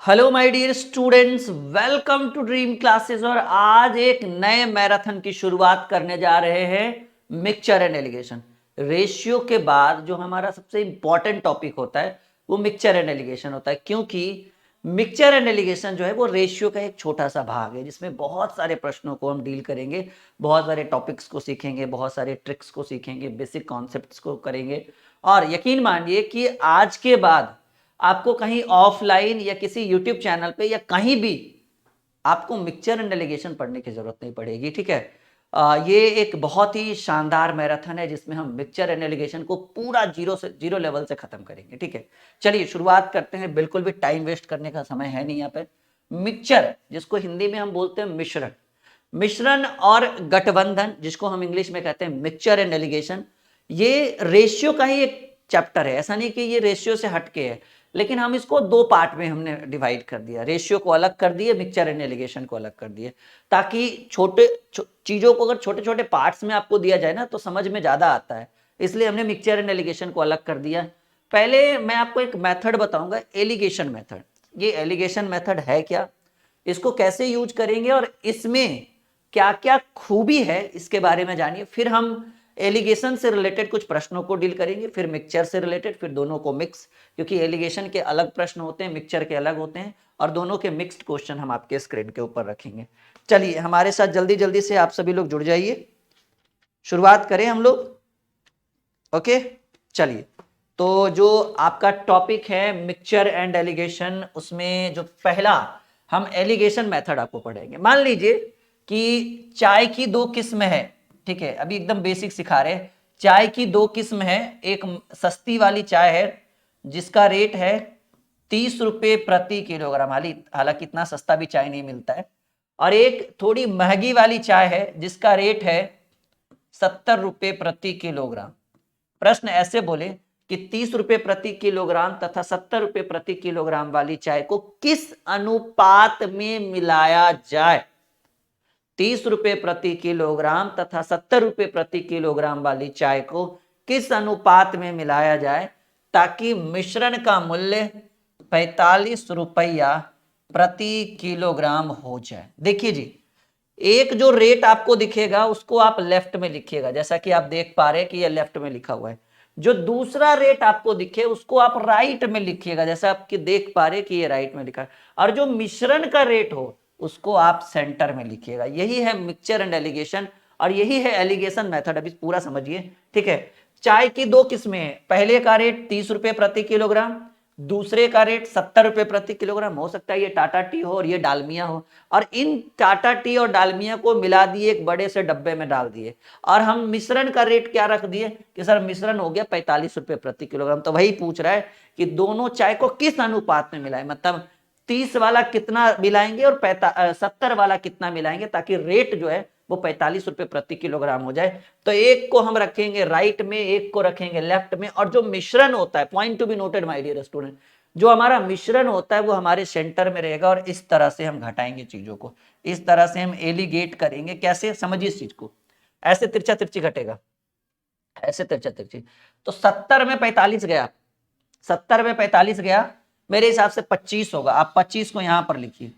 Hello my dear students, welcome to dream classes. और आज एक नए मैराथन की शुरुआत करने जा रहे हैं। मिक्सचर एंड एलिगेशन रेशियो के बाद जो हमारा सबसे इंपॉर्टेंट टॉपिक होता है वो मिक्सचर एंड एलिगेशन होता है, क्योंकि मिक्सचर एंड एलिगेशन जो है वो रेशियो का एक छोटा सा भाग है जिसमें बहुत सारे प्रश्नों को हम डील करेंगे, बहुत सारे टॉपिक्स को सीखेंगे, बहुत सारे ट्रिक्स को सीखेंगे, बेसिक कॉन्सेप्ट्स को करेंगे। और यकीन मानिए कि आज के बाद आपको कहीं ऑफलाइन या किसी यूट्यूब चैनल पे या कहीं भी आपको मिक्सचर एंड एलिगेशन पढ़ने की जरूरत नहीं पड़ेगी। ठीक है, ये एक बहुत ही शानदार मैराथन है जिसमें हम मिक्सचर एंड एलिगेशन को पूरा जीरो लेवल से खत्म करेंगे। ठीक है, चलिए शुरुआत करते हैं। बिल्कुल भी टाइम वेस्ट करने का समय है नहीं यहाँ पे। मिक्सचर, जिसको हिंदी में हम बोलते हैं मिश्रण, मिश्रण और गठबंधन, जिसको हम इंग्लिश में कहते हैं मिक्सचर एंड एलिगेशन, ये रेशियो का ही एक चैप्टर है। ऐसा नहीं कि ये रेशियो से हटके है, लेकिन हम इसको दो पार्ट में हमने डिवाइड कर दिया। रेशियो को अलग कर दिए, मिक्सचर एंड एलिगेशन को अलग कर दिए, ताकि चीजों को अगर छोटे छोटे पार्ट्स में आपको दिया जाए ना तो समझ में ज्यादा आता है। इसलिए हमने मिक्सचर एंड एलिगेशन को अलग कर दिया। पहले मैं आपको एक मेथड बताऊंगा, एलिगेशन मेथड। ये एलिगेशन मेथड है क्या, इसको कैसे यूज करेंगे और इसमें क्या क्या खूबी है इसके बारे में जानिए। फिर हम एलिगेशन से रिलेटेड कुछ प्रश्नों को डील करेंगे, फिर मिक्सचर से रिलेटेड, फिर दोनों को मिक्स, क्योंकि एलिगेशन के अलग प्रश्न होते हैं, मिक्सचर के अलग होते हैं, और दोनों के मिक्स्ड क्वेश्चन हम आपके स्क्रीन के ऊपर रखेंगे। चलिए हमारे साथ जल्दी जल्दी से आप सभी लोग जुड़ जाइए, शुरुआत करें हम लोग। ओके, चलिए। तो जो आपका टॉपिक है मिक्सचर एंड एलिगेशन, उसमें जो पहला हम एलिगेशन मेथड आपको पढ़ेंगे। मान लीजिए कि चाय की दो किस्म है। ठीक है, अभी एकदम बेसिक सिखा रहे हैं। चाय की दो किस्म है, एक सस्ती वाली चाय है जिसका रेट है 30 रुपये प्रति किलोग्राम, हालांकि इतना सस्ता भी चाय नहीं मिलता है, और एक थोड़ी महंगी वाली चाय है जिसका रेट है 70 रुपये प्रति किलोग्राम। प्रश्न ऐसे बोले कि 30 रुपये प्रति किलोग्राम तथा 70 रुपये प्रति किलोग्राम वाली चाय को किस अनुपात में मिलाया जाए। 30 रुपये प्रति किलोग्राम तथा 70 रुपये प्रति किलोग्राम वाली चाय को किस अनुपात में मिलाया जाए ताकि मिश्रण का मूल्य 45 रुपया प्रति किलोग्राम हो जाए। देखिए जी, एक जो रेट आपको दिखेगा उसको आप लेफ्ट में लिखिएगा, जैसा कि आप देख पा रहे हैं कि ये लेफ्ट में लिखा हुआ है। जो दूसरा रेट आपको दिखे उसको आप राइट में लिखिएगा, जैसा आप देख पा रहे हैं कि ये राइट में लिखा है। और जो मिश्रण का रेट हो उसको आप सेंटर में लिखिएगा। यही है मिक्सचर एंड एलिगेशन, और यही है एलिगेशन मेथड। अभी पूरा समझिए। ठीक है, चाय की दो किस्में हैं। पहले का रेट 30 रुपये प्रति किलोग्राम, दूसरे का रेट 70 रुपये प्रति किलोग्राम। हो सकता है ये टाटा टी हो और ये डालमिया हो, और इन टाटा टी और डालमिया को मिला दिए, एक बड़े से डब्बे में डाल दिए, और हम मिश्रण का रेट क्या रख दिए कि सर मिश्रण हो गया 45 रुपये प्रति किलोग्राम। तो वही पूछ रहा है कि दोनों चाय को किस अनुपात में मिलाए, मतलब 30 वाला कितना मिलाएंगे और 70 वाला कितना मिलाएंगे, ताकि रेट जो है वो 45 रुपये प्रति किलोग्राम हो जाए। तो एक को हम रखेंगे राइट में, एक को रखेंगे लेफ्ट में, और जो मिश्रण होता है, point to be noted my dear student, जो हमारा मिश्रण होता है वो हमारे सेंटर में रहेगा। और इस तरह से हम घटाएंगे चीजों को, इस तरह से हम एलिगेट करेंगे। कैसे, समझिए इस चीज को। ऐसे तिरछा तिरछी घटेगा, ऐसे तिरछा तिरछी। तो 70 में 45 गया, 70 में 45 गया, मेरे हिसाब से 25 होगा। आप 25 को यहां पर लिखिए,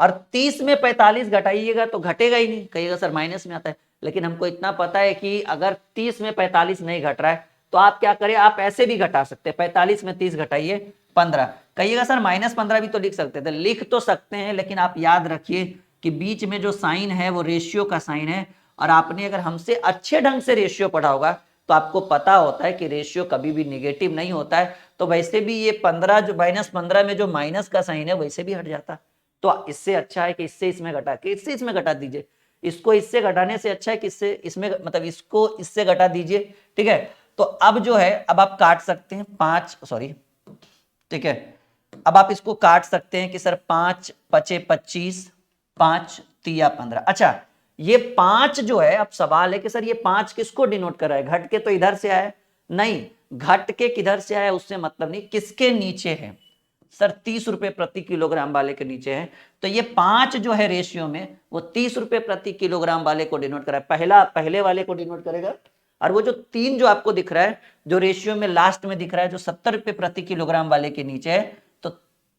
और 30 में 45 घटाइएगा तो घटेगा ही नहीं, कहिएगा सर माइनस में आता है। लेकिन हमको इतना पता है कि अगर 30 में 45 नहीं घट रहा है तो आप क्या करें, आप ऐसे भी घटा सकते हैं। 45 में 30 घटाइए 15, कहिएगा सर -15 भी तो लिख सकते थे। लिख तो सकते हैं, लेकिन आप याद रखिए कि बीच में जो साइन है वो रेशियो का साइन है, और आपने अगर हमसे अच्छे ढंग से रेशियो पढ़ा होगा तो आपको पता होता है कि रेशियो कभी भी निगेटिव नहीं होता है। तो वैसे भी ये 15 जो -15 में जो माइनस का साइन है वैसे भी हट जाता। तो इससे अच्छा है कि इससे इसमें घटा के इससे इसमें घटा दीजिए। इसको इससे घटाने से अच्छा है कि इससे इसमें, मतलब इसको इससे घटा दीजिए। ठीक है, तो अब जो है, अब आप काट सकते हैं 5, सॉरी, ठीक है, अब आप इसको काट सकते हैं कि सर 5 पचे 25, 5 तिया 15। अच्छा, ये 5 जो है, अब सवाल है कि सर ये 5 किसको डिनोट कर रहा है, घट के तो इधर से आया नहीं, घट के किधर से आया उससे मतलब नहीं, किसके नीचे है सर, 30 रुपए प्रति किलोग्राम वाले के नीचे है। तो ये 5 जो है रेशियो में वो 30 रुपए प्रति किलोग्राम वाले को डिनोट कर रहा है, पहले वाले को डिनोट करेगा। और वो जो 3 जो आपको दिख रहा है, जो रेशियो में लास्ट में दिख रहा है, जो 70 रुपए प्रति किलोग्राम वाले के नीचे है, तो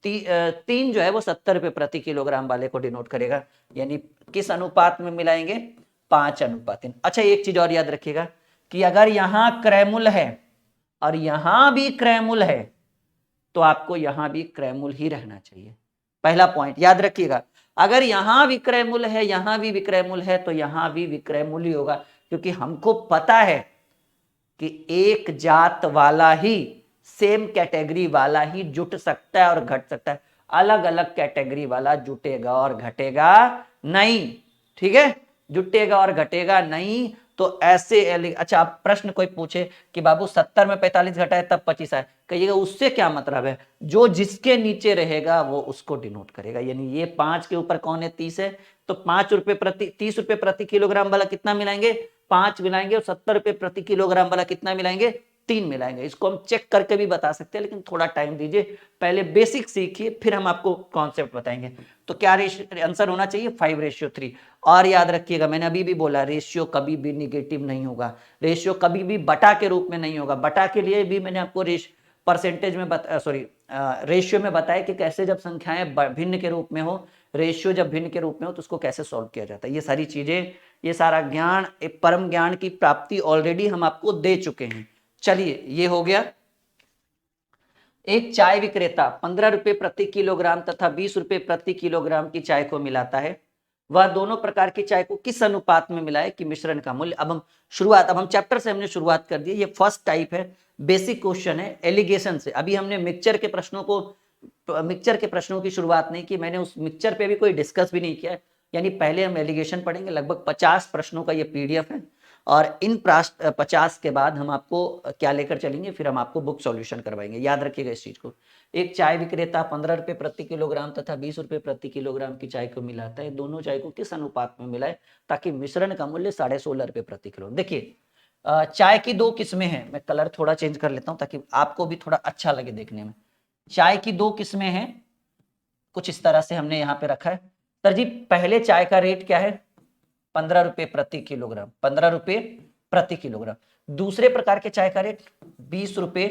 3 जो है वो 70 रुपए प्रति किलोग्राम वाले को डिनोट करेगा, यानी किस अनुपात में मिलाएंगे, 5:3। अच्छा एक चीज और याद रखिएगा कि अगर यहां क्रैमुल है और यहां भी क्रैमुल है तो आपको यहां भी क्रैमुल ही रहना चाहिए। पहला पॉइंट याद रखिएगा, अगर यहां विक्रयमूल है यहां भी विक्रयमूल है तो यहां भी विक्रयमूल ही होगा, क्योंकि हमको पता है कि एक जात वाला ही, सेम कैटेगरी वाला ही जुट सकता है और घट सकता है, अलग अलग कैटेगरी वाला जुटेगा और घटेगा नहीं। ठीक है, जुटेगा और घटेगा नहीं। तो ऐसे अच्छा आप प्रश्न कोई पूछे कि बाबू 70 में 45 घटा है तब 25 आए, कहिएगा उससे क्या मतलब है, जो जिसके नीचे रहेगा वो उसको डिनोट करेगा। यानी ये 5 के ऊपर कौन है, 30 है, तो 5 रुपए प्रति 30 रुपए प्रति किलोग्राम वाला कितना मिलाएंगे, 5 मिलाएंगे, और 70 रुपए प्रति किलोग्राम वाला कितना मिलाएंगे, 3 मिलाएंगे। इसको हम चेक करके भी बता सकते हैं, लेकिन थोड़ा टाइम दीजिए, पहले बेसिक सीखिए फिर हम आपको कॉन्सेप्ट बताएंगे। तो क्या आंसर होना चाहिए, 5:3। और याद रखिएगा मैंने अभी भी बोला, रेशियो कभी भी निगेटिव नहीं होगा, रेशियो कभी भी बटा के रूप में नहीं होगा। बटा के लिए भी मैंने आपको परसेंटेज में रेशियो में बताया कि कैसे जब संख्याएं भिन्न के रूप में हो, रेशियो जब भिन्न के रूप में हो तो उसको कैसे सॉल्व किया जाता है। ये सारी चीजें, ये सारा ज्ञान, एक परम ज्ञान की प्राप्ति ऑलरेडी हम आपको दे चुके हैं। चलिए ये हो गया। एक चाय विक्रेता 15 रुपए प्रति किलोग्राम तथा 20 रुपए प्रति किलोग्राम की चाय को मिलाता है, वह दोनों प्रकार की चाय को किस अनुपात में मिलाए कि मिश्रण का मूल्य। अब हम चैप्टर से हमने शुरुआत कर दी। ये फर्स्ट टाइप है, बेसिक क्वेश्चन है एलिगेशन से। अभी हमने मिक्सचर के प्रश्नों की शुरुआत नहीं की, मैंने उस मिक्सचर पे भी कोई डिस्कस भी नहीं किया। यानी पहले हम एलिगेशन पढ़ेंगे, लगभग 50 प्रश्नों का ये पीडीएफ है, और इन 50 के बाद हम आपको क्या लेकर चलेंगे, फिर हम आपको बुक सॉल्यूशन करवाएंगे। याद रखिएगा इस चीज को। एक चाय विक्रेता 15 रुपए प्रति किलोग्राम तथा 20 रुपए प्रति किलोग्राम की चाय को मिलाता है, दोनों चाय को किस अनुपात में मिलाए ताकि मिश्रण का मूल्य 16.5 रुपए प्रति किलो। देखिए चाय की 2 किस्में हैं, मैं कलर थोड़ा चेंज कर लेता हूं ताकि आपको भी थोड़ा अच्छा लगे देखने में। चाय की 2 किस्में हैं, कुछ इस तरह से हमने यहाँ पे रखा है। सर जी पहले चाय का रेट क्या है, 15 रुपए प्रति किलोग्राम, 15 रुपए प्रति किलोग्राम। दूसरे प्रकार के चाय का रेट 20 रुपए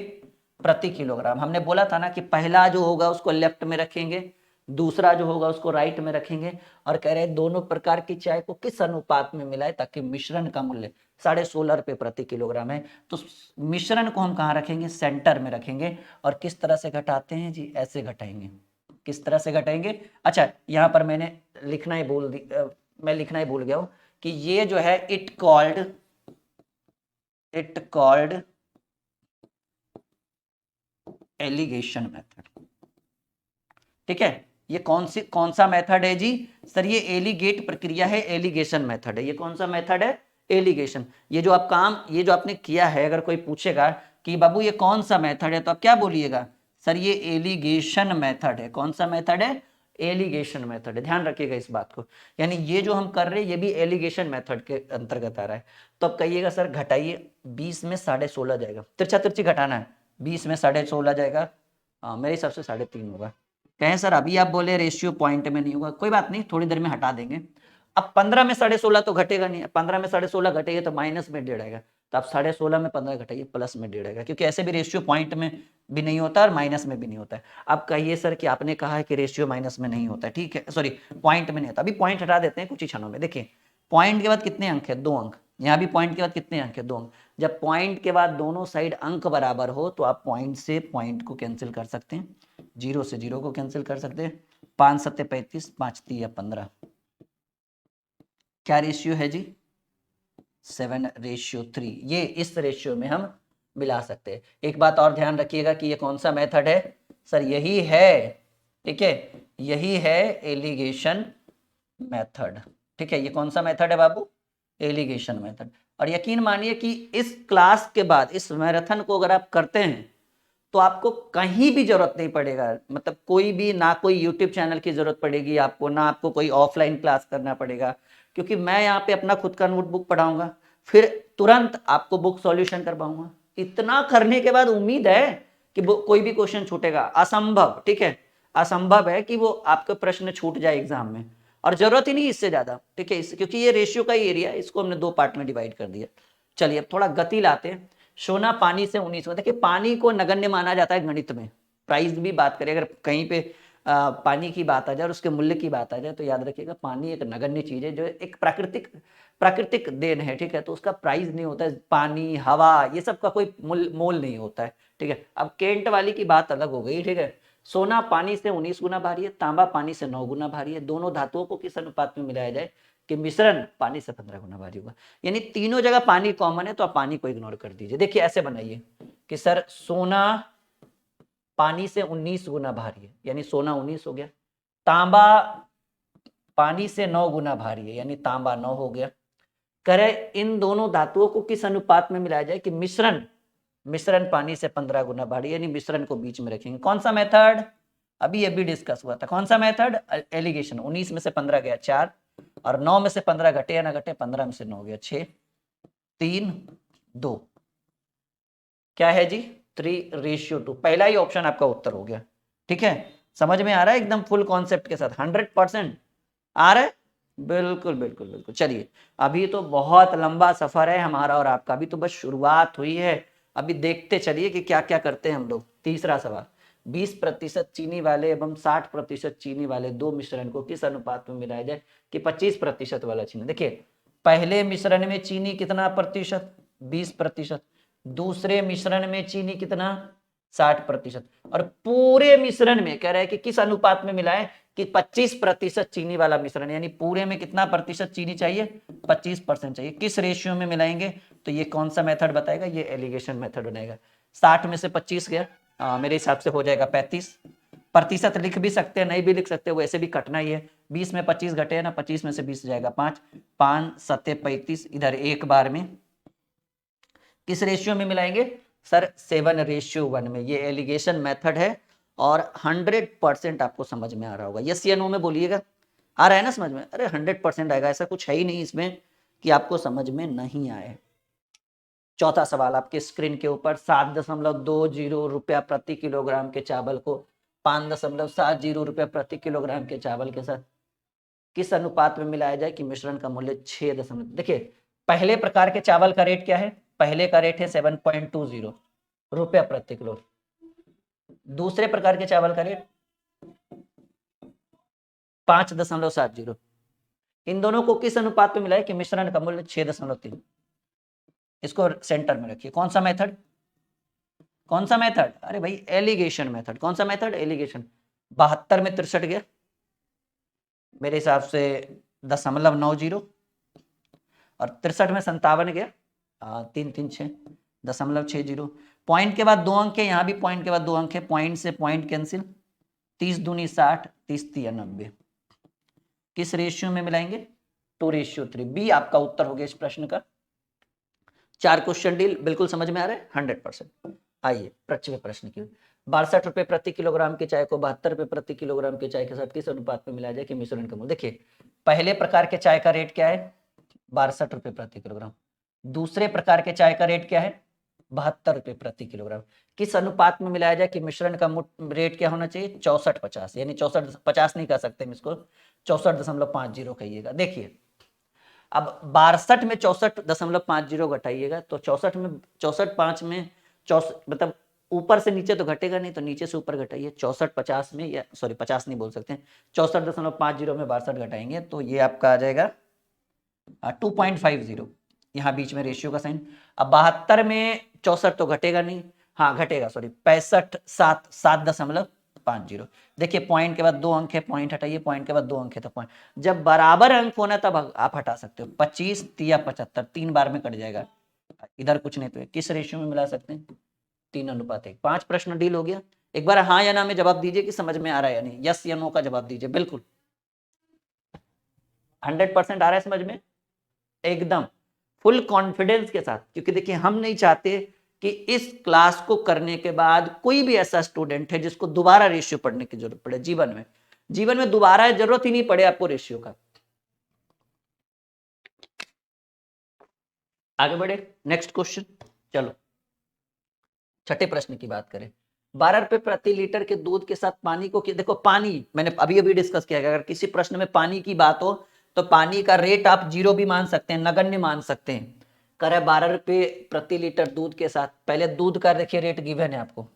प्रति किलोग्राम। हमने बोला था ना कि पहला जो होगा उसको लेफ्ट में रखेंगे, दूसरा जो होगा उसको राइट में रखेंगे, और कह रहे हैं दोनों प्रकार की चाय को किस अनुपात में मिलाए ताकि मिश्रण का मूल्य 16.5 रुपए प्रति किलोग्राम है। तो मिश्रण को हम कहाँ रखेंगे, सेंटर में रखेंगे। और किस तरह से घटाते हैं जी, ऐसे घटाएंगे। किस तरह से घटाएंगे, अच्छा यहाँ पर मैं लिखना ही भूल गया हूं कि ये जो है इट कॉल्ड एलिगेशन मेथड। ठीक है, ये कौन सा मेथड है जी, सर ये एलिगेट प्रक्रिया है, एलिगेशन मेथड है। ये कौन सा मेथड है, एलिगेशन। ये जो आपने किया है, अगर कोई पूछेगा कि बाबू ये कौन सा मेथड है, तो आप क्या बोलिएगा, सर ये एलिगेशन मेथड है। कौन सा मेथड है, एलिगेशन मेथड है। ध्यान रखिएगा इस बात को, यानी ये जो हम कर रहे हैं ये भी एलिगेशन मेथड के अंतर्गत आ रहा है। तो अब कहिएगा सर घटाइए, 20 में 16.5 जाएगा, तिरछा तिरछी घटाना है, 20 में 16.5 जाएगा, मेरे हिसाब से 3.5 होगा। कहें सर अभी आप बोले रेशियो पॉइंट में नहीं होगा, कोई बात नहीं, थोड़ी देर में हटा देंगे। अब 15 में 16.5 तो घटेगा नहीं, 15 में 16.5 घटेगा तो माइनस में 1.5 आएगा, तो आप 16.5 में 15 घटाइए, प्लस में 1.5 आएगा, क्योंकि ऐसे भी रेशियो पॉइंट में भी नहीं होता और माइनस में भी नहीं होता है। अब कहिए सर कि आपने कहा है कि रेशियो माइनस में नहीं होता, ठीक है, सॉरी पॉइंट में नहीं होता। अभी पॉइंट हटा देते हैं कुछ ही क्षणों में। देखिए पॉइंट के बाद कितने अंक है, 2 अंक। यहाँ भी पॉइंट के बाद कितने अंक है, 2 अंक। जब पॉइंट के बाद दोनों साइड अंक बराबर हो तो आप पॉइंट से पॉइंट को कैंसिल कर सकते हैं, 0 से 0 को कैंसिल कर सकते हैं। 5 7 35, 5 3 15। क्या रेशियो है जी, 7:3। ये इस रेशियो में हम मिला सकते हैं। एक बात और ध्यान रखिएगा कि ये कौन सा मेथड है, सर यही है, ठीक है, यही है एलिगेशन मेथड। ठीक है, ये कौन सा मेथड है बाबू, एलिगेशन मेथड। और यकीन मानिए कि इस क्लास के बाद, इस मैराथन को अगर आप करते हैं तो आपको कहीं भी जरूरत नहीं पड़ेगा, मतलब कोई भी, ना कोई यूट्यूब चैनल की जरूरत पड़ेगी आपको, ना आपको कोई ऑफलाइन क्लास करना पड़ेगा, क्योंकि मैं यहाँ पे अपना खुद का नोटबुक पढ़ाऊंगा, फिर तुरंत आपको बुक सॉल्यूशन करवाऊंगा। इतना करने के बाद उम्मीद है कि कोई भी क्वेश्चन छूटेगा, असंभव, ठीक है, असंभव है कि वो आपका प्रश्न छूट जाए एग्जाम में, और जरूरत ही नहीं इससे ज्यादा, ठीक है, क्योंकि ये रेशियो का ही एरिया है, इसको हमने 2 पार्ट में डिवाइड कर दिया। चलिए अब थोड़ा गति लाते हैं। सोना पानी से 19 में, देखिए पानी को नगण्य माना जाता है गणित में, प्राइस भी बात करें, अगर कहीं पे पानी की बात आ जाए और उसके मूल्य की बात आ जाए तो याद रखिएगा पानी एक नगण्य चीज है, जो एक प्राकृतिक देन है, ठीक है। तो उसका प्राइस नहीं होता है, पानी हवा ये सब का कोई मोल नहीं होता है, ठीक है। अब केंट वाली की बात अलग हो गई, ठीक है। सोना पानी से 19 गुना भारी है, तांबा पानी से 9 गुना भारी है। दोनों धातुओं को किस अनुपात में मिलाया जाए कि मिश्रण पानी से 15 गुना भारी होगा। यानी तीनों जगह पानी कॉमन है, तो आप पानी को इग्नोर कर दीजिए। देखिए ऐसे बनाइए कि सर सोना पानी से 19 गुना भारी है, यानी सोना 19 हो गया। तांबा पानी से 9 गुना भारी है, यानी तांबा 9 हो गया। करे इन दोनों धातुओं को किस अनुपात में मिलाया जाए कि मिश्रण पानी से 15 गुना भारी, यानी मिश्रण को बीच में रखेंगे। कौन सा मेथड? अभी डिस्कस हुआ था। कौन सा मेथड? एलिगेशन। 19 में से 15 गया 4, और 9 में से 15 घटे या ना घटे, 15 में से 9 गया 6, 3, 2। क्या है जी? 3:2। पहला ही ऑप्शन आपका उत्तर हो गया, ठीक है। समझ में आ रहा है एकदम फुल कॉन्सेप्ट के साथ, 100% आ रहा है? बिल्कुल बिल्कुल बिल्कुल। चलिए अभी तो बहुत लंबा सफर है हमारा और आपका, अभी तो बस शुरुआत हुई है। अभी देखते चलिए कि क्या क्या करते हैं हम लोग। तीसरा सवाल, 20% चीनी वाले एवं 60% चीनी वाले दो मिश्रण को किस अनुपात में मिलाया जाए कि 25% वाला चीनी। देखिए पहले मिश्रण में चीनी कितना प्रतिशत? 20%। दूसरे मिश्रण में चीनी कितना? 60%। और पूरे मिश्रण में कह रहा है कि किस अनुपात में मिलाए कि 25% चीनी वाला मिश्रण, यानी पूरे में कितना प्रतिशत चीनी चाहिए? 25% चाहिए। किस रेशियो में मिलाएंगे? तो ये कौन सा मेथड बताएगा? ये एलिगेशन मेथड बनाएगा। 60 में से 25 गया, मेरे हिसाब से हो जाएगा 35 प्रतिशत। लिख भी सकते हैं, नहीं भी लिख सकते, वैसे भी कटना ही है। 20 में 25 घटे है ना, 25 में से 20 जाएगा 5, 5 7 35। इधर एक बार में किस रेशियो में मिलाएंगे सर? 7:1 में। ये एलिगेशन मेथड है और 100% आपको समझ में आ रहा होगा। यस या नो में बोलिएगा। आ रहा है ना समझ में? अरे 100% आएगा, ऐसा कुछ है ही नहीं इसमें कि आपको समझ में नहीं आए। चौथा सवाल आपके स्क्रीन के ऊपर, 7.20 रुपया प्रति किलोग्राम के चावल को 5.70 रुपया प्रति किलोग्राम के चावल के साथ किस अनुपात में मिलाया जाए कि मिश्रण का मूल्य 6 देखिए पहले प्रकार के चावल का रेट क्या है? पहले का रेट है 7.20 रुपया प्रति किलो। दूसरे प्रकार के चावल का रेट 5.70। इन दोनों को किस अनुपात में मिलाए कि मिश्रण का मूल्य 6.3। इसको सेंटर में रखिए। कौन सा मेथड? कौन सा मेथड? अरे भाई एलिगेशन मेथड। कौन सा मेथड? एलिगेशन। 72 में 63 गया मेरे हिसाब से 0.90, और 63 में 57 गया 336.60। पॉइंट के बाद 2 अंक है, यहाँ भी पॉइंट के बाद 2 अंक है, पॉइंट से पॉइंट कैंसिल। 30 दूनी 60, 30 तिया 90। किस रेशियो में मिलाएंगे? 2:3। बी आपका उत्तर हो गया इस प्रश्न का। 4 क्वेश्चन डील बिल्कुल समझ में आ रहा है 100%। आइए 25वें प्रश्न की। 62 रुपए प्रति किलोग्राम की चाय को 72 रुपए प्रति किलोग्राम की चाय के साथ किस अनुपात में मिलाया जाए कि मिश्रण का मूल्य। देखिए पहले प्रकार के चाय का रेट क्या है? 62 रुपए प्रति किलोग्राम। दूसरे प्रकार के चाय का रेट क्या है? 72 रुपए प्रति किलोग्राम। किस अनुपात में मिलाया जाए कि मिश्रण का रेट क्या होना चाहिए? 64-50, यानी 64-50 नहीं कह सकते हम इसको, 64.50 कहिएगा। देखिए अब 62 में 64.50 घटाइएगा तो 64 में 64.5 में 64, मतलब ऊपर से नीचे तो घटेगा नहीं, तो नीचे से ऊपर घटाइए। 64-50 में, या सॉरी 50 नहीं बोल सकते हैं, 64.50 में 62 घटाएंगे तो ये आपका आ जाएगा 2.50। यहाँ बीच में रेशियो का साइन। अब 72 में 64 तो घटेगा नहीं, हाँ घटेगा, सॉरी 7.50। देखिए पॉइंट के बाद 2 अंक है, पॉइंट हटाइए, पॉइंट के बाद 2 अंक है तो पॉइंट। जब बराबर अंक होना तब आप हटा सकते हो। 25 या 75 3 बार में कट जाएगा, इधर कुछ नहीं। तो किस रेशियो में मिला सकते हैं? 3:1। 5 प्रश्न डील हो गया। एक बार हाँ या ना में जवाब दीजिए कि समझ में आ रहा है या नहीं। यस या नो का जवाब दीजिए। बिल्कुल 100% आ रहा है समझ में, एकदम फुल कॉन्फिडेंस के साथ। क्योंकि देखिए हम नहीं चाहते कि इस क्लास को करने के बाद कोई भी ऐसा स्टूडेंट है जिसको दोबारा रेशियो पढ़ने की जरूरत पड़े जीवन में दोबारा जरूरत ही नहीं पड़े आपको रेशियो का। आगे बढ़े नेक्स्ट क्वेश्चन। चलो छठे प्रश्न की बात करें। 12 रुपए प्रति लीटर के दूध के साथ पानी को, देखो पानी मैंने अभी डिस्कस किया, अगर किसी प्रश्न में पानी की बात हो तो पानी का रेट आप 0 भी मान सकते हैं, नगण्य मान सकते हैं। करे 12 रुपए प्रति लीटर दूध के साथ, पहले दूध का देखिए रेट गिवन है आपको,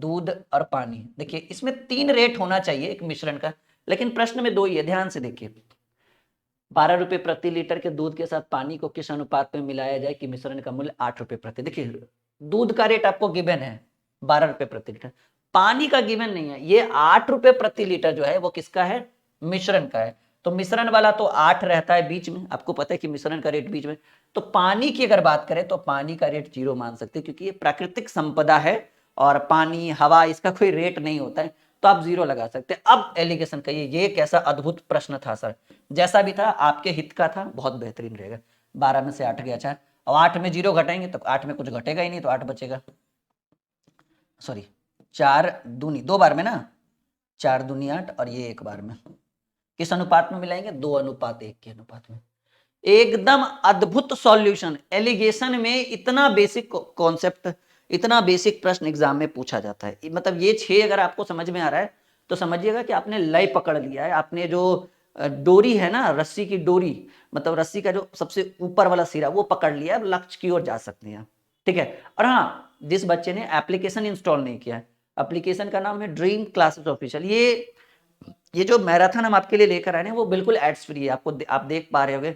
दूध और पानी। देखिए इसमें 3 रेट होना चाहिए एक मिश्रण का, लेकिन प्रश्न में 2 ही है, ध्यान से देखिए। 12 रुपए प्रति लीटर के दूध के साथ पानी को किस अनुपात में मिलाया जाए कि मिश्रण का मूल्य 8 रुपए प्रति। देखिए दूध का रेट आपको गिवन है 12 रुपए प्रति लीटर, पानी का गिवन नहीं है। ये 8 रुपए प्रति लीटर जो है वो किसका है, मिश्रण का है। तो मिश्रण वाला तो 8 रहता है बीच में, आपको पता है कि मिश्रण का रेट बीच में। तो पानी की अगर बात करें तो पानी का रेट 0 मान सकते हैं, क्योंकि ये प्राकृतिक संपदा है और पानी हवा इसका कोई रेट नहीं होता है, तो आप 0 लगा सकते हैं। अब एलिगेशन कहिए, ये कैसा अद्भुत प्रश्न था सर, जैसा भी था आपके हित का था, बहुत बेहतरीन रहेगा। 12 में से 8 गया 4, और 8 में 0 घटाएंगे तो 8 में कुछ घटेगा ही नहीं, तो 8 बचेगा, सॉरी 4 दूनी 2 बार में ना, 4 दूनी 8 और ये 1 बार में। किस अनुपात में मिलाएंगे, 2:1 के अनुपात में। एकदम अद्भुत सॉल्यूशन। एलिगेशन में इतना बेसिक कॉन्सेप्ट, इतना बेसिक प्रश्न एग्जाम में पूछा जाता है। मतलब ये 6 अगर आपको समझ में आ रहा है तो समझिएगा कि आपने लय पकड़ लिया है। आपने जो डोरी है ना, रस्सी की डोरी, मतलब रस्सी का जो सबसे ऊपर वाला सिरा वो पकड़ लिया है, लक्ष्य की ओर जा सकते हैं, ठीक है। और हाँ, जिस बच्चे ने एप्लीकेशन इंस्टॉल नहीं किया है, एप्लीकेशन का नाम है ड्रीम क्लासेस ऑफिशियल। ये जो मैराथन हम आपके लिए लेकर आए हैं वो बिल्कुल एड्स फ्री है। आप देख पा रहे होंगे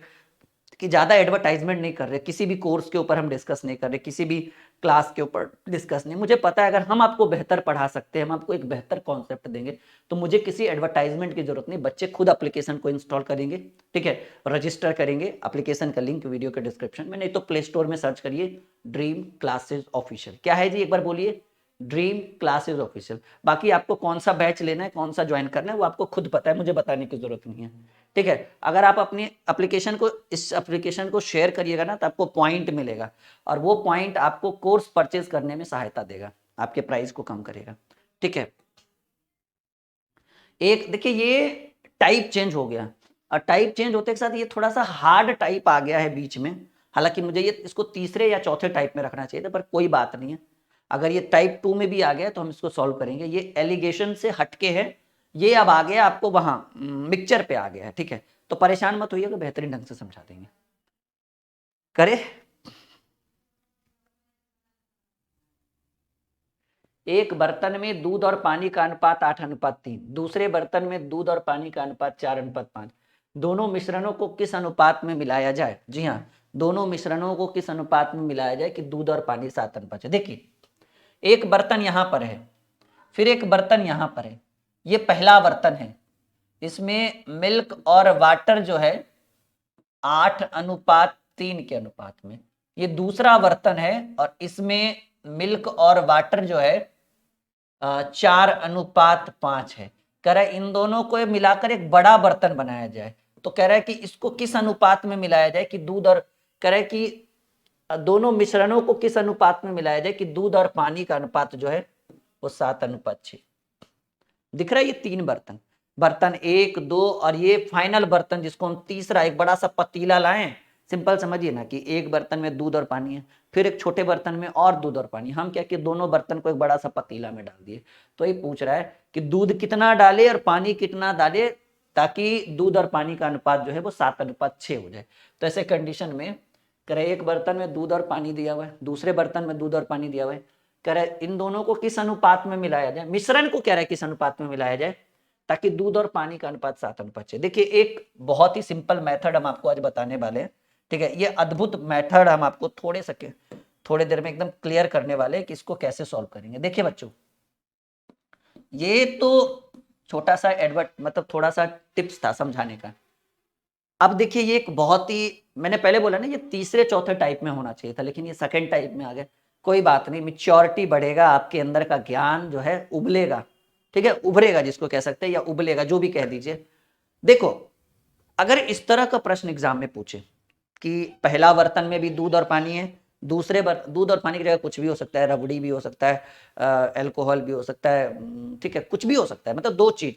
कि ज्यादा एडवर्टाइजमेंट नहीं कर रहे, किसी भी कोर्स के ऊपर हम डिस्कस नहीं कर रहे, किसी भी क्लास के ऊपर डिस्कस नहीं। मुझे पता है अगर हम आपको बेहतर पढ़ा सकते हैं, हम आपको एक बेहतर कॉन्सेप्ट देंगे, तो मुझे किसी एडवर्टाइजमेंट की जरूरत नहीं। बच्चे खुद एप्लीकेशन को इंस्टॉल करेंगे, ठीक है, रजिस्टर करेंगे। एप्लीकेशन का लिंक वीडियो के डिस्क्रिप्शन में, नहीं तो प्ले स्टोर में सर्च करिए ड्रीम क्लासेस ऑफिशियल। क्या है जी, एक बार बोलिए, ड्रीम क्लासेस ऑफिशियल। बाकी आपको कौन सा बैच लेना है, कौन सा ज्वाइन करना है, वो आपको खुद पता है, मुझे बताने की जरूरत नहीं है, ठीक है। अगर आप अपनी एप्लीकेशन को, इस एप्लीकेशन को शेयर करिएगा ना, तो आपको पॉइंट मिलेगा, और वो पॉइंट आपको कोर्स परचेज करने में सहायता देगा, आपके प्राइस को कम करेगा, ठीक है। एक देखिए ये टाइप चेंज हो गया, और टाइप चेंज होते के साथ ये थोड़ा सा हार्ड टाइप आ गया है बीच में। हालांकि मुझे ये इसको तीसरे या चौथे टाइप में रखना चाहिए था, पर कोई बात नहीं है। अगर ये टाइप 2 में भी आ गया तो हम इसको सॉल्व करेंगे। ये एलिगेशन से हटके है, ये अब आ गया आपको वहां मिक्सचर पे आ गया है, ठीक है। तो परेशान मत होइएगा, बेहतरीन ढंग से समझा देंगे। करे, एक बर्तन में दूध और पानी का अनुपात 8:3, दूसरे बर्तन में दूध और पानी का अनुपात 4:5। दोनों मिश्रणों को किस अनुपात में मिलाया जाए। जी हाँ, दोनों मिश्रणों को किस अनुपात में मिलाया जाए कि दूध और पानी 7:5 है। देखिए एक बर्तन यहां पर है, फिर एक बर्तन यहां पर है, ये पहला बर्तन है, इसमें मिल्क और वाटर जो है 8:3 के अनुपात में। ये दूसरा बर्तन है और इसमें मिल्क और वाटर जो है 4:5 है। कह रहा है इन दोनों को मिलाकर एक बड़ा बर्तन बनाया जाए, तो कह रहा है कि इसको किस अनुपात में मिलाया जाए कि दूध और, कह रहा है कि दोनों मिश्रणों को किस अनुपात में मिलाया जाए कि दूध और पानी का अनुपात जो है वो 7:6। दिख रहा है ये 3 बर्तन, बर्तन 1, 2 और ये फाइनल बर्तन जिसको हम तीसरा एक बड़ा सा पतीला लाएं। सिंपल समझिए ना कि एक बर्तन में दूध और पानी है, फिर एक छोटे बर्तन में और दूध और पानी। हम क्या कि दोनों बर्तन को एक बड़ा सा पतीला में डाल दिए। तो ये पूछ रहा है कि दूध कितना डाले और पानी कितना डाले ताकि दूध और पानी का अनुपात जो है वो 7:6 हो जाए। तो ऐसे कंडीशन में कह रहे एक बर्तन में दूध और पानी दिया हुआ है, दूसरे बर्तन में दूध और पानी दिया हुआ है, कह रहा है इन दोनों को किस अनुपात में मिलाया जाए, मिश्रण को कह रहा है किस अनुपात में मिलाया जाए ताकि दूध और पानी का अनुपात 7:6। देखिए एक बहुत ही सिंपल मेथड हम आपको आज बताने वाले हैं, ठीक है। ये अद्भुत मेथड हम आपको थोड़े देर में एकदम क्लियर करने वाले हैं कि इसको कैसे सॉल्व करेंगे। देखिए बच्चों, ये तो छोटा सा मतलब थोड़ा सा टिप्स था समझाने का। अब देखिए ये एक बहुत ही, मैंने पहले बोला ना ये तीसरे चौथे टाइप में होना चाहिए था, लेकिन ये सेकंड टाइप में आ गया। कोई बात नहीं, मिच्योरिटी बढ़ेगा, आपके अंदर का ज्ञान जो है उबलेगा, ठीक है, उभरेगा जिसको कह सकते हैं, या उबलेगा, जो भी कह दीजिए। देखो अगर इस तरह का प्रश्न एग्जाम में पूछे कि पहला बर्तन में भी दूध और पानी है, दूसरे दूध और पानी की जगह कुछ भी हो सकता है, रबड़ी भी हो सकता है, अल्कोहल भी हो सकता है, ठीक है, कुछ भी हो सकता है, मतलब 2 चीज।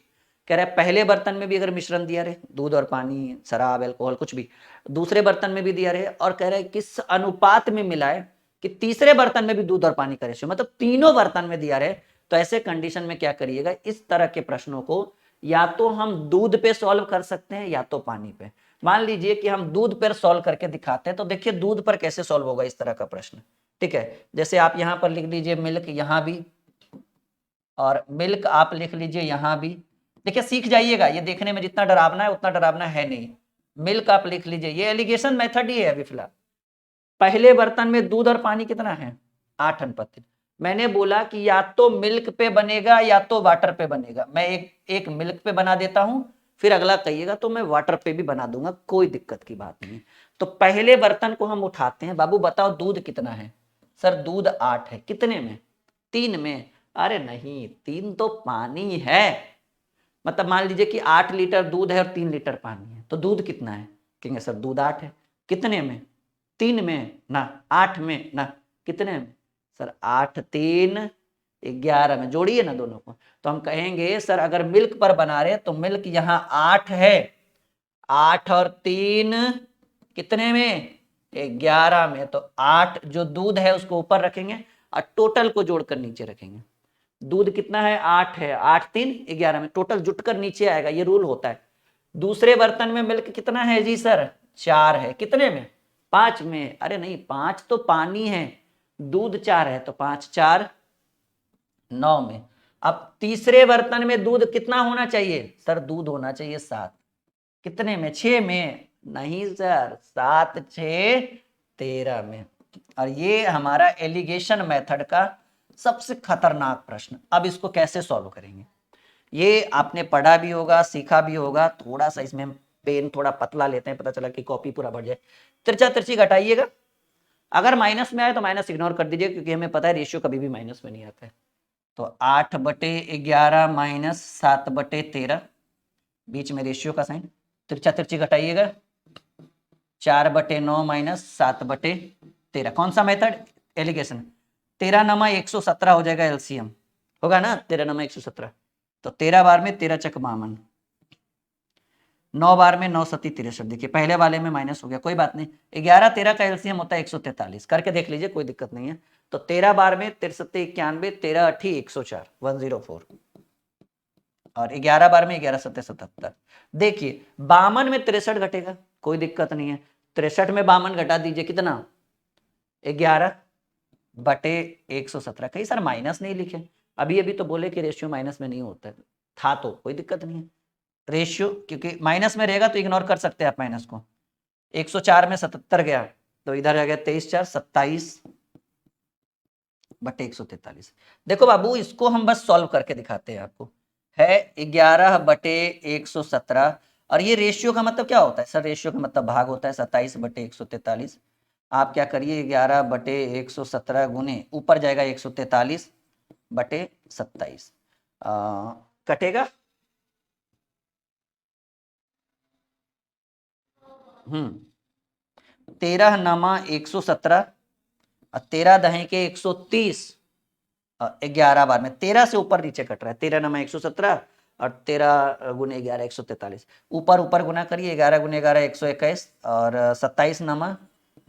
कह रहा है पहले बर्तन में भी अगर मिश्रण दिया रहे, दूध और पानी, शराब, अल्कोहल कुछ भी, दूसरे बर्तन में भी दिया रहे, और कह रहा है किस अनुपात में मिलाए कि तीसरे बर्तन में भी दूध और पानी का रेशियो, मतलब तीनों बर्तन में दिया रहे। तो ऐसे कंडीशन में क्या करिएगा, इस तरह के प्रश्नों को या तो हम दूध पे सॉल्व कर सकते हैं या तो पानी पे। मान लीजिए कि हम दूध पर सॉल्व करके दिखाते हैं, तो देखिए दूध पर कैसे सॉल्व होगा इस तरह का प्रश्न, ठीक है। जैसे आप यहां पर लिख लीजिए मिल्क, यहां भी और मिल्क आप लिख लीजिए यहां भी। देखिए सीख जाइएगा, ये देखने में जितना डरावना है उतना डरावना है नहीं। मिल्क आप लिख लीजिए, ये एलिगेशन मेथड ही है अभी फिलहाल। पहले बर्तन में दूध और पानी कितना है 8:3। मैंने बोला कि या तो मिल्क पे बनेगा या तो वाटर पे बनेगा। मैं एक मिल्क पे बना देता हूं, फिर अगला कहिएगा तो मैं वाटर पे भी बना दूंगा, कोई दिक्कत की बात नहीं। तो पहले बर्तन को हम उठाते हैं। बाबू बताओ दूध कितना है? सर दूध 8 है। कितने में? 3 में। अरे नहीं, 3 तो पानी है। मतलब मान लीजिए कि 8 लीटर दूध है और 3 लीटर पानी है, तो दूध कितना है? कहेंगे सर दूध 8 है। कितने में? 3 में ना, 8 में ना, कितने में? सर 8 3 11 में। जोड़िए ना दोनों को, तो हम कहेंगे सर अगर मिल्क पर बना रहे तो मिल्क यहाँ 8 है, 8 और 3 कितने में? 11 में। तो 8 जो दूध है उसको ऊपर रखेंगे और टोटल को जोड़कर नीचे रखेंगे। दूध कितना है? 8 है, 8 3 11 में, टोटल जुटकर नीचे आएगा, ये रूल होता है। दूसरे बर्तन में मिल्क कितना है जी सर? 4 है। कितने में? 5 में। अरे नहीं, 5 तो पानी है, दूध 4 है, तो 5 4 9 में। अब तीसरे बर्तन में दूध कितना होना चाहिए? सर दूध होना चाहिए 7। कितने में? 6 में। नहीं सर, 7 6 13 में। और ये हमारा एलिगेशन मेथड का सबसे खतरनाक प्रश्न। अब इसको कैसे सॉल्व करेंगे? ये आपने पढ़ा भी होगा, सीखा भी होगा। थोड़ा सा इसमें हम पेन थोड़ा पतला लेते हैं, पता चला कि कॉपी पूरा भर जाए। तिरछा तिरछी घटाइएगा। अगर माइनस में आए तो माइनस इग्नोर कर दीजिए, क्योंकि हमें पता है रेशियो कभी भी माइनस में नहीं आता है। तो 8/11 माइनस 7/13, बीच में रेशियो का साइन। तिरछा तिरछी घटाइएगा। 4/9 माइनस 7/13। कौन सा मेथड? एलिगेशन। 13 नमा 117 हो जाएगा, एलसीएम होगा ना 13 नमा 117। तो 13 बार में 13 चक 52, 9 बार में 9 सती 63। देखिए पहले वाले में माइनस हो गया, कोई बात नहीं। 11 13 का एलसीएम होता है 143, करके देख लीजिए, कोई दिक्कत नहीं है। तो 13 बार में 63 91, 13 8 104 104, और 11 बार में 11 7 77। देखिए 52 में 63 घटेगा, कोई दिक्कत नहीं है। 63 में 52 घटा दीजिए, कितना? 11/117। कहीं सर माइनस नहीं लिखे? अभी अभी तो बोले कि रेशियो माइनस में नहीं होता है। था तो कोई दिक्कत नहीं है। रेशियो क्योंकि माइनस में रहेगा तो इग्नोर कर सकते हैं आप माइनस को। 104 में 77 गया, तो इधर आ गया 23 4 27/143। देखो बाबू, इसको हम बस सॉल्व करके दिखाते हैं आपको। है 11/117, और ये रेशियो का मतलब क्या होता है? सर रेशियो का मतलब भाग होता है 27/143। आप क्या करिए, 11/117 गुने ऊपर जाएगा 143/27, कटेगा। 13 नमा 117 और 13 दहे के 130, 11 बार में 13 से ऊपर नीचे कट रहा है। 13 नमा 117 और 13 गुने 11 143। ऊपर ऊपर गुना करिए, 11 गुने 11 121 और 27 नमा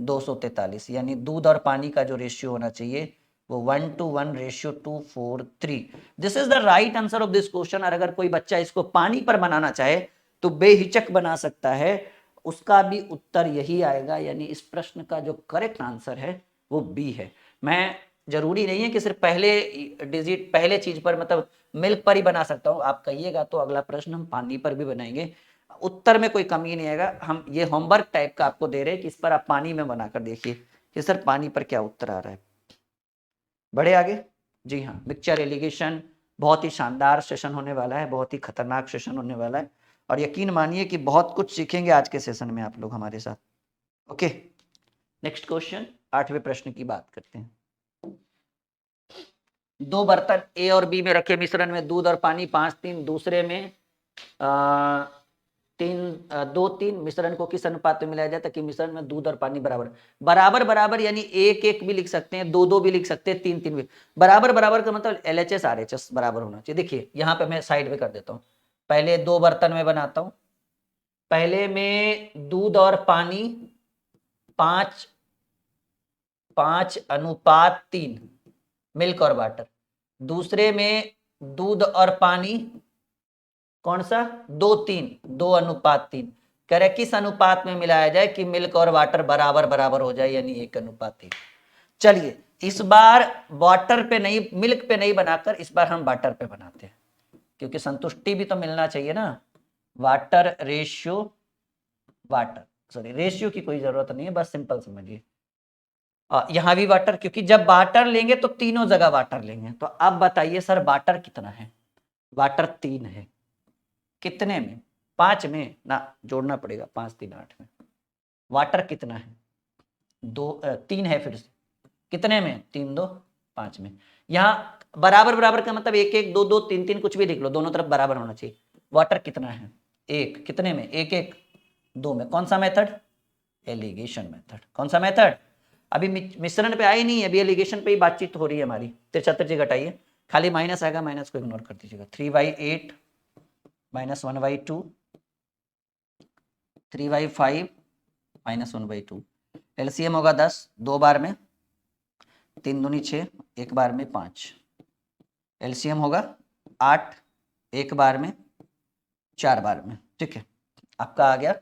243। यानी दूध और पानी का जो रेशियो होना चाहिए वो 1:1 ratio 2:4:3। This is the right answer of this question. और अगर कोई बच्चा इसको पानी पर बनाना चाहे तो बेहिचक बना सकता है, उसका भी उत्तर यही आएगा। यानी इस प्रश्न का जो करेक्ट आंसर है वो बी है। मैं जरूरी नहीं है कि सिर्फ पहले डिजिट पहले चीज पर मतलब मिल्क पर ही बना सकता हूँ। आप कहिएगा तो अगला प्रश्न हम पानी पर भी बनाएंगे, उत्तर में कोई कमी नहीं आएगा। हम ये होमवर्क टाइप का आपको दे रहे हैं कि इस पर आप पानी में बनाकर देखिए कि सर पानी पर क्या उत्तर आ रहा है। बढ़े आगे। जी हाँ, मिक्सचर एलिगेशन बहुत ही शानदार सेशन होने वाला है, बहुत ही खतरनाक सेशन होने वाला है, और यकीन मानिए कि बहुत कुछ सीखेंगे आज के सेशन में आप लोग हमारे साथ। ओके, नेक्स्ट क्वेश्चन, 8वें प्रश्न की बात करते हैं। दो बर्तन ए और बी में रखे मिश्रण में दूध और पानी 5:3, दूसरे में 2:3 मिश्रण को किस अनुपात में मिलाया जाए ताकि मिश्रण में दूध और पानी बराबर बराबर बराबर, यानी 1:1 भी लिख सकते हैं, 2:2 भी लिख सकते हैं, 3:3 भी। बराबर बराबर का मतलब LHS RHS बराबर होना चाहिए। देखिए यहाँ पे मैं साइड में कर देता हूँ, पहले दो बर्तन में बनाता हूँ। पहले में दूध और पानी 5:3 मिल्क और वाटर। दूसरे में दूध और पानी कौन सा? 2:3 2:3। कह रहे किस अनुपात में मिलाया जाए कि मिल्क और वाटर बराबर बराबर हो जाए, यानी 1:1। चलिए इस बार वाटर पे नहीं, मिल्क पे नहीं बनाकर इस बार हम वाटर पे बनाते हैं, क्योंकि संतुष्टि भी तो मिलना चाहिए ना। Water ratio, water sorry ratio की कोई जरूरत नहीं है, बस सिंपल समझिए। यहां भी वाटर, क्योंकि जब वाटर लेंगे तो तीनों जगह वाटर लेंगे। तो अब बताइए सर वाटर कितना है? वाटर 3 है। कितने में? 5 में ना, जोड़ना पड़ेगा, 5 3 8 में। वाटर कितना है? 3 है। फिर से कितने में? 3 2 5 में। यहाँ बराबर बराबर का मतलब 1 1 2 2 3 3 कुछ भी लिख लो, दोनों तरफ बराबर होना चाहिए। वाटर कितना है? 1। कितने में? 1 1 2 में। कौन सा मेथड? Allegation method. कौन सा मेथड? अभी मिश्रण पे आई नहीं है, अभी एलिगेशन पे ही बातचीत हो रही है हमारी। 73 जी घटाइए, खाली माइनस आएगा, माइनस को इग्नोर कर दीजिएगा। 3/8 माइनस 1/2, 3/5 माइनस 1/2। एलसीएम होगा 10, 2 बार में 3 दूनी 6, 1 बार में 5। एलसीएम होगा 8, 1 बार में 4 बार में। ठीक है, आपका आ गया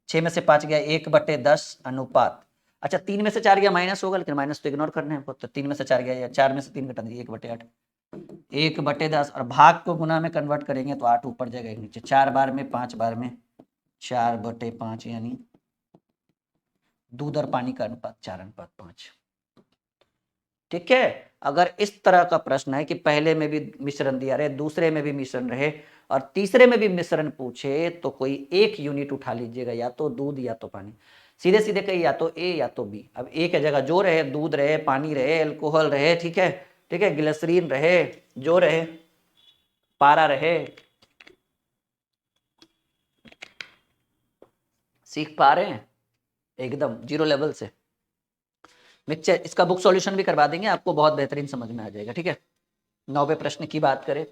6 में से 5 गया 1/10 अनुपात। अच्छा 3 में से 4 गया माइनस होगा, लेकिन माइनस तो इग्नोर करने हैं। तो 3 में से 4 गया, या 4 में से 3 घटा दीजिए, 1/8, 1/10। और भाग को गुना में कन्वर्ट करेंगे तो 8 ऊपर जाएगा, एक नीचे। 4 बार में 5 बार में 4/5, यानी दूध और पानी का अनुपात 4:5। ठीक है, अगर इस तरह का प्रश्न है कि पहले में भी मिश्रण दिया रहे, दूसरे में भी मिश्रण रहे और तीसरे में भी मिश्रण पूछे, तो कोई एक यूनिट उठा लीजिएगा, या तो दूध या तो पानी। सीधे सीधे कही, या तो ए या तो बी। अब ए की जगह जो रहे, दूध रहे, पानी रहे, अल्कोहल रहे, ठीक है, ठीक है, ग्लिसरीन रहे, जो रहे, पारा रहे। सीख पा रहे हैं एकदम जीरो लेवल से? मिक्सचर, इसका बुक सॉल्यूशन भी करवा देंगे आपको, बहुत बेहतरीन समझ में आ जाएगा। ठीक है, 9वें प्रश्न की बात करें।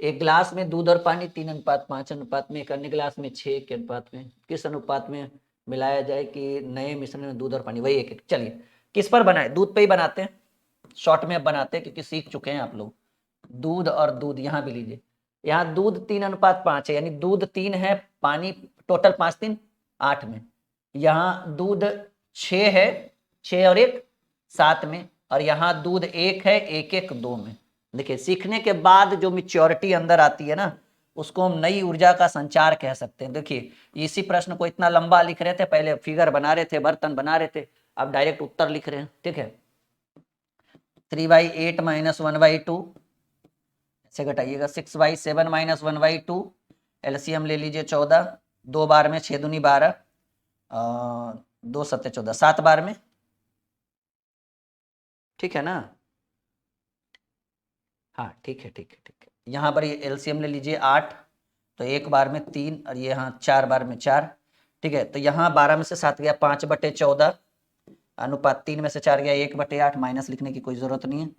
एक गिलास में दूध और पानी 3:5 अनुपात में, एक अन्य गिलास में 6 के अनुपात में, किस अनुपात में मिलाया जाए कि नए मिश्रण में दूध और पानी वही 1 1। चलिए किस पर बनाए? दूध पे ही बनाते हैं, शॉर्ट में अब बनाते हैं, क्योंकि सीख चुके हैं आप लोग। दूध और दूध यहाँ भी लीजिए। यहाँ दूध 3:5 है, यानी दूध 3 है, पानी टोटल 5 3 8 में। यहाँ दूध 6 है, 6 और 1 7 में। और यहाँ दूध 1 है, 1 1 2 में। देखिए सीखने के बाद जो मैच्योरिटी अंदर आती है ना, उसको हम नई ऊर्जा का संचार कह सकते हैं। देखिए इसी प्रश्न को इतना लंबा लिख रहे थे, पहले फिगर बना रहे थे, बर्तन बना रहे थे, अब डायरेक्ट उत्तर लिख रहे हैं। ठीक है, 3/8 माइनस 1/2 ऐसे घटाइएगा। 6/7 माइनस 1/2। एलसीएम ले लीजिए 14, 2 बार में 6 दूनी 12, 2 7 14, 7 बार में। ठीक है ना? हाँ ठीक है, ठीक है, ठीक है। यहाँ पर ये एलसीएम ले लीजिए 8, तो 1 बार में 3, और ये यहाँ 4 बार में 4। ठीक है, तो यहाँ 12 में से 7 गया 5/14 अनुपात 3 में से 4 गया 1/8। माइनस लिखने की कोई जरूरत नहीं है,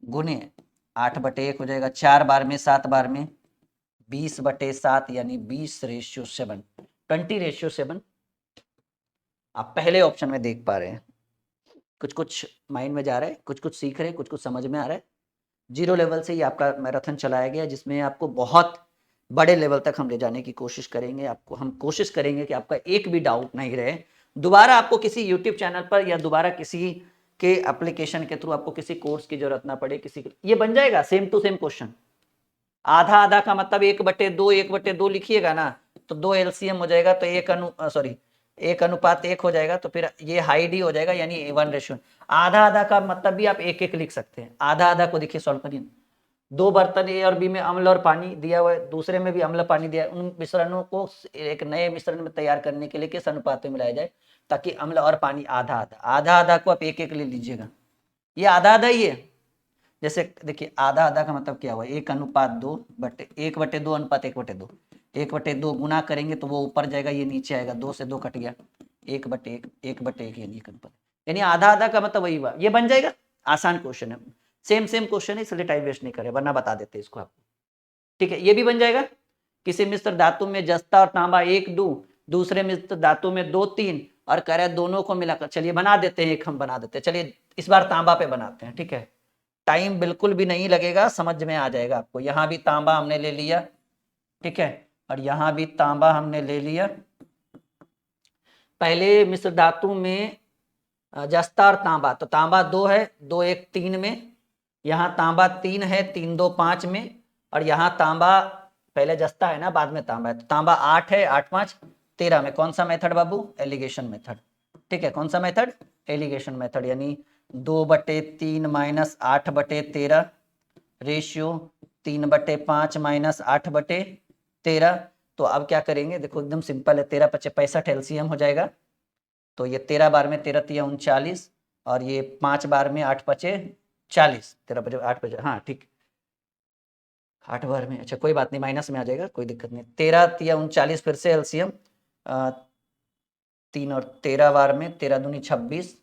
गुने 8/1 हो जाएगा। 4 बार में 7 बार में 20/7, यानी 20:7, 20:7। आप पहले ऑप्शन में देख पा रहे हैं। कुछ कुछ माइंड में जा रहा है, कुछ कुछ सीख रहे हैं, कुछ कुछ समझ में आ रहा है। जीरो लेवल से ही आपका मैराथन चलाया गया, जिसमें आपको बहुत बड़े लेवल तक हम ले जाने की कोशिश करेंगे। आपको हम कोशिश करेंगे कि आपका एक भी डाउट नहीं रहे। दोबारा आपको किसी यूट्यूब चैनल पर या दोबारा किसी के एप्लीकेशन के थ्रू आपको किसी कोर्स की जरूरत ना पड़े। ये बन जाएगा सेम टू सेम क्वेश्चन। आधा आधा का मतलब 1/2, 1/2 लिखिएगा ना, तो 2 एलसीएम हो जाएगा, तो 1:1 हो जाएगा, तो फिर ये हाई डी हो जाएगा, यानी 1:1। आधा आधा का मतलब भी आप 1 1 लिख सकते हैं। आधा आधा को देखिए सॉल्व करिए। 2 बर्तन ए और बी में अम्ल और पानी दिया हुआ है, दूसरे में भी अम्ल पानी दिया है। उन मिश्रणों को एक नए मिश्रण में तैयार करने के लिए किस अनुपात में मिलाया जाए ताकि अम्ल और पानी आधा आधा, आधा आधा को आप 1 1 ले लीजिएगा। ये आधा आधा ही है। जैसे देखिए आधा आधा का मतलब क्या हुआ, 1:2 बटे 1/2 अनुपात 1/2। 1/2 गुना करेंगे तो वो ऊपर जाएगा, ये नीचे आएगा, 2 से 2 कट गया, 1/1, 1/1, यानी 1 अनुपात, यानी आधा आधा का मतलब वही हुआ। ये बन जाएगा। आसान क्वेश्चन है, सेम सेम क्वेश्चन है, इसलिए टाइम वेस्ट नहीं करे, वरना बता देते इसको आपको। ठीक है, ये भी बन जाएगा। किसी मिश्र धातु में जस्ता और तांबा 1 2, दूसरे मिश्र धातु में 2 3, और कह रहे दोनों को मिलाकर। चलिए बना देते हैं, एक हम बना देते हैं। चलिए इस बार तांबा पे बनाते हैं। ठीक है, टाइम बिल्कुल भी नहीं लगेगा, समझ में आ जाएगा आपको। यहाँ भी तांबा हमने ले लिया, ठीक है, और यहाँ भी तांबा हमने ले लिया। पहले मिश्र धातु में जस्ता और तांबा, तो तांबा 2 है, 2 1 3 में, यहाँ तांबा 3 है, 3 2 5 में, और यहाँ तांबा पहले जस्ता है ना, बाद में तांबा है, तो तांबा 8 है, 8 5 13 में। कौन सा मेथड बाबू? Allegation method. ठीक है, कौन सा मेथड? एलिगेशन मेथड, यानी 2/3 माइनस 8/13 रेशियो 3/5 माइनस 8/13। तो अब क्या करेंगे, देखो एकदम सिंपल है, 13 × 65 एलसीएम हो जाएगा, तो ये 13 बार में 13 × 39, और ये 5 बार में 8 × 40, 13 × 8 × हाँ ठीक, 8 बार में, अच्छा कोई बात नहीं, माइनस में आ जाएगा, कोई दिक्कत नहीं। 13 × 39 फिर से एलसीएम, 3 और 13 बार में 13 दूनी 26,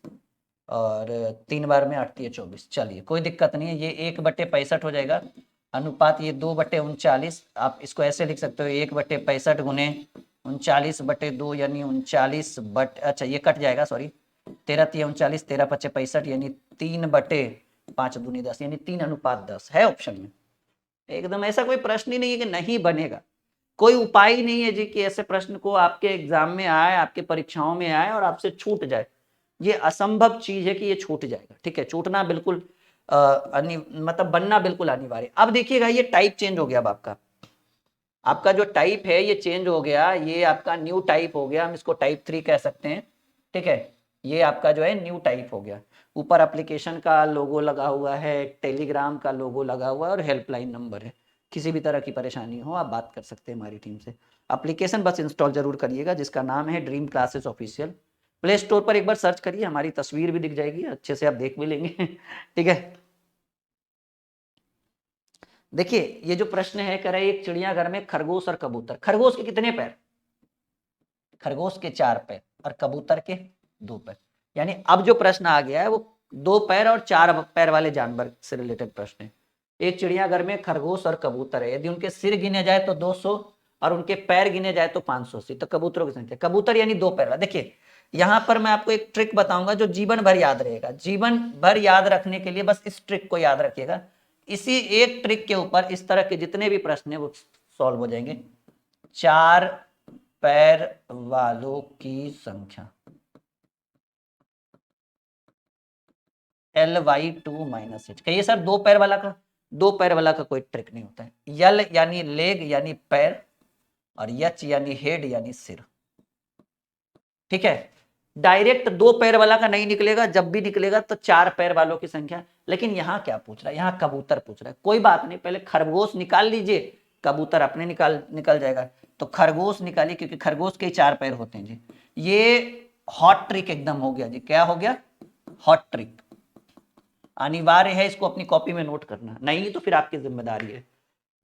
और 3 बार में 8 × 24। चलिए कोई दिक्कत नहीं है, ये 1/65 हो जाएगा, अनुपात ये 2/39। आप इसको ऐसे लिख सकते हो, 1/65 गुने 39/2, यानी 39 बट, अच्छा ये कट जाएगा, सॉरी, 13 × 39, 13 × 65, यानी 3/5 दूनी 10, यानी 3:10 है ऑप्शन में। एकदम ऐसा कोई प्रश्न ही नहीं है कि नहीं बनेगा, कोई उपाय ही नहीं है जी कि ऐसे प्रश्न को आपके एग्जाम में आए, आपके परीक्षाओं में आए और आपसे छूट जाए। ये असंभव चीज है कि ये छूट जाएगा। ठीक है, छूटना बिल्कुल मतलब बनना बिल्कुल अनिवार्य। अब देखिएगा, ये टाइप चेंज हो गया। अब आपका जो टाइप है ये चेंज हो गया, ये आपका न्यू टाइप हो गया, हम इसको टाइप 3 कह सकते हैं। ठीक है, ये आपका जो है न्यू टाइप हो गया। ऊपर एप्लीकेशन का लोगो लगा हुआ है, टेलीग्राम का लोगो लगा हुआ है, और हेल्पलाइन नंबर है। किसी भी तरह की परेशानी हो आप बात कर सकते हैं हमारी टीम से। एप्लीकेशन बस इंस्टॉल जरूर करिएगा, जिसका नाम है dream classes official. Play store पर एक बार सर्च करिए, हमारी तस्वीर भी दिख जाएगी, अच्छे से आप देख भी लेंगे। ठीक है, देखिए ये जो प्रश्न है, कह रहा है एक चिड़ियाघर में खरगोश और कबूतर। खरगोश के कितने पैर? खरगोश के 4 पैर और कबूतर के 2 पैर। यानी अब जो प्रश्न आ गया है वो 2 पैर और 4 पैर वाले जानवर से रिलेटेड प्रश्न है। एक चिड़ियाघर में खरगोश और कबूतर है, यदि उनके सिर गिने जाए तो 200 और उनके पैर गिने जाए तो 580, तो कबूतरों की संख्या। कबूतर यानी 2 पैर वाला। देखिए यहां पर मैं आपको एक ट्रिक बताऊंगा जो जीवन भर याद रहेगा। जीवन भर याद रखने के लिए बस इस ट्रिक को याद रखिएगा। इसी एक ट्रिक के ऊपर इस तरह के जितने भी प्रश्न है वो सॉल्व हो जाएंगे। 4 पैर वालों की संख्या Ly2 - h। कहिए सर 2 पैर वाला का, 2 पैर वाला का कोई ट्रिक नहीं होता है। यल यानी लेग यानी पैर, और यच यानी हेड यानी सिर। ठीक है, डायरेक्ट 2 पैर वाला का नहीं निकलेगा, जब भी निकलेगा तो 4 पैर वालों की संख्या। लेकिन यहां क्या पूछ रहा है? यहां कबूतर पूछ रहा है। कोई बात नहीं, पहले खरगोश निकाल लीजिए, कबूतर अपने निकल जाएगा। तो खरगोश निकालिए, क्योंकि खरगोश के 4 पैर होते हैं जी। ये हॉट ट्रिक एकदम हो गया जी। क्या हो गया? Hot trick. अनिवार्य है इसको अपनी कॉपी में नोट करना, नहीं तो फिर आपकी जिम्मेदारी है।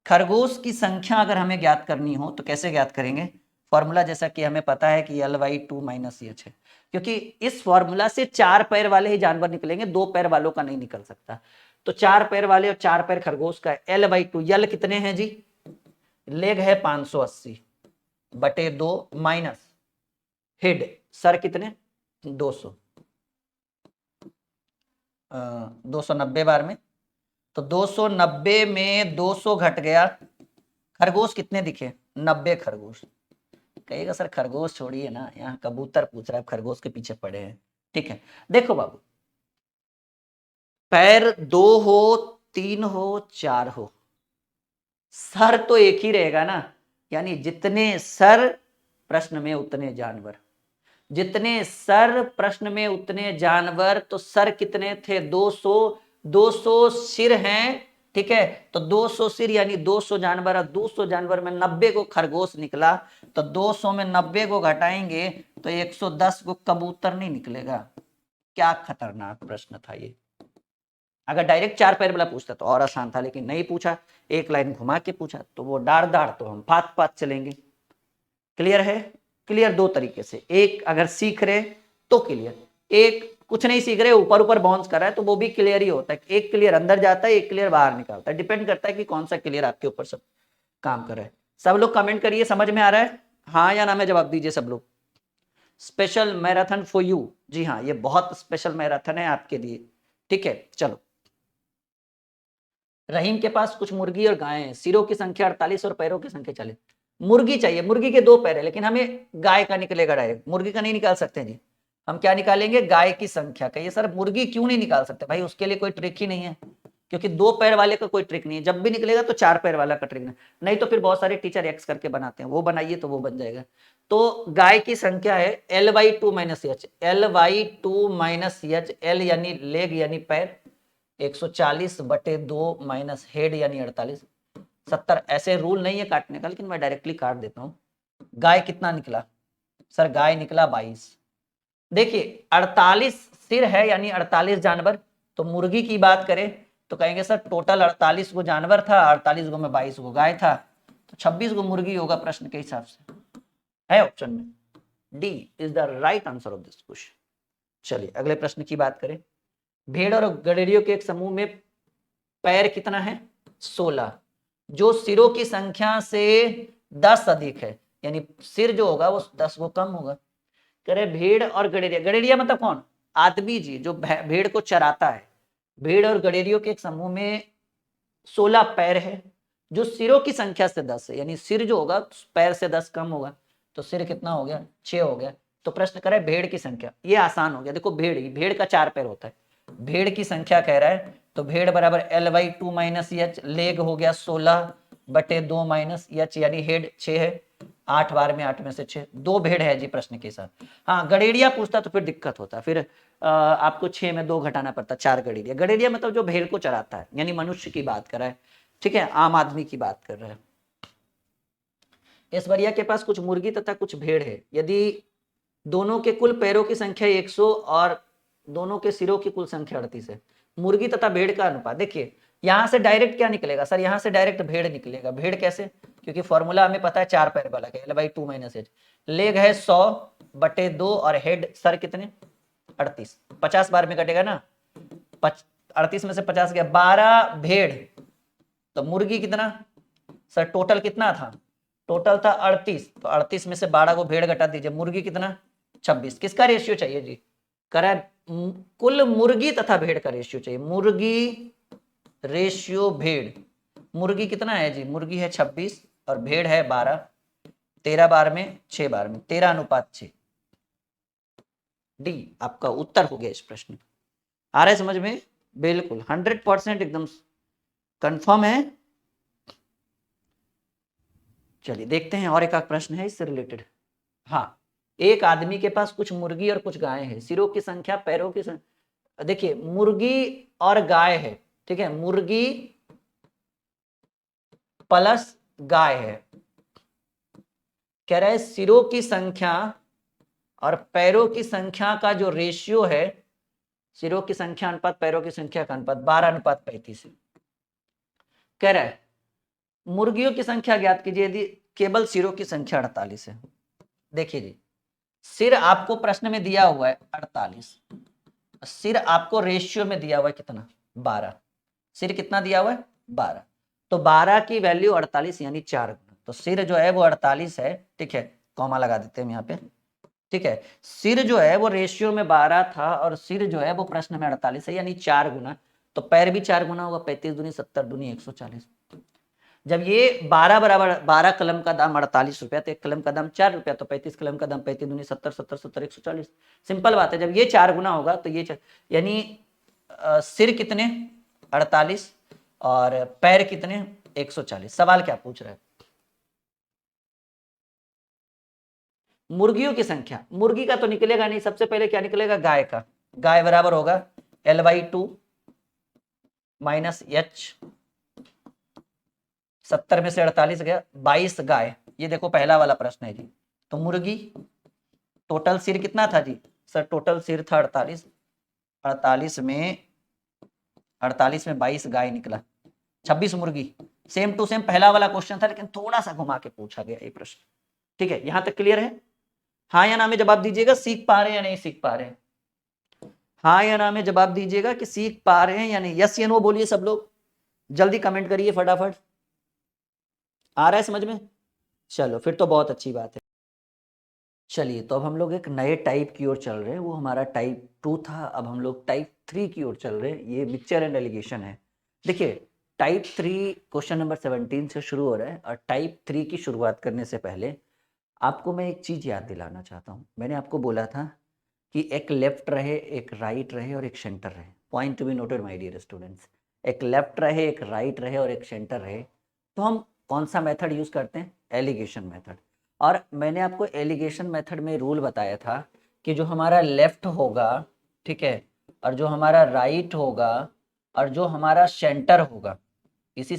खरगोश की संख्या अगर हमें ज्ञात करनी हो तो कैसे ज्ञात करेंगे? फॉर्मूला जैसा कि हमें पता है कि Ly2 - h है, क्योंकि इस फॉर्मूला से 4 पैर वाले ही जानवर निकलेंगे, 2 पैर वालों का नहीं निकल सकता। तो 4 पैर वाले और 4 पैर खरगोश का L/2। यल कितने हैं जी? लेग है 580/2 माइनस हेड सर कितने? 200, 290 बार में। तो 290 में 200 घट गया। खरगोश कितने दिखे? 90 खरगोश। कहिएगा सर खरगोश छोड़िए ना, यहाँ कबूतर पूछ रहा है, खरगोश के पीछे पड़े हैं। ठीक है, देखो बाबू, पैर 2 हो, 3 हो, 4 हो, सर तो एक ही रहेगा ना। यानी जितने सर प्रश्न में उतने जानवर, जितने सर प्रश्न में उतने जानवर। तो सर कितने थे? 200, 200 सिर हैं। ठीक है, तो 200 सिर यानी 200 जानवर, और 200 जानवर में 90 को खरगोश निकला, तो 200 में 90 को घटाएंगे तो 110 को कबूतर नहीं निकलेगा। क्या खतरनाक प्रश्न था ये। अगर डायरेक्ट 4 पैर वाला पूछता तो और आसान था, लेकिन नहीं पूछा, एक लाइन घुमा के पूछा, तो वो डार डार तो हम फात फात चलेंगे। क्लियर है? क्लियर 2 तरीके से। एक अगर सीख रहे तो क्लियर, एक कुछ नहीं सीख रहे ऊपर ऊपर बाउंस कर रहा है तो वो भी क्लियर ही होता है। एक क्लियर अंदर जाता है, एक क्लियर बाहर निकालता है। डिपेंड करता है कि कौन सा क्लियर आपके ऊपर सब काम कर रहा है। सब लोग कमेंट करिए, समझ में आ रहा है? हाँ या ना में जवाब दीजिए सब लोग। Special marathon for you. जी हाँ, ये बहुत स्पेशल मैराथन है आपके लिए। ठीक है, चलो। रहीम के पास कुछ मुर्गी और गाय हैं, सिरों की संख्या 48 और पैरों की संख्या 40। मुर्गी चाहिए, मुर्गी के 2 पैर है, लेकिन हमें गाय का निकलेगा डायरेक्ट, मुर्गी का नहीं निकाल सकते जी। हम क्या निकालेंगे, गाय की संख्या। कहिए सर मुर्गी क्यों नहीं निकाल सकते, भाई उसके लिए कोई ट्रिक ही नहीं है, क्योंकि 2 पैर वाले का कोई ट्रिक नहीं है, जब भी निकलेगा तो 4 पैर वाला का ट्रिक नहीं तो फिर बहुत सारे टीचर एक्स करके बनाते हैं, वो बनाइए तो वो बन जाएगा। तो गाय की संख्या है L/2 minus H, L/2 minus H, L यानी लेग यानी पैर, 140/2 माइनस हेड यानी 48, 70। ऐसे रूल नहीं है काटने का, लेकिन मैं डायरेक्टली काट देता हूँ। गाय कितना निकला सर, गाय निकला 22। देखिए 48 सिर है यानी 48 जानवर, तो मुर्गी की बात करें तो कहेंगे सर टोटल 48 गो जानवर था, 48 गो में 22 गो गाय था, तो 26 गो मुर्गी होगा प्रश्न के हिसाब से, है ऑप्शन में D is the right answer of this question. चलिए अगले प्रश्न की बात करें। भेड़ और गडेरियों के एक समूह में पैर कितना है, 16, जो सिरों की संख्या से 10 अधिक है, यानी सिर जो होगा वो 10 गो कम होगा। कह रहे भेड़ और गडेरिया, गडेरिया मतलब कौन, आदमी जी जो भेड़ को चराता है। भेड़ और गडेरियों के एक समूह में 16 पैर है, जो सिरों की संख्या से 10 है, यानी सिर जो होगा पैर से 10 कम होगा, तो सिर कितना हो गया, 6 हो गया। तो प्रश्न कर रहा है भेड़ की संख्या, ये आसान हो गया, देखो भेड़ का 4 पैर होता है, भेड़ की संख्या कह रहा है, तो भेड़ बराबर L/2 माइनस एच, लेग हो गया 16/2 माइनस एच, यानी हेड 6 है, 8 बार में 8 में से 6, 2 भेड़ है जी प्रश्न के साथ। हाँ गडेरिया पूछता तो फिर दिक्कत होता, फिर आपको 6 में 2 घटाना पड़ता, 4 गडेरिया। गडेरिया मतलब जो भेड़ को चराता है, यानी मनुष्य की बात कर रहा है, ठीक है, आम आदमी की बात कर रहा है। ऐश्वर्या के पास कुछ मुर्गी तथा कुछ भेड़ है, यदि दोनों के कुल पैरों की संख्या 100 और दोनों के सिरों की कुल संख्या 38 है, मुर्गी तथा भेड़ का अनुपात। देखिए यहां से डायरेक्ट क्या निकलेगा सर, यहां से डायरेक्ट भेड़ निकलेगा। भेड़ कैसे, क्योंकि फॉर्मूला हमें पता है 4 पैर वाला है, L/2 माइनस एच, लेग है 100/2 और हेड सर कितने 38, 50 बार में कटेगा ना, 38 में से 50 गया, 12 भेड़, तो मुर्गी कितना सर, टोटल कितना था, टोटल था 38, तो 38 में से 12 को भेड़ घटा दीजिए, मुर्गी कितना 26। किसका रेशियो चाहिए जी, करा कुल मुर्गी तथा भेड़ का रेशियो चाहिए, मुर्गी रेशियो भेड़, मुर्गी कितना है जी, मुर्गी है 26 और भेड़ है 12, 13 बार में 6 बार में 13:6। डी आपका उत्तर हो गया इस प्रश्न का। आ रहा है समझ में, बिल्कुल 100% एकदम कंफर्म है। चलिए देखते हैं और एक प्रश्न है इससे रिलेटेड। हाँ, एक आदमी के पास कुछ मुर्गी और कुछ गाय है, सिरों की संख्या पैरों की संख्या, देखिए मुर्गी और गाय है, ठीक है, मुर्गी प्लस गाय है, कह रहा है सिरों की संख्या और पैरों की संख्या का जो रेशियो है, सिरों की संख्या अनुपात पैरों की संख्या का अनुपात 12:35 है। कह रहा है मुर्गियों की संख्या ज्ञात कीजिए यदि केवल सिरों की संख्या 48 है। देखिए जी, सिर आपको प्रश्न में दिया हुआ है 48, सिर आपको रेशियो में दिया हुआ है कितना 12, सिर कितना दिया हुआ है 12, तो 12 की वैल्यू 48 यानी 4 गुना, तो सिर जो है वो 48 है, ठीक है, कॉमा लगा देते हैं यहाँ पे, ठीक है, सिर जो है वो रेशियो में 12 था और सिर जो है वो प्रश्न में 48 है, यानी 4 गुना, तो पैर भी 4 गुना होगा, 35 दूनी 70 दूनी 140। जब ये 12 बराबर 12 कलम का दाम 48 रुपया, तो एक कलम का दाम 4 रुपया, तो 35 कलम का दाम 35 दूनी 70 70 70 140। सिंपल बात है, जब ये 4 गुना होगा तो ये यानी सिर कितने 48 और पैर कितने 140। सवाल क्या पूछ रहा है, मुर्गियों की संख्या, मुर्गी का तो निकलेगा नहीं, सबसे पहले क्या निकलेगा गाय का, गाय बराबर होगा L/2 माइनस एच, 70 में से 48 गया, 22 गाय, ये देखो पहला वाला प्रश्न है जी। तो मुर्गी टोटल सिर कितना था जी सर, टोटल सिर था 48, 48 में 22 गाय निकला, 26 मुर्गी। सेम टू सेम पहला वाला क्वेश्चन था, लेकिन थोड़ा सा घुमा के पूछा गया ये प्रश्न, ठीक है, यहां तक क्लियर है। हाँ या ना में जवाब दीजिएगा, सीख पा रहे हैं या नहीं सीख पा रहे हैं, हाँ या ना में जवाब दीजिएगा कि सीख पा रहे हैं या नहीं, यस या नो बोलिए सब लोग, जल्दी कमेंट करिए फटाफट, आ रहा है समझ में, चलो फिर तो बहुत अच्छी बात है। चलिए तो अब हम लोग एक नए टाइप की ओर चल रहे हैं, वो हमारा टाइप 2 था, अब हम लोग टाइप 3 की ओर चल रहे हैं, ये मिक्सचर एंड एलिगेशन है। देखिए टाइप 3 क्वेश्चन नंबर 17 से शुरू हो रहा है, और टाइप 3 की शुरुआत करने से पहले आपको मैं एक चीज़ याद दिलाना चाहता हूँ। मैंने आपको बोला था कि एक लेफ्ट रहे, एक राइट रहे और एक सेंटर रहे। Point to be noted my dear students, एक लेफ्ट रहे, एक राइट रहे और एक सेंटर रहे, तो हम कौन सा मेथड यूज करते हैं? Alligation method. और मैंने आपको एलिगेशन मेथड में रूल बताया था कि जो हमारा लेफ्ट होगा, ठीक है, और जो हमारा राइट होगा और जो हमारा सेंटर होगा, इसी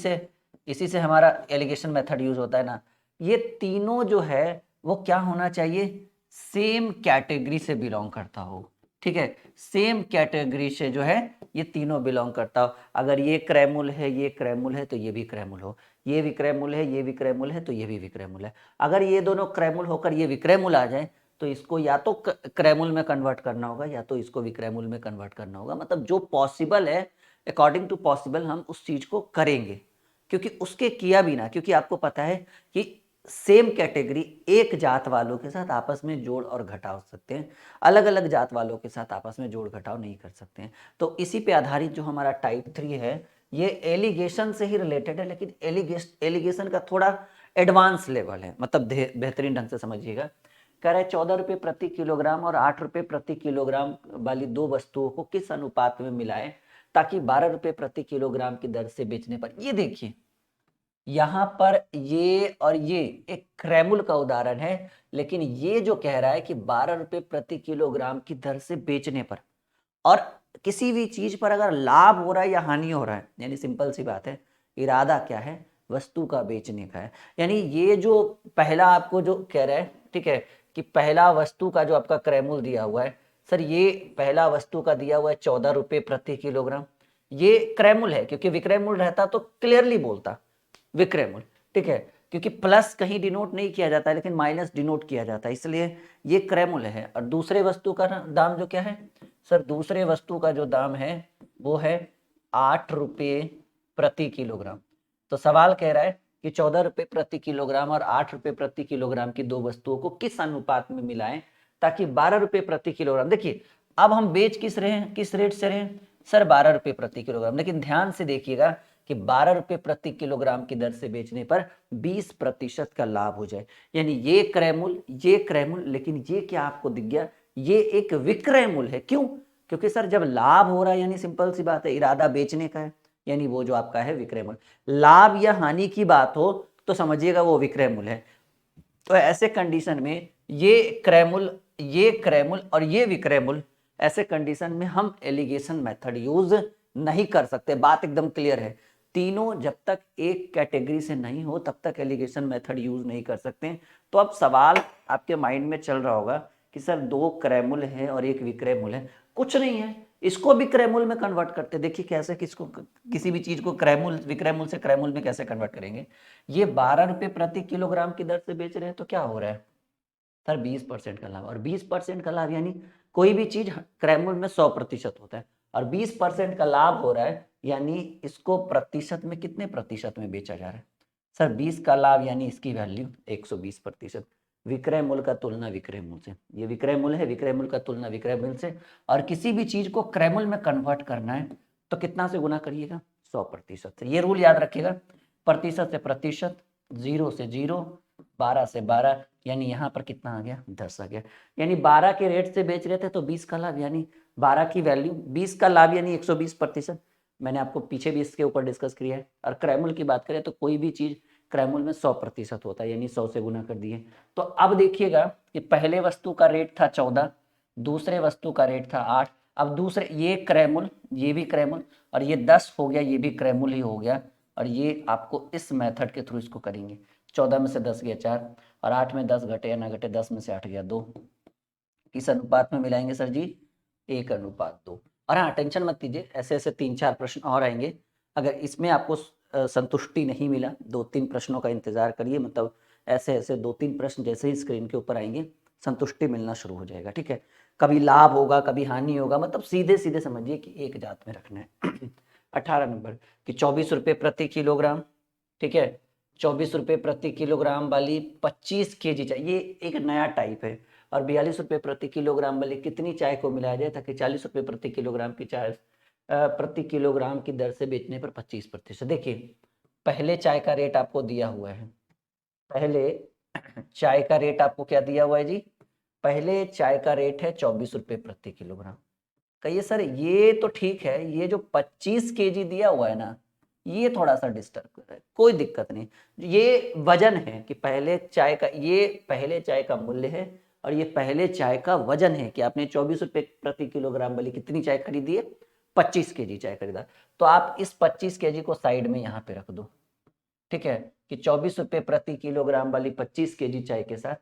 से हमारा एलिगेशन मेथड यूज होता है ना, ये तीनों जो है वो क्या होना चाहिए? सेम कैटेगरी से बिलोंग करता हो, ठीक है, सेम कैटेगरी से जो है ये तीनों बिलोंग करता हो। अगर ये क्रैमुल है, ये क्रैमुल है, तो ये भी क्रैमुल हो, ये विक्रैमुल है, ये विक्रैमुल है, तो ये भी विक्रैमुल है। अगर ये दोनों क्रैमुल होकर ये विक्रैमुल आ जाए, तो इसको या तो क्रैमुल में कन्वर्ट करना होगा या तो इसको विक्रैमुल में कन्वर्ट करना होगा। मतलब जो पॉसिबल है, अकॉर्डिंग टू पॉसिबल हम उस चीज को करेंगे, क्योंकि उसके किया भी ना, क्योंकि आपको पता है कि सेम कैटेगरी एक जात वालों के साथ आपस में जोड़ और घटाव हो सकते हैं, अलग अलग जात वालों के साथ आपस में जोड़ घटाव नहीं कर सकते हैं। तो इसी पे आधारित जो हमारा टाइप 3 है, ये एलिगेशन से ही रिलेटेड है, लेकिन एलिगेशन का थोड़ा एडवांस लेवल है। मतलब बेहतरीन ढंग से समझिएगा। कह रहे 14 रुपये प्रति किलोग्राम और 8 रुपये प्रति किलोग्राम वाली दो वस्तुओं को किस अनुपात में मिलाएं ताकि 12 रुपये प्रति किलोग्राम की दर से बेचने पर। ये देखिए, यहां पर ये और ये एक क्रैमुल का उदाहरण है, लेकिन ये जो कह रहा है कि 12 रुपये प्रति किलोग्राम की दर से बेचने पर, और किसी भी चीज पर अगर लाभ हो रहा है या हानि हो रहा है, यानी सिंपल सी बात है, इरादा क्या है? वस्तु का बेचने का है। यानी ये जो पहला आपको जो कह रहा है, ठीक है, कि पहला वस्तु का जो आपका क्रैमुल दिया हुआ है, सर ये पहला वस्तु का दिया हुआ है 14 रुपये प्रति किलोग्राम, ये क्रैमुल है, क्योंकि विक्रयमूल रहता तो क्लियरली बोलता विक्रयमूल, ठीक है, क्योंकि प्लस कहीं डिनोट नहीं किया जाता है लेकिन माइनस डिनोट किया जाता है, इसलिए ये क्रैमुल है। और दूसरे वस्तु का दाम जो क्या है सर? दूसरे वस्तु का जो दाम है वो है 8 रुपये प्रति किलोग्राम। तो सवाल कह रहा है कि 14 रुपये प्रति किलोग्राम और 8 रुपये प्रति किलोग्राम की दो वस्तुओं को किस अनुपात में मिलाएं ताकि 12 रुपये प्रति किलोग्राम। देखिए, अब हम बेच किस रहे हैं, किस रेट से रहे हैं सर? 12 रुपये प्रति किलोग्राम। लेकिन ध्यान से देखिएगा कि 12 रुपये प्रति किलोग्राम की दर से बेचने पर 20% का लाभ हो जाए। यानी ये क्रय मूल्य, लेकिन ये क्या आपको दिख गया? ये एक विक्रय मूल्य है। क्यों? क्योंकि सर जब लाभ हो रहा है, यानी सिंपल सी बात है, इरादा बेचने का है, यानी वो जो आपका है विक्रय मूल्य। लाभ या हानि की बात हो तो समझिएगा वो विक्रय मूल्य है। तो ऐसे कंडीशन में ये क्रय मूल्य और ये विक्रय मूल्य, ऐसे कंडीशन में हम एलिगेशन मेथड यूज नहीं कर सकते। बात एकदम क्लियर है। तीनों जब तक एक कैटेगरी से नहीं हो तब तक एलिगेशन मेथड यूज नहीं कर सकते। तो अब सवाल आपके माइंड में चल रहा होगा कि सर दो क्रयमूल्य है और एक विक्रय मूल्य है। कुछ नहीं है, इसको भी क्रयमूल्य में कन्वर्ट करते। देखिए कैसे, किसको, किसी भी चीज को क्रयमूल्य, विक्रय मूल्य से क्रयमूल्य में कैसे कन्वर्ट करेंगे। ये 12 रुपये प्रति किलोग्राम की दर से बेच रहे हैं तो क्या हो रहा है सर? 20% का लाभ। और 20% का लाभ यानी कोई भी चीज क्रयमूल्य में 100% होता है, और 20% का लाभ हो रहा है यानी इसको प्रतिशत में कितने प्रतिशत में बेचा जा रहा है सर? 20 का लाभ यानी इसकी वैल्यू 120%। विक्रय मूल्य का तुलना विक्रय मूल्य से, ये विक्रय मूल्य है, विक्रय मूल्य का तुलना विक्रय मूल्य से। और किसी भी चीज को क्रय मूल्य में कन्वर्ट करना है तो कितना से गुना करिएगा? 100% से। ये रूल याद रखिएगा, प्रतिशत से प्रतिशत, 0 से 0, 12 से 12, यानी यहाँ पर कितना आ गया? 10 आ गया। यानी 12 के रेट से बेच रहे थे तो 20 का लाभ, यानी 12 की वैल्यू 20 का लाभ यानी 120%। मैंने आपको पीछे भी इसके ऊपर डिस्कस किया है। और क्रैमुल की बात करें तो कोई भी चीज क्रैमुल में 100% होता है, यानी 100 से गुना कर दिए। तो अब देखिएगा कि पहले वस्तु का रेट था 14, दूसरे वस्तु का रेट था 8। अब दूसरे ये क्रैमुल, ये भी क्रैमुल, और ये 10 हो गया, ये भी क्रैमुल ही हो गया। और ये आपको इस मेथड के थ्रू इसको करेंगे। 14 में से 10 गया 4, और 8 में 10 घटे या ना घटे, 10 में से 8 गया 2। किस अनुपात में मिलाएंगे सर जी? 1:2। और हाँ, टेंशन मत लीजिए, ऐसे ऐसे 3-4 प्रश्न और आएंगे। अगर इसमें आपको संतुष्टि नहीं मिला, 2-3 प्रश्नों का इंतजार करिए। मतलब ऐसे ऐसे 2-3 प्रश्न जैसे ही स्क्रीन के ऊपर आएंगे संतुष्टि मिलना शुरू हो जाएगा, ठीक है। कभी लाभ होगा, कभी हानि होगा, मतलब सीधे सीधे समझिए कि एक जात में रखना है। 18 नंबर कि 24 रुपये प्रति किलोग्राम, ठीक है, 24 रुपये प्रति किलोग्राम वाली 25 kg चाय, ये एक नया टाइप है। और 42 रुपये प्रति किलोग्राम वाली कितनी चाय को मिलाया जाए ताकि 40 रुपये प्रति किलोग्राम की चाय प्रति किलोग्राम की दर से बेचने पर 25%। देखिए, पहले चाय का रेट आपको दिया हुआ है, पहले चाय का रेट आपको क्या दिया हुआ है जी? पहले चाय का रेट है 24 रुपये प्रति किलोग्राम। कहिए सर ये तो ठीक है, ये जो 25 केजी दिया हुआ है ना, ये थोड़ा सा डिस्टर्ब कर रहा है। कोई दिक्कत नहीं, ये वजन है कि पहले चाय का, ये पहले चाय का मूल्य है और ये पहले चाय का वजन है कि आपने 24 रुपये प्रति किलोग्राम वाली कितनी चाय खरीदी है, 25 केजी चाय खरीदा। तो आप इस 25 केजी को साइड में यहाँ पे रख दो, ठीक है, कि 24 रुपये प्रति किलोग्राम वाली 25 केजी चाय के साथ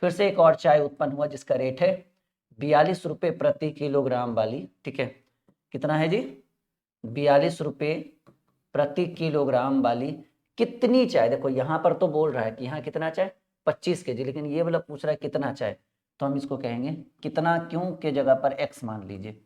फिर से एक और चाय उत्पन्न हुआ जिसका रेट है 42 रुपये प्रति किलोग्राम वाली, ठीक है, कितना है जी, 42 रुपये प्रति किलोग्राम वाली कितनी चाय। देखो यहाँ पर तो बोल रहा है कि यहाँ कितना चाय, 25 केजी, लेकिन ये वाला पूछ रहा है कितना चाय, तो हम इसको कहेंगे कितना क्यों के जगह पर एक्स मान लीजिए,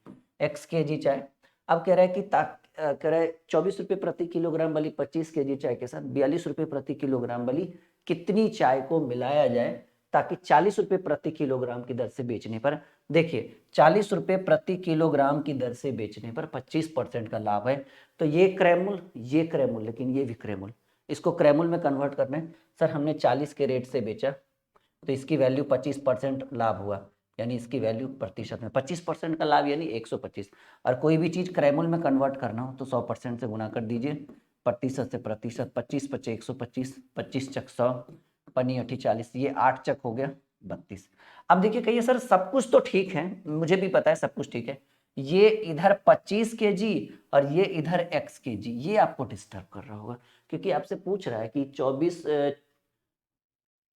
एक्स केजी चाय। अब कह रहा है कि कह रहा है 24 रुपये प्रति किलोग्राम वाली 25 केजी चाय के साथ 42 रुपये प्रति किलोग्राम वाली कितनी चाय को मिलाया जाए ताकि 40 रुपये प्रति किलोग्राम की दर से बेचने पर, देखिए 40 रुपये प्रति किलोग्राम की दर से बेचने पर 25% का लाभ है। तो ये क्रय मूल्य, ये क्रय मूल्य, लेकिन ये विक्रय मूल्य, इसको क्रय मूल्य में कन्वर्ट करना है। सर हमने 40 के रेट से बेचा तो इसकी वैल्यू 25% लाभ हुआ, यानी इसकी वैल्यू प्रतिशत में 25% का लाभ यानी 125। और कोई भी चीज़ क्रय मूल्य में कन्वर्ट करना हो तो 100% से गुना कर दीजिए, प्रतिशत से प्रतिशत, 25 पचे 125, 25 चक 100, पनी अठी 40, ये 8 चक हो गया 32। अब देखिए कहिए सर सब कुछ तो ठीक है, मुझे भी पता है सब कुछ ठीक है, ये इधर 25 केजी और ये इधर x केजी, ये आपको डिस्टर्ब कर रहा होगा क्योंकि आपसे पूछ रहा है कि 24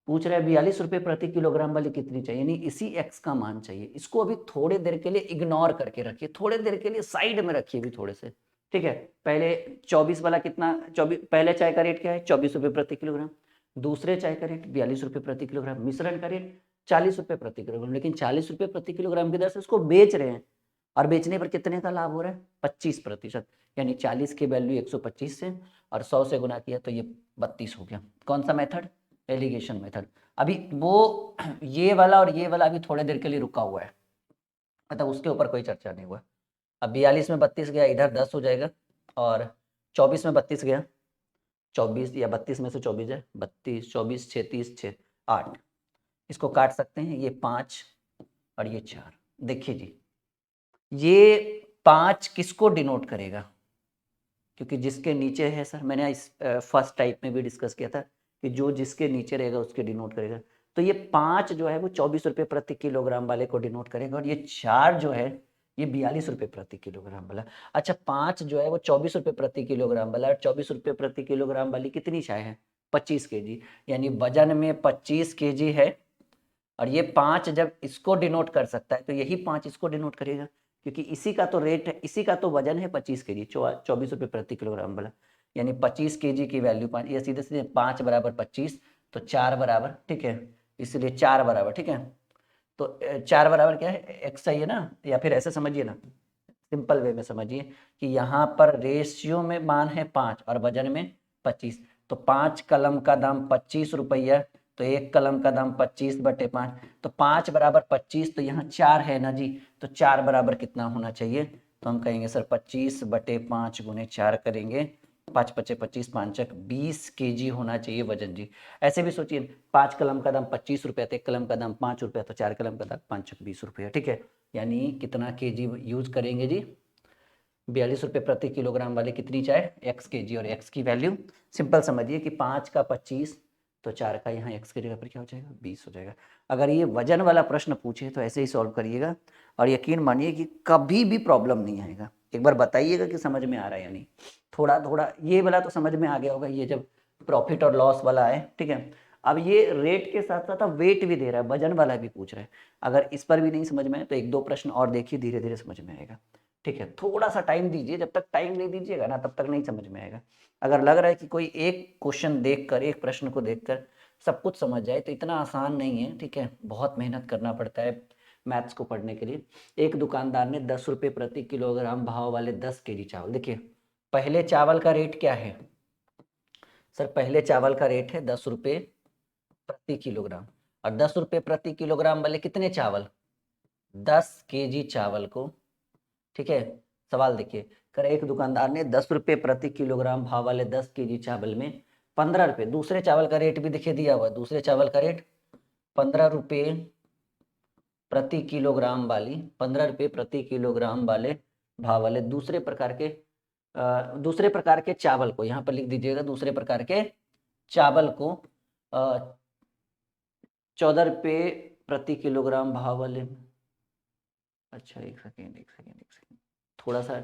पूछ रहा है 42 रुपये प्रति किलोग्राम वाली कितनी चाहिए, यानी इसी x का मान चाहिए। इसको अभी थोड़ी देर के लिए इग्नोर करके रखिए, थोड़ी देर के लिए साइड में रखिए भी थोड़े से, ठीक है। पहले 24 वाला कितना, 24 पहले चाय का रेट क्या है 24 रुपये प्रति किलोग्राम, दूसरे चाय का रेट 42 रुपये प्रति किलोग्राम, मिश्रण का रेट 40 रुपये प्रति किलोग्राम, लेकिन 40 रुपये प्रति किलोग्राम की दर से उसको बेच रहे हैं और बेचने पर कितने का लाभ हो रहा है, 25%, यानी 40 की वैल्यू 125 से और 100 से गुना किया तो ये 32 हो गया। कौन सा मेथड, एलिगेशन मेथड। अभी वो ये वाला और ये वाला अभी थोड़ी देर के लिए रुका हुआ है, मतलब उसके ऊपर कोई चर्चा नहीं हुआ। अब 42 में 32 गया, इधर 10 हो जाएगा, और 24 में 32 गया, 24 या 32 में से 24 है, 32, 24, 36, 6, 8, इसको काट सकते हैं, ये 5 और ये 4। देखिए जी ये 5 किसको डिनोट करेगा, क्योंकि जिसके नीचे है, सर मैंने इस फर्स्ट टाइप में भी डिस्कस किया था कि जो जिसके नीचे रहेगा उसके डिनोट करेगा। तो ये 5 जो है वो 24 रुपये प्रति किलोग्राम वाले को डिनोट करेगा, और ये 4 जो है ये 42 रुपये प्रति किलोग्राम वाला। अच्छा 5 जो है वो 24 रुपये प्रति किलोग्राम वाला, और 24 रुपये प्रति किलोग्राम वाली कितनी चाय है, 25 केजी, यानी वजन में 25 केजी है। और ये 5 जब इसको डिनोट कर सकता है तो यही 5 इसको डिनोट करेगा, क्योंकि इसी का तो रेट है, इसी का तो वजन है 25 केजी, 24 रुपये प्रति किलोग्राम वाला, यानी 25 केजी की वैल्यू 5, ये सीधे सीधे 5 बराबर 25, तो 4 बराबर, ठीक है, इसलिए 4 बराबर, ठीक है। तो 4 बराबर क्या है, x चाहिए ना, या फिर ऐसे समझिए ना, सिंपल वे में समझिए कि यहाँ पर रेशियो में मान है 5 और वजन में 25, तो 5 कलम का दाम 25 रुपया, तो 1 कलम का दाम 25/5, तो 5 बराबर 25, तो यहाँ 4 है ना जी, तो 4 बराबर कितना होना चाहिए, तो हम कहेंगे सर 25/5 गुने 4 करेंगे, 5 पचे 25, 5 20 केजी होना चाहिए वजन जी। ऐसे भी सोचिए 5 कलम का दाम 25 रुपया, तो 1 कलम का दाम 5 रुपया, तो 4 कलम का दाम 5 20 रुपया, ठीक है। यानी कितना केजी यूज करेंगे जी, 42 रुपये प्रति किलोग्राम वाले कितनी चाय, x केजी, और x की वैल्यू सिंपल समझिए कि 5 का 25, तो 4 का यहाँ x की जगह पर क्या हो जाएगा, 20 हो जाएगा। अगर ये वजन वाला प्रश्न पूछे तो ऐसे ही सॉल्व करिएगा, और यकीन मानिए कि कभी भी प्रॉब्लम नहीं आएगा। एक बार बताइएगा कि समझ में आ रहा है या नहीं। थोड़ा थोड़ा ये वाला तो समझ में आ गया होगा, ये जब प्रॉफिट और लॉस वाला है, ठीक है। अब ये रेट के साथ साथ अब वेट भी दे रहा है, वजन वाला भी पूछ रहा है। अगर इस पर भी नहीं समझ में आए तो 1-2 प्रश्न और देखिए, धीरे धीरे समझ में आएगा, ठीक है। थोड़ा सा टाइम दीजिए, जब तक टाइम नहीं दीजिएगा ना तब तक नहीं समझ में आएगा। अगर लग रहा है कि कोई एक क्वेश्चन देखकर, एक प्रश्न को देखकर सब कुछ समझ जाए तो इतना आसान नहीं है, ठीक है, बहुत मेहनत करना पड़ता है मैथ्स को पढ़ने के लिए। एक दुकानदार ने 10 रुपये प्रति किलोग्राम भाव वाले 10 केजी चावल, देखिए पहले चावल का रेट क्या है सर, पहले चावल का रेट है 10 रुपये प्रति किलोग्राम, और 10 रुपये प्रति किलोग्राम वाले कितने चावल, 10 केजी चावल को, ठीक है। सवाल देखिए, कर एक दुकानदार ने 10 रुपये प्रति किलोग्राम भाव वाले 10 केजी चावल में 15 रुपये, दूसरे चावल का रेट भी देखिए दिया हुआ है, दूसरे चावल का रेट 15 रुपये प्रति किलोग्राम वाली 15 रुपये प्रति किलोग्राम वाले भाव वाले दूसरे प्रकार के चावल को, यहाँ पर लिख दीजिएगा दूसरे प्रकार के चावल को 14 रुपये प्रति किलोग्राम भाव वाले। अच्छा एक सेकेंड थोड़ा सा,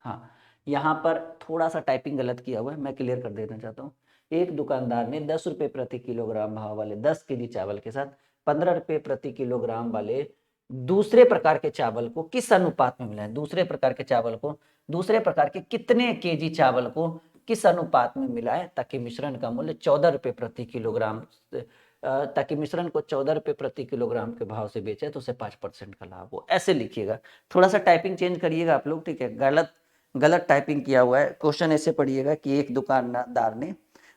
हाँ यहाँ पर थोड़ा सा टाइपिंग गलत किया हुआ है, मैं क्लियर कर देना चाहता हूँ। एक दुकानदार ने 10 रुपये प्रति किलोग्राम भाव वाले 10 केजी चावल के साथ 15 रुपये प्रति किलोग्राम वाले दूसरे प्रकार के चावल को किस अनुपात में मिलाया? दूसरे प्रकार के चावल को, दूसरे प्रकार के कितने केजी चावल को किस अनुपात में मिलाए ताकि मिश्रण का मूल्य 14 रुपये प्रति किलोग्राम, ताकि मिश्रण को 14 रुपये प्रति किलोग्राम के भाव से बेचे तो उसे 5% का लाभ हो। ऐसे लिखिएगा, थोड़ा सा टाइपिंग चेंज करिएगा आप लोग, ठीक है? गलत टाइपिंग किया हुआ है। क्वेश्चन ऐसे पढ़िएगा कि एक दुकानदार ने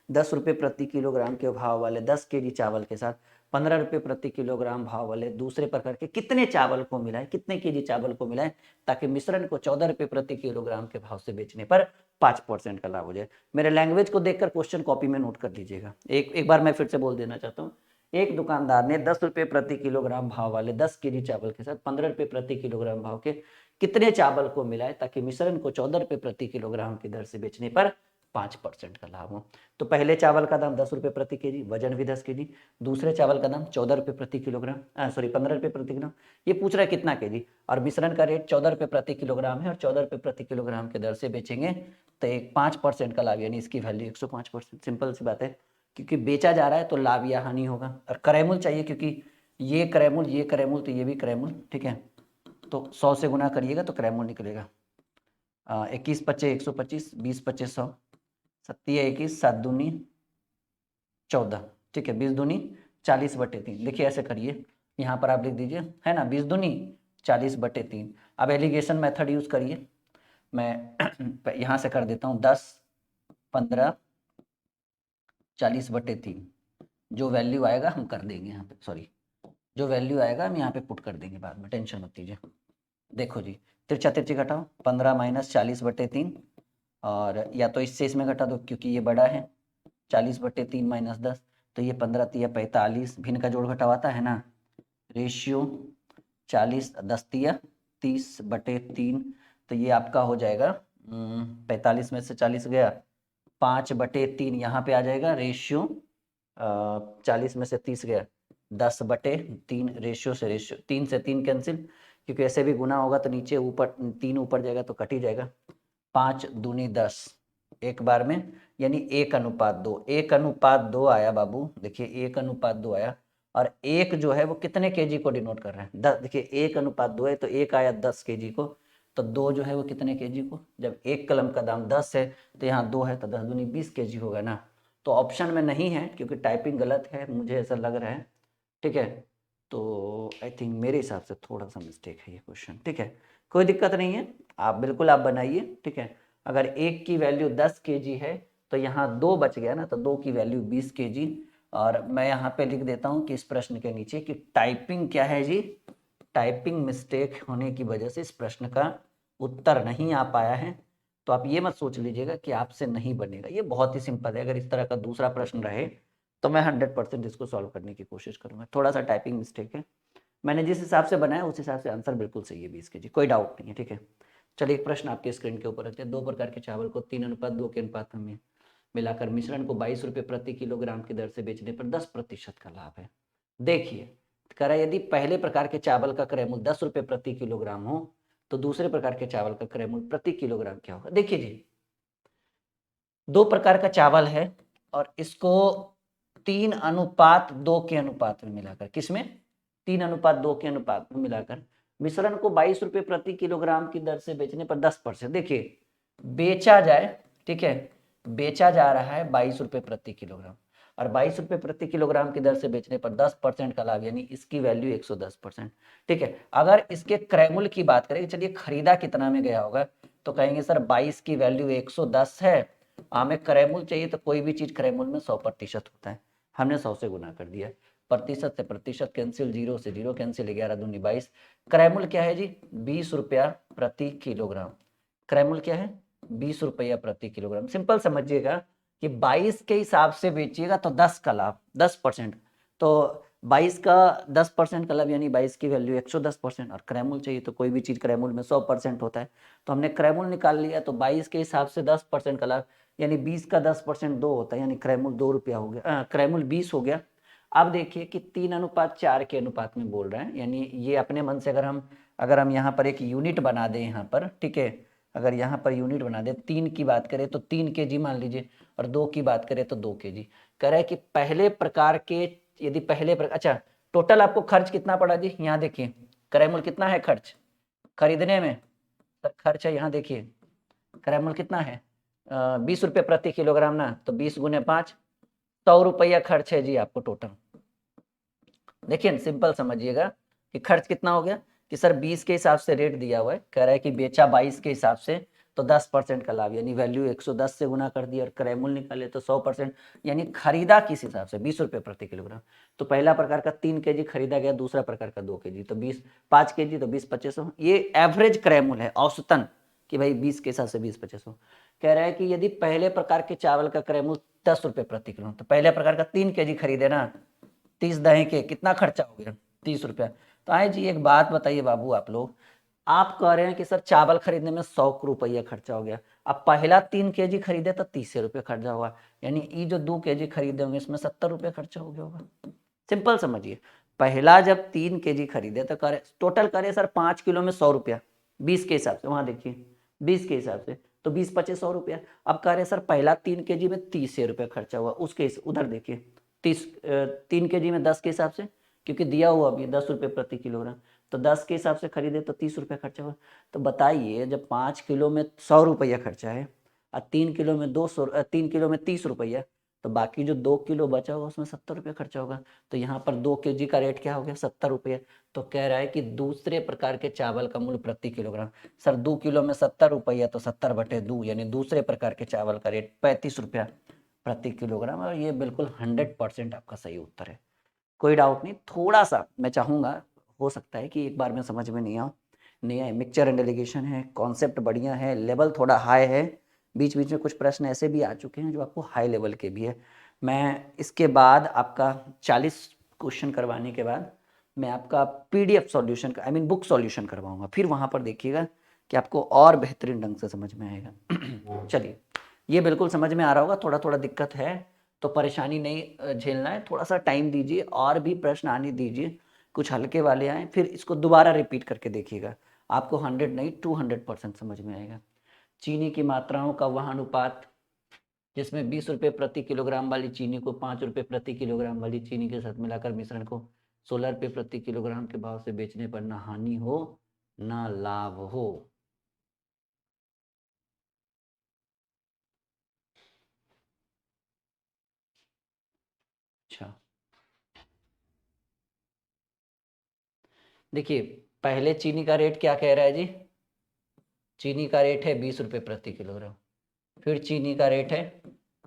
10 रुपये प्रति किलोग्राम के भाव वाले 10 केजी चावल के साथ 15 रुपये प्रति किलोग्राम भाव वाले दूसरे प्रकार के कितने चावल को मिलाए, कितने केजी चावल को मिलाए ताकि मिश्रण को 14 रुपये प्रति किलोग्राम के भाव से बेचने पर 5% का लाभ हो जाए। मेरे लैंग्वेज को देखकर क्वेश्चन कॉपी में नोट कर लीजिएगा। एक बार मैं फिर से बोल देना चाहता हूँ। एक दुकानदार ने 10 रुपये प्रति किलोग्राम भाव वाले 10 केजी चावल के साथ 15 रुपये प्रति किलोग्राम भाव के कितने चावल को मिलाए ताकि मिश्रण को 14 रुपये प्रति किलोग्राम की दर से बेचने पर 5% का लाभ हो। तो पहले चावल का दाम 10 रुपये प्रति केजी, वजन भी 10 केजी। दूसरे चावल का दाम 14 रुपये प्रति किलोग्राम, 15 रुपये प्रति किलोग्राम। ये पूछ रहा है कितना केजी, और मिश्रण का रेट 14 रुपये प्रति किलोग्राम है और 14 रुपये प्रति किलोग्राम के दर से बेचेंगे तो एक 5% का लाभ, यानी इसकी वैल्यू 105%। सिंपल सी बात है, क्योंकि बेचा जा रहा है तो लाभ या हानि होगा। और क्रयमूल चाहिए क्योंकि ये क्रयमूल तो ये भी क्रयमूल, ठीक है? तो 100 से गुना करिएगा तो क्रयमूल निकलेगा। 21 पच्चे 125, 20 पच्चे 100, 7 21, 7 दूनी 14, ठीक है? 20 दूनी 40/3। देखिए ऐसे करिए, यहाँ पर आप लिख दीजिए, है ना? 20 दूनी 40/3। अब एलिगेशन मेथड यूज करिए। मैं यहाँ से कर देता हूँ 10, 15, 40/3। जो वैल्यू आएगा हम कर देंगे यहाँ पे, सॉरी, जो वैल्यू आएगा हम यहाँ पे पुट कर देंगे बाद में, टेंशन मत लीजिए। देखो जी, तिरछा तिरछी घटाओ, 15 - 40/3, और या तो इससे इसमें घटा दो क्योंकि ये बड़ा है, 40/3 - 10, तो ये 15 तिया 45, भिन्न का जोड़ घटाव आता है ना, रेशियो 40, 10 तिया 30/3, तो ये आपका हो जाएगा 45 में से 40 गया, 5/3 यहाँ पे आ जाएगा, रेशियो 40 में से 30 गया, 10/3, रेशियो से रेशियो 3 से 3 कैंसिल, क्योंकि ऐसे भी गुना होगा तो नीचे ऊपर 3 ऊपर जाएगा तो कट ही जाएगा। 5 दूनी 10 एक बार में, यानी 1:2। 1:2 आया बाबू, देखिए 1:2 आया। और एक जो है वो कितने केजी को डिनोट कर रहा है? 10। देखिए 1:2 है तो एक आया 10 केजी को, तो 2 जो है वो कितने केजी को? जब एक कलम का दाम 10 है तो यहाँ 2 है तो 10 दूनी 20 केजी होगा ना। तो ऑप्शन में नहीं है क्योंकि टाइपिंग गलत है, मुझे ऐसा लग रहा है, ठीक है? तो आई थिंक मेरे हिसाब से थोड़ा सा मिस्टेक है ये क्वेश्चन, ठीक है? कोई दिक्कत नहीं है, आप बिल्कुल आप बनाइए, ठीक है? अगर एक की वैल्यू 10 केजी है तो यहाँ 2 बच गया ना, तो 2 की वैल्यू 20 केजी। और मैं यहाँ पे लिख देता हूँ कि इस प्रश्न के नीचे कि टाइपिंग क्या है जी, टाइपिंग मिस्टेक होने की वजह से इस प्रश्न का उत्तर नहीं आ पाया है। तो आप ये मत सोच लीजिएगा कि आपसे नहीं बनेगा, ये बहुत ही सिंपल है। अगर इस तरह का दूसरा प्रश्न रहे तो मैं 100% इसको सॉल्व करने की कोशिश करूंगा। थोड़ा सा टाइपिंग मिस्टेक है, मैंने जिस हिसाब से बनाया उस हिसाब से आंसर बिल्कुल सही है 20 केजी, कोई डाउट नहीं है, ठीक है? चलिए एक प्रश्न आपके स्क्रीन के ऊपर रखते हैं। 2 प्रकार के चावल को 3:2 के अनुपात में मिलाकर मिश्रण को 22 रुपये प्रति किलोग्राम की दर से बेचने पर 10% का लाभ है। देखिए कह रहा है यदि पहले प्रकार के चावल का क्रय मूल्य 10 रुपये प्रति किलोग्राम हो तो दूसरे प्रकार के चावल का क्रय मूल्य प्रति किलोग्राम क्या होगा? देखिए जी, 2 प्रकार का चावल है और इसको 3:2 के अनुपात में मिलाकर, किसमें? 3:2 के अनुपात में मिलाकर मिश्रण को 22 रुपये प्रति किलोग्राम की दर से बेचने पर 10%। देखिए बेचा जाए, ठीक है, बेचा जा रहा है 22 रुपये प्रति किलोग्राम, और 22 रुपये प्रति किलोग्राम की दर से बेचने पर 10% का लाभ, यानी इसकी वैल्यू 110%, ठीक है? अगर इसके क्रय मूल्य की बात करें, चलिए खरीदा कितना में गया होगा, तो कहेंगे सर 22 की वैल्यू 110 है, हमें क्रय मूल्य चाहिए तो कोई भी चीज क्रय मूल्य में 100% होता है, हमने 100 से गुना कर दिया। प्रतिशत से प्रतिशत कैंसिल, 0 से 0 कैंसिल, 11 दूनी 22। क्रय मूल्य क्या है जी? 20 रुपया प्रति किलोग्राम। क्रय मूल्य क्या है? 20 रुपया प्रति किलोग्राम। सिंपल समझिएगा कि 22 के हिसाब से बेचिएगा तो 10 का लाभ, 10%। तो 22 का 10% कलब यानी 22 की वैल्यू 110%, और क्रैमुल चाहिए तो कोई भी चीज़ क्रैमुल में 100% होता है, तो हमने क्रैमुल निकाल लिया। तो 22 के हिसाब से 10% कलब यानी 20 का 10% 2 होता है, यानी क्रैमुल 2 रुपया हो गया, क्रैमुल 20 हो गया। अब देखिए कि 3:4 के अनुपात में बोल रहे हैं, यानी ये अपने मन से अगर हम यहाँ पर एक यूनिट बना दें यहाँ पर, ठीक है, अगर यहाँ पर यूनिट बना दें, 3 की बात करें तो 3 kg मान लीजिए, और 2 की बात करें तो 2 kg। कह रहा है कि पहले प्रकार के, यदि अच्छा, टोटल आपको खर्च कितना पड़ा जी, यहाँ देखिए क्रैमुल कितना है खर्च खरीदने में, खर्च है यहाँ देखिए, क्रैमुल कितना है 20 रुपये प्रति किलोग्राम ना, तो 20 × 5 100 रुपया खर्च है जी आपको टोटल। देखिए सिंपल समझिएगा कि खर्च कितना हो गया, कि सर 20 के हिसाब से रेट दिया हुआ है, कह रहा है कि बेचा 22 के हिसाब से, तो 10% का लाभ, यानी वैल्यू 110 से गुना कर दिया, और क्रैमुल निकाले तो 100%, यानी खरीदा किस हिसाब से 20 रुपये प्रति किलोग्राम। तो पहला प्रकार का 3 kg खरीदा गया, दूसरा प्रकार का 2 kg, तो 5 kg तो 20-2500, ये एवरेज क्रैमुल है, औसतन, कि भाई 20 के हिसाब से 20-2500। कह रहा है कि यदि पहले प्रकार के चावल का क्रैमुल 10 रुपये प्रति किलो, तो पहले प्रकार का 3 kg खरीदे ना, 30 दही के कितना खर्चा हो गया 30 रुपया। तो आए जी एक बात बताइए बाबू, आप लोग, आप कह रहे हैं कि सर चावल खरीदने में 100 रुपया खर्चा हो गया, अब पहला 3 kg खरीदे तो 30 रुपये खर्चा हुआ, यानी ये जो 2 kg खरीदे होंगे इसमें 70 रुपये खर्चा हो गया होगा। सिंपल समझिए, पहला जब 3 kg खरीदे तो करे टोटल करे सर 5 किलो में 100 रुपया, 20 के हिसाब से, वहां देखिए 20 के हिसाब से, तो 20-25 रुपया। अब कह रहे सर पहला 3 kg में 30 रुपये खर्चा हुआ, उसके उधर देखिए 3 kg में 10 के हिसाब से, क्योंकि दिया हुआ अभी 10 रुपये प्रति किलोग्राम, तो 10 के हिसाब से खरीदे तो 30 रुपये खर्चा हुआ। तो बताइए जब 5 किलो में 100 रुपया खर्चा है, और 3 किलो में 3 किलो में 30 रुपया, तो बाकी जो 2 किलो बचा होगा उसमें 70 रुपये खर्चा होगा। तो यहाँ पर 2 kg का रेट क्या हो गया 70 रुपये। तो कह रहा है कि दूसरे प्रकार के चावल का मूल्य प्रति किलोग्राम, सर 2 किलो में 70 रुपया, तो 70/2, यानी दूसरे प्रकार के चावल का रेट 35 रुपया प्रति किलोग्राम। और ये बिल्कुल 100% आपका सही उत्तर है, कोई डाउट नहीं। थोड़ा सा मैं चाहूँगा, हो सकता है कि एक बार में समझ में नहीं आए, मिक्सचर एंड एलिगेशन है, कॉन्सेप्ट बढ़िया है, लेवल थोड़ा हाई है, बीच बीच में कुछ प्रश्न ऐसे भी आ चुके हैं जो आपको हाई लेवल के भी है। मैं इसके बाद आपका 40 क्वेश्चन करवाने के बाद मैं आपका PDF सॉल्यूशन का बुक सॉल्यूशन करवाऊंगा, फिर वहाँ पर देखिएगा कि आपको और बेहतरीन ढंग से समझ में आएगा। चलिए, ये बिल्कुल समझ में आ रहा होगा, थोड़ा थोड़ा दिक्कत है तो परेशानी नहीं झेलना है, थोड़ा सा टाइम दीजिए, और भी प्रश्न आने दीजिए, कुछ हल्के वाले आए, फिर इसको दोबारा रिपीट करके देखिएगा, आपको 100 नहीं 200% समझ में आएगा। चीनी की मात्राओं का वह अनुपात जिसमें 20 रुपये प्रति किलोग्राम वाली चीनी को 5 रुपये प्रति किलोग्राम वाली चीनी के साथ मिलाकर मिश्रण को 16 रुपये प्रति किलोग्राम के भाव से बेचने पर ना हानि हो ना लाभ हो। अच्छा, देखिए पहले चीनी का रेट क्या कह रहा है जी, चीनी का रेट है 20 रुपये प्रति किलोग्राम, फिर चीनी का रेट है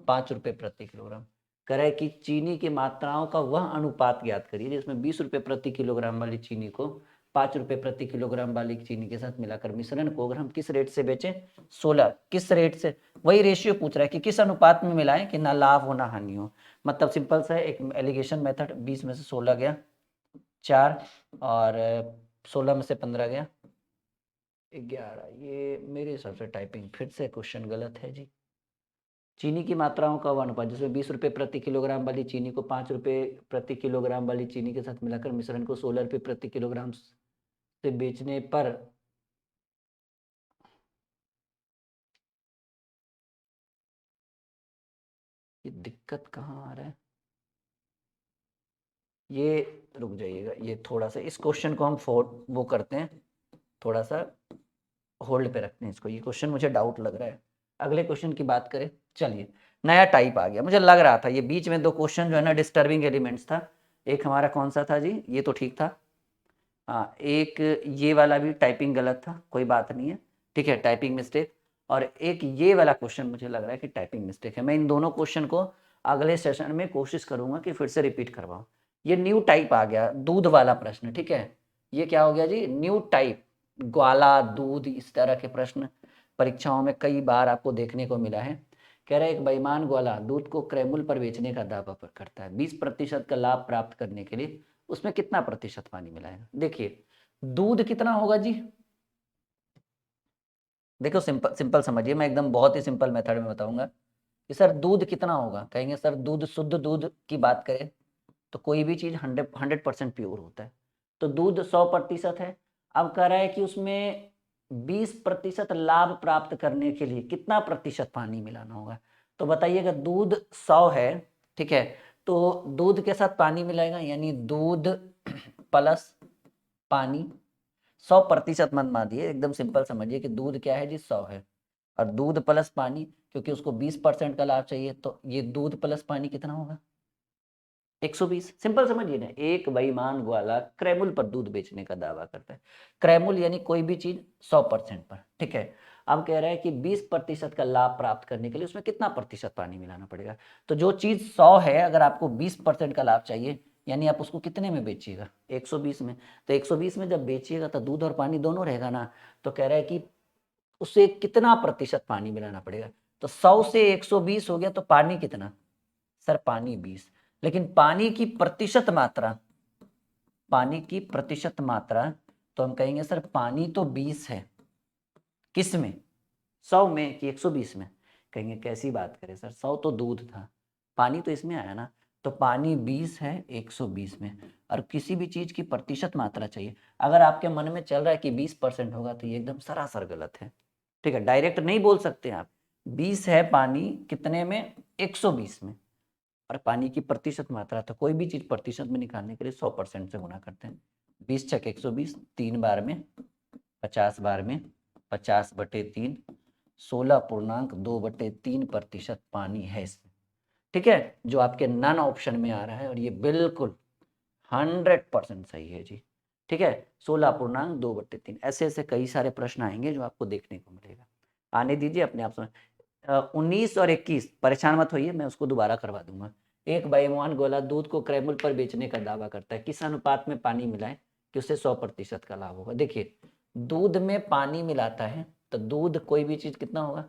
5 रुपये प्रति किलोग्राम। कह रहा है कि चीनी की मात्राओं का वह अनुपात ज्ञात करिए जिसमें 20 रुपये प्रति किलोग्राम वाली चीनी को 5 रुपये प्रति किलोग्राम वाली चीनी के साथ मिलाकर मिश्रण को अगर हम किस रेट से बेचें 16, किस रेट से, वही रेशियो पूछ रहा है कि किस अनुपात में मिलाएं कि ना लाभ हो ना हानि हो। मतलब सिंपल सा है, एक एलिगेशन मेथड, 20 में से 16 गया 4, और 16 में से 15 गया 11। ये मेरे हिसाब से टाइपिंग फिर से क्वेश्चन गलत है जी। चीनी की मात्राओं का वह अनुपात जिसमें 20 रुपये प्रति किलोग्राम वाली चीनी को 5 रुपये प्रति किलोग्राम वाली चीनी के साथ मिलाकर मिश्रण को 16 रुपये प्रति किलोग्राम से बेचने पर, ये दिक्कत कहाँ आ रहा है, ये रुक जाइएगा, ये थोड़ा सा इस क्वेश्चन को हम वो करते हैं, थोड़ा सा होल्ड पे रखते हैं इसको, ये क्वेश्चन मुझे डाउट लग रहा है। अगले क्वेश्चन की बात करें, चलिए नया टाइप आ गया, मुझे लग रहा था ये बीच में 2 क्वेश्चन जो है ना डिस्टर्बिंग एलिमेंट्स था। एक हमारा कौन सा था जी, ये तो ठीक था, हाँ एक ये वाला भी टाइपिंग गलत था, कोई बात नहीं है, ठीक है, टाइपिंग मिस्टेक। और एक ये वाला क्वेश्चन मुझे लग रहा है कि टाइपिंग मिस्टेक है। मैं इन दोनों क्वेश्चन को अगले सेशन में कोशिश करूंगा कि फिर से रिपीट करवाऊँ। ये न्यू टाइप आ गया, दूध वाला प्रश्न, ठीक है, ये क्या हो गया जी, न्यू टाइप, ग्वाला दूध, इस तरह के प्रश्न परीक्षाओं में कई बार आपको देखने को मिला है कह रहा है एक बेईमान ग्वाला दूध को क्रय पर बेचने का दावा करता है, 20% का लाभ प्राप्त करने के लिए उसमें कितना प्रतिशत पानी मिलाएगा। देखिए दूध कितना होगा जी, देखो सिंपल सिंपल समझिए, मैं एकदम बहुत ही सिंपल मेथड में बताऊंगा कि सर दूध कितना होगा। कहेंगे सर दूध, शुद्ध दूध की बात करें तो कोई भी चीज 100% प्योर होता है, तो दूध 100% है। अब कह रहा है कि उसमें 20% लाभ प्राप्त करने के लिए कितना प्रतिशत पानी मिलाना होगा। तो बताइएगा दूध 100 है, ठीक है, तो दूध के साथ पानी मिलाएगा, यानी दूध प्लस पानी। 100% मत मानिए, एकदम सिंपल समझिए कि दूध क्या है जी, 100 है, और दूध प्लस पानी, क्योंकि उसको 20% का लाभ चाहिए, तो ये दूध प्लस पानी कितना होगा, 120। सिंपल समझिए ना, एक बेईमान ग्वाला क्रैमुल पर दूध बेचने का दावा करता है। क्रैमुल यानी कोई भी चीज 100% पर, ठीक है। अब कह रहा है कि 20% का लाभ प्राप्त करने के लिए उसमें कितना प्रतिशत पानी मिलाना पड़ेगा। तो जो चीज 100 है, अगर आपको 20% का लाभ चाहिए, यानी आप उसको कितने में बेचिएगा, 120 में। तो 120 में जब बेचिएगा तो दूध और पानी दोनों रहेगा ना, तो कह रहा है कि उसे कितना प्रतिशत पानी मिलाना पड़ेगा। तो 100 से 120 हो गया, तो पानी कितना, सर पानी 20। लेकिन पानी की प्रतिशत मात्रा, पानी की प्रतिशत मात्रा, तो हम कहेंगे सर पानी तो 20 है, किस में, 100 में कि 120 में। कहेंगे कैसी बात करें सर, 100 तो दूध था, पानी तो इसमें आया ना, तो पानी 20 है 120 में। और किसी भी चीज की प्रतिशत मात्रा चाहिए, अगर आपके मन में चल रहा है कि 20% होगा, तो ये एकदम सरासर गलत है, ठीक है। डायरेक्ट नहीं बोल सकते आप, 20 है पानी कितने में, 120 में, और पानी की प्रतिशत मात्रा, तो कोई भी चीज प्रतिशत में निकालने के लिए 100% से गुना करते हैं। 20 छक 120, 3 बार में 50 बार में 50/3, 16.2/3% पानी है इसमें, ठीक है, जो आपके नन ऑप्शन में आ रहा है, और ये बिल्कुल 100% सही है जी, ठीक है। 16.2/3, ऐसे ऐसे कई सारे प्रश्न आएंगे जो आपको देखने को मिलेगा। आने दीजिए, अपने आप समझ। 19 और 21 परेशान मत होइए, मैं उसको दोबारा करवा दूंगा। एक बेईमान गोला दूध को क्रैमुल पर बेचने का दावा करता है, किस अनुपात में पानी मिलाए कि उसे 100% का लाभ होगा। देखिए दूध में पानी मिलाता है, तो दूध कोई भी चीज कितना होगा,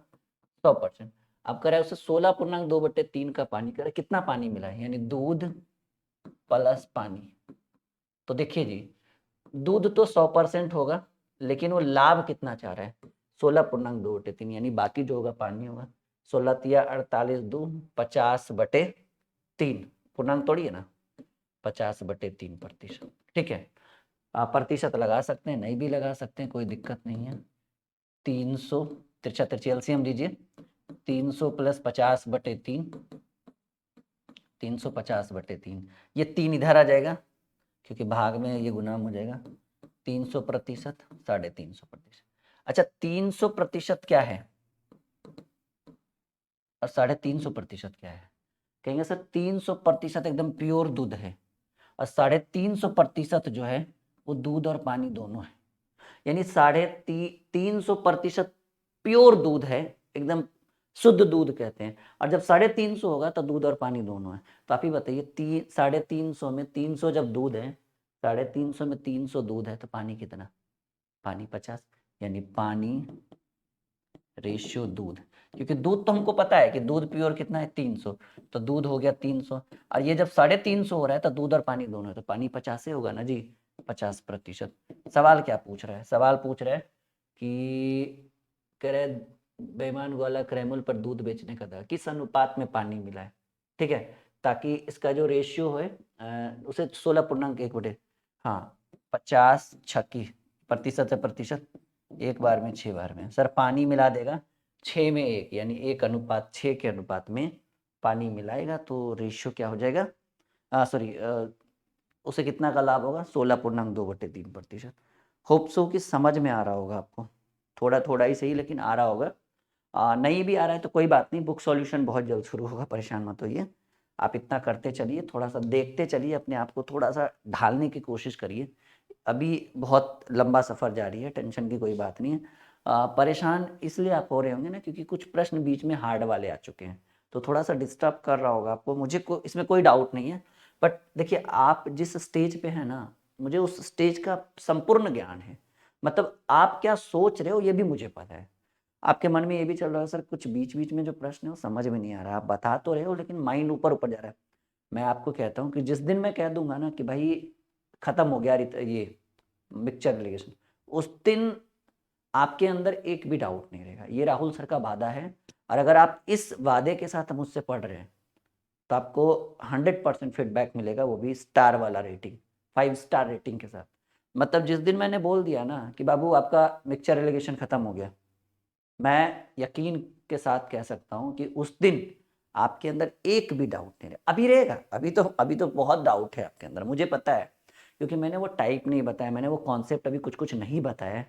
100%। अब कह रहा है उसे 16.2/3 का पानी, करे कितना पानी मिलाए, यानी दूध प्लस पानी। तो देखिए जी, दूध तो 100% होगा, लेकिन वो लाभ कितना चाह रहा है, 16.2/3, यानी बाकी जो होगा पानी होगा। 16 तिया 48, 2 50/3, पूर्णांक तोड़िए ना, 50/3%, ठीक है। आप प्रतिशत लगा सकते हैं, नहीं भी लगा सकते हैं, कोई दिक्कत नहीं है। 300 तिरछा तिरछी एलसीएम लीजिए, 300 + 50/3, 350/3, ये 3 इधर आ जाएगा क्योंकि भाग में ये गुना हो जाएगा। 300%, 350%। अच्छा 300% क्या है और 350% क्या है। कहेंगे सर 300% एकदम प्योर दूध है, और 350% जो है वो दूध और पानी दोनों है, यानी 350% प्योर दूध है, एकदम शुद्ध दूध कहते हैं। और जब 350 होगा तो दूध और पानी दोनों है। तो आप ही बताइए 350 में 300 जब दूध है, 350 में 300 दूध है, तो पानी कितना, पानी 50, यानी पानी रेशियो दूध, क्योंकि दूध तो हमको पता है कि दूध प्योर कितना है 300, तो दूध हो गया 300। और ये जब 350 हो रहा है तो दूध और पानी दोनों है, तो पानी 50 होगा ना जी, 50%। सवाल क्या पूछ रहा है, सवाल पूछ रहा है कि कह रहे बेईमान ग्वाला क्रैमुल पर दूध बेचने का दावा, किस अनुपात में पानी मिला है, ठीक है, ताकि इसका जो रेशियो है उसे 16.1 हाँ 50 छक्की प्रतिशत से प्रतिशत, एक बार में 6 बार में। सर पानी मिला देगा 6 में 1, यानी 1:6 के अनुपात में पानी मिलाएगा, तो रेशियो क्या हो जाएगा, सॉरी उसे कितना का लाभ होगा, 16.2/3%। होप सो कि समझ में आ रहा होगा आपको, थोड़ा थोड़ा ही सही लेकिन आ रहा होगा। नहीं भी आ रहा है तो कोई बात नहीं, बुक सॉल्यूशन बहुत जल्द शुरू होगा, परेशान मत होइए। आप इतना करते चलिए, थोड़ा सा देखते चलिए, अपने आप को थोड़ा सा ढालने की कोशिश करिए। अभी बहुत लंबा सफ़र जारी है, टेंशन की कोई बात नहीं है। परेशान इसलिए आप हो रहे होंगे ना, क्योंकि कुछ प्रश्न बीच में हार्ड वाले आ चुके हैं, तो थोड़ा सा डिस्टर्ब कर रहा होगा आपको, मुझे इसमें कोई डाउट नहीं है। बट देखिए आप जिस स्टेज पे हैं ना, मुझे उस स्टेज का संपूर्ण ज्ञान है, मतलब आप क्या सोच रहे हो ये भी मुझे पता है। आपके मन में ये भी चल रहा है सर कुछ बीच बीच में जो प्रश्न है वो समझ में नहीं आ रहा, आप बता तो रहे हो लेकिन माइंड ऊपर ऊपर जा रहा है। मैं आपको कहता हूँ कि जिस दिन मैं कह दूंगा ना कि भाई खत्म हो गया ये मिक्सचर एलिगेशन, उस दिन आपके अंदर एक भी डाउट नहीं रहेगा। ये राहुल सर का वादा है, और अगर आप इस वादे के साथ मुझसे पढ़ रहे हैं तो आपको 100% फीडबैक मिलेगा, वो भी स्टार वाला रेटिंग, 5 स्टार रेटिंग के साथ। मतलब जिस दिन मैंने बोल दिया ना कि बाबू आपका मिक्सचर एलिगेशन खत्म हो गया, मैं यकीन के साथ कह सकता हूँ कि उस दिन आपके अंदर एक भी डाउट नहीं रहेगा। अभी रहेगा, अभी तो बहुत डाउट है आपके अंदर, मुझे पता है, क्योंकि मैंने वो टाइप नहीं बताया, मैंने वो कॉन्सेप्ट अभी कुछ कुछ नहीं बताया,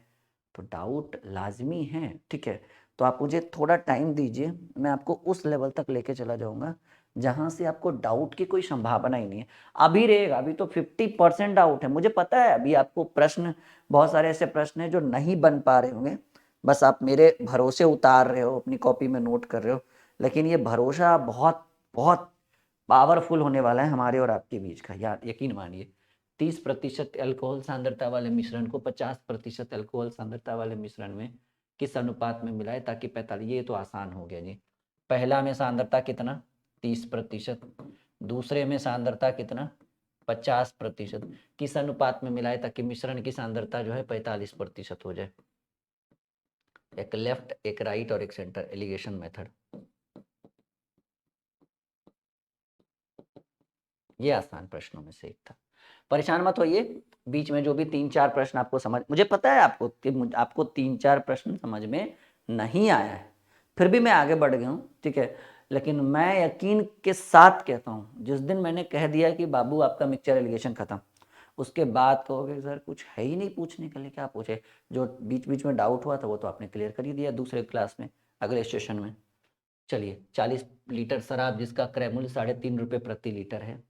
तो डाउट लाजमी है, ठीक है। तो आप मुझे थोड़ा टाइम दीजिए, मैं आपको उस लेवल तक लेके चला जाऊंगा जहां से आपको डाउट की कोई संभावना ही नहीं है। अभी रहेगा, अभी तो 50% डाउट है, मुझे पता है। अभी आपको प्रश्न, बहुत सारे ऐसे प्रश्न हैं जो नहीं बन पा रहे होंगे, बस आप मेरे भरोसे उतार रहे हो, अपनी कॉपी में नोट कर रहे हो, लेकिन ये भरोसा बहुत बहुत पावरफुल होने वाला है हमारे और आपके बीच का, यार यकीन मानिए। 30% अल्कोहल सांद्रता वाले मिश्रण को 50% अल्कोहल सांद्रता वाले मिश्रण में किस अनुपात में मिलाए ताकि 45, ये तो आसान हो गया जी। पहला में सांद्रता कितना, 30%, दूसरे में सांद्रता कितना, 50%, किस अनुपात में मिलाए ताकि मिश्रण की सांद्रता जो है 45% हो जाए। एक लेफ्ट, एक राइट और एक सेंटर, एलिगेशन मेथड। ये आसान प्रश्नों में से एक था। परेशान मत होइए, बीच में जो भी 3-4 प्रश्न आपको समझ, मुझे पता है आपको कि आपको 3-4 प्रश्न समझ में नहीं आया है, फिर भी मैं आगे बढ़ गया हूँ, ठीक है। लेकिन मैं यकीन के साथ कहता हूँ, जिस दिन मैंने कह दिया कि बाबू आपका मिक्सचर एलिगेशन खत्म, उसके बाद कहोगे सर कुछ है ही नहीं पूछने के लिए, क्या पूछे, जो बीच बीच में डाउट हुआ था वो तो आपने क्लियर कर ही दिया दूसरे क्लास में, अगले सेशन में। चलिए, 40 लीटर शराब जिसका क्रय मूल्य 3.5 रुपये प्रति लीटर है,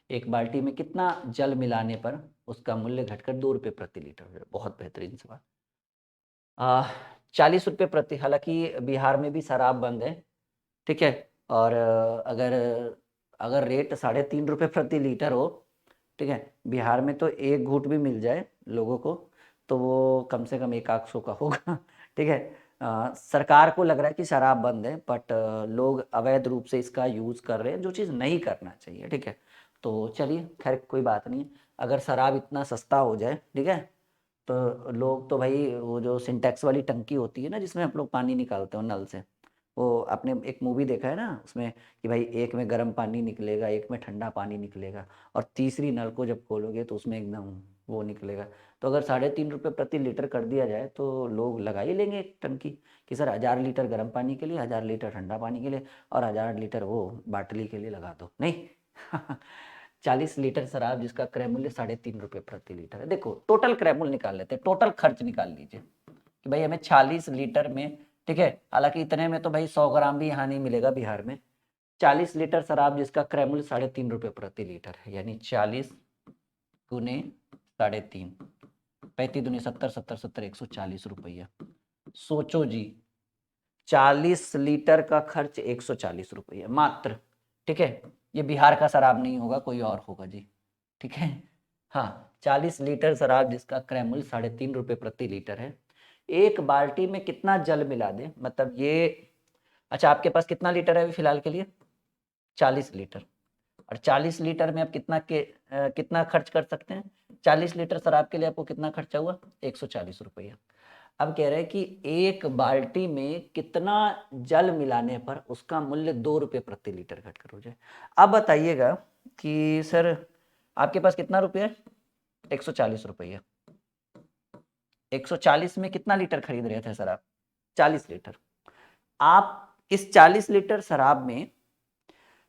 एक बाल्टी में कितना जल मिलाने पर उसका मूल्य घटकर 2 रुपये प्रति लीटर हो जाए। बहुत बेहतरीन सवाल। 40 रुपये प्रति, हालांकि बिहार में भी शराब बंद है, ठीक है। और अगर अगर रेट 3.5 रुपये प्रति लीटर हो, ठीक है, बिहार में तो एक घूंट भी मिल जाए लोगों को तो वो कम से कम 1-800 का होगा, ठीक है। सरकार को लग रहा है कि शराब बंद है, बट लोग अवैध रूप से इसका यूज़ कर रहे हैं, जो चीज़ नहीं करना चाहिए, ठीक है। तो चलिए, खैर कोई बात नहीं, अगर शराब इतना सस्ता हो जाए, ठीक है, तो लोग तो भाई वो जो सिंटेक्स वाली टंकी होती है ना जिसमें हम लोग पानी निकालते हो नल से, वो आपने एक मूवी देखा है ना उसमें, कि भाई एक में गर्म पानी निकलेगा, एक में ठंडा पानी निकलेगा, और तीसरी नल को जब खोलोगे तो उसमें एकदम वो निकलेगा। तो अगर 3.5 रुपये प्रति लीटर कर दिया जाए तो लोग लगा ही लेंगे एक टंकी, कि सर 1000 लीटर गर्म पानी के लिए, 1000 लीटर ठंडा पानी के लिए, और 1000 लीटर वो बाटली के लिए लगा दो, नहीं। 40 लीटर शराब जिसका क्रय मूल्य 3.5 रुपये प्रति लीटर है। देखो टोटल क्रय मूल्य निकाल लेते हैं, टोटल खर्च निकाल लीजिए कि भाई हमें 40 लीटर में, ठीक है, हालांकि इतने में तो भाई 100 ग्राम भी यहाँ नहीं मिलेगा बिहार में। 40 लीटर शराब जिसका क्रय मूल्य 3.5 रुपये प्रति लीटर है, यानी 40 गुने 3.5, 35 दूनी 70, 70 70, 140 रुपया। सोचो जी, 40 लीटर का खर्च 140 रुपये मात्र, ठीक है। ये बिहार का शराब नहीं होगा, कोई और होगा जी, ठीक है। हाँ, 40 लीटर शराब जिसका क्रय मूल्य 3.5 रुपये प्रति लीटर है, एक बाल्टी में कितना जल मिला दे, मतलब ये, अच्छा आपके पास कितना लीटर है अभी फिलहाल के लिए, 40 लीटर, और 40 लीटर में आप कितना खर्च कर सकते हैं, 40 लीटर शराब के लिए आपको कितना खर्चा हुआ, 140 रुपया। अब कह रहे हैं कि एक बाल्टी में कितना जल मिलाने पर उसका मूल्य 2 रुपये प्रति लीटर घटकर हो जाए। अब बताइएगा कि सर आपके पास कितना रुपया है, 140 रुपया, 140 में कितना लीटर खरीद रहे थे सर आप, 40 लीटर। आप इस 40 लीटर शराब में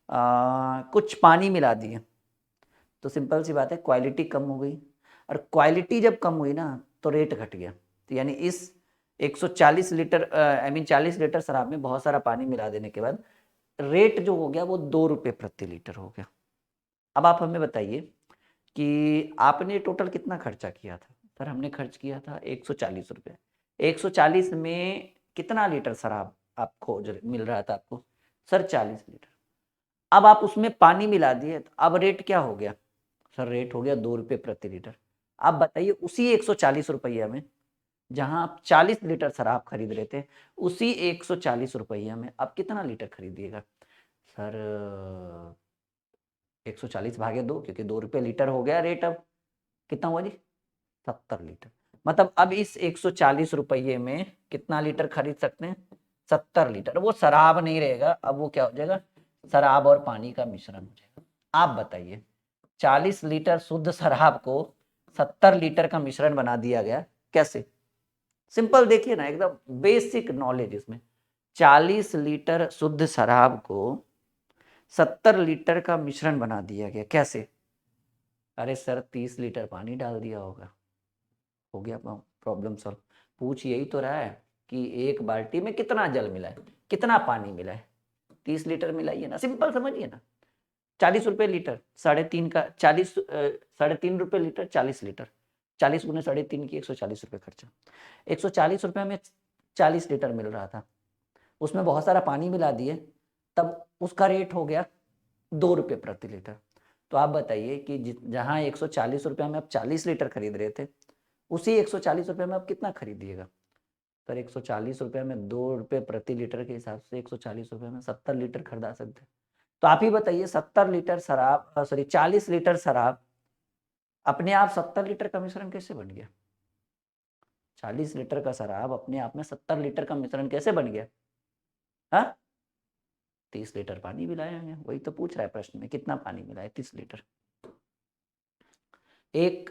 कुछ पानी मिला दिए, तो सिंपल सी बात है क्वालिटी कम हो गई, और क्वालिटी जब कम हुई ना तो रेट घट गया। तो यानी इस 140 लीटर आई मीन 40 लीटर शराब में बहुत सारा पानी मिला देने के बाद रेट जो हो गया वो 2 रुपये प्रति लीटर हो गया। अब आप हमें बताइए कि आपने टोटल कितना खर्चा किया था, सर हमने खर्च किया था 140 रुपये, 140 में कितना लीटर शराब आपको मिल रहा था आपको, सर 40 लीटर। अब आप उसमें पानी मिला दिए तो अब रेट क्या हो गया, सर रेट हो गया 2 रुपये प्रति लीटर। आप बताइए उसी 140 रुपया में जहां आप 40 लीटर शराब खरीद रहे थे, उसी 140 रुपये में अब कितना लीटर खरीदिएगा? सर 140 भागे 2, क्योंकि 2 रुपये लीटर हो गया रेट। अब कितना हुआ जी? 70 लीटर। मतलब अब इस 140 रुपये में कितना लीटर खरीद सकते हैं? 70 लीटर। वो शराब नहीं रहेगा, अब वो क्या हो जाएगा? शराब और पानी का मिश्रण हो जाएगा। आप बताइए, 40 लीटर शुद्ध शराब को 70 लीटर का मिश्रण बना दिया गया, कैसे? सिंपल देखिए ना, एकदम बेसिक नॉलेज इसमें। 40 लीटर शुद्ध शराब को 70 लीटर का मिश्रण बना दिया गया, कैसे? अरे सर 30 लीटर पानी डाल दिया होगा, हो गया प्रॉब्लम सॉल्व। पूछ यही तो रहा है कि एक बाल्टी में कितना जल मिला है, कितना पानी मिला है, 30 लीटर मिलाइए ना, सिंपल समझिए ना। 40 रुपये लीटर, 3.5 का 40, 3.5 रुपये लीटर, 40 लीटर, 40 गुने 3.5 की 140 रुपये खर्चा। 140 रुपये में 40 लीटर मिल रहा था, उसमें बहुत सारा पानी मिला दिए, तब उसका रेट हो गया 2 रुपये प्रति लीटर। तो आप बताइए कि जहाँ 140 रुपये में आप 40 लीटर खरीद रहे थे, उसी 140 रुपये में आप कितना खरीदिएगा? सर 140 रुपये में 2 रुपये प्रति लीटर के हिसाब से 140 रुपये में 70 लीटर खरीदा सकते हैं। तो आप ही बताइए, 70 लीटर शराब, सॉरी 40 लीटर शराब अपने आप 70 लीटर का मिश्रण कैसे बन गया? 40 लीटर का शराब अपने आप में 70 लीटर का मिश्रण कैसे बन गया? हाँ, 30 लीटर पानी मिलाया है, वही तो पूछ रहा है प्रश्न में, कितना पानी मिलाया? 30 लीटर। एक,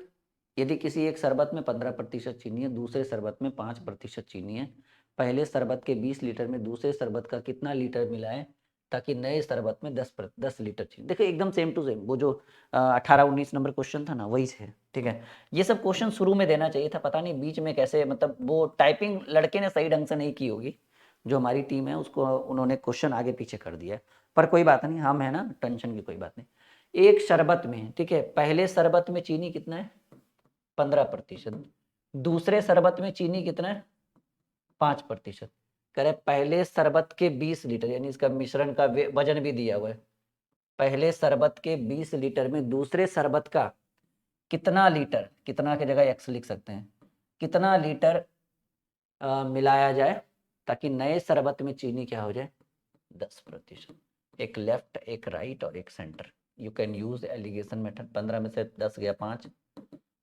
यदि किसी एक शरबत में 15% चीनी है, दूसरे शरबत में 5% चीनी है, पहले शरबत के 20 लीटर में दूसरे शरबत का कितना लीटर मिलाएं ताकि नए शरबत में 10 लीटर चीनी? देखिए एकदम सेम टू सेम, वो जो 18-19 नंबर क्वेश्चन था ना, वही है। ठीक है, ये सब क्वेश्चन शुरू में देना चाहिए था, पता नहीं बीच में कैसे, मतलब वो टाइपिंग लड़के ने सही ढंग से नहीं की होगी, जो हमारी टीम है उसको उन्होंने क्वेश्चन आगे पीछे कर दिया है। पर कोई बात नहीं, हम है ना, टेंशन की कोई बात नहीं। एक शरबत में, ठीक है, पहले शरबत में चीनी कितना है? 15%। दूसरे शरबत में चीनी कितना है? 5%। कह रहे पहले शरबत के 20 लीटर, यानी इसका मिश्रण का वजन भी दिया हुआ है। पहले शरबत के 20 लीटर में दूसरे शरबत का कितना लीटर, कितना की जगह x लिख सकते हैं, कितना लीटर मिलाया जाए ताकि नए शरबत में चीनी क्या हो जाए? 10%। एक लेफ्ट, एक राइट और एक centre. You can use alligation method. 15 में से 10 गया 5,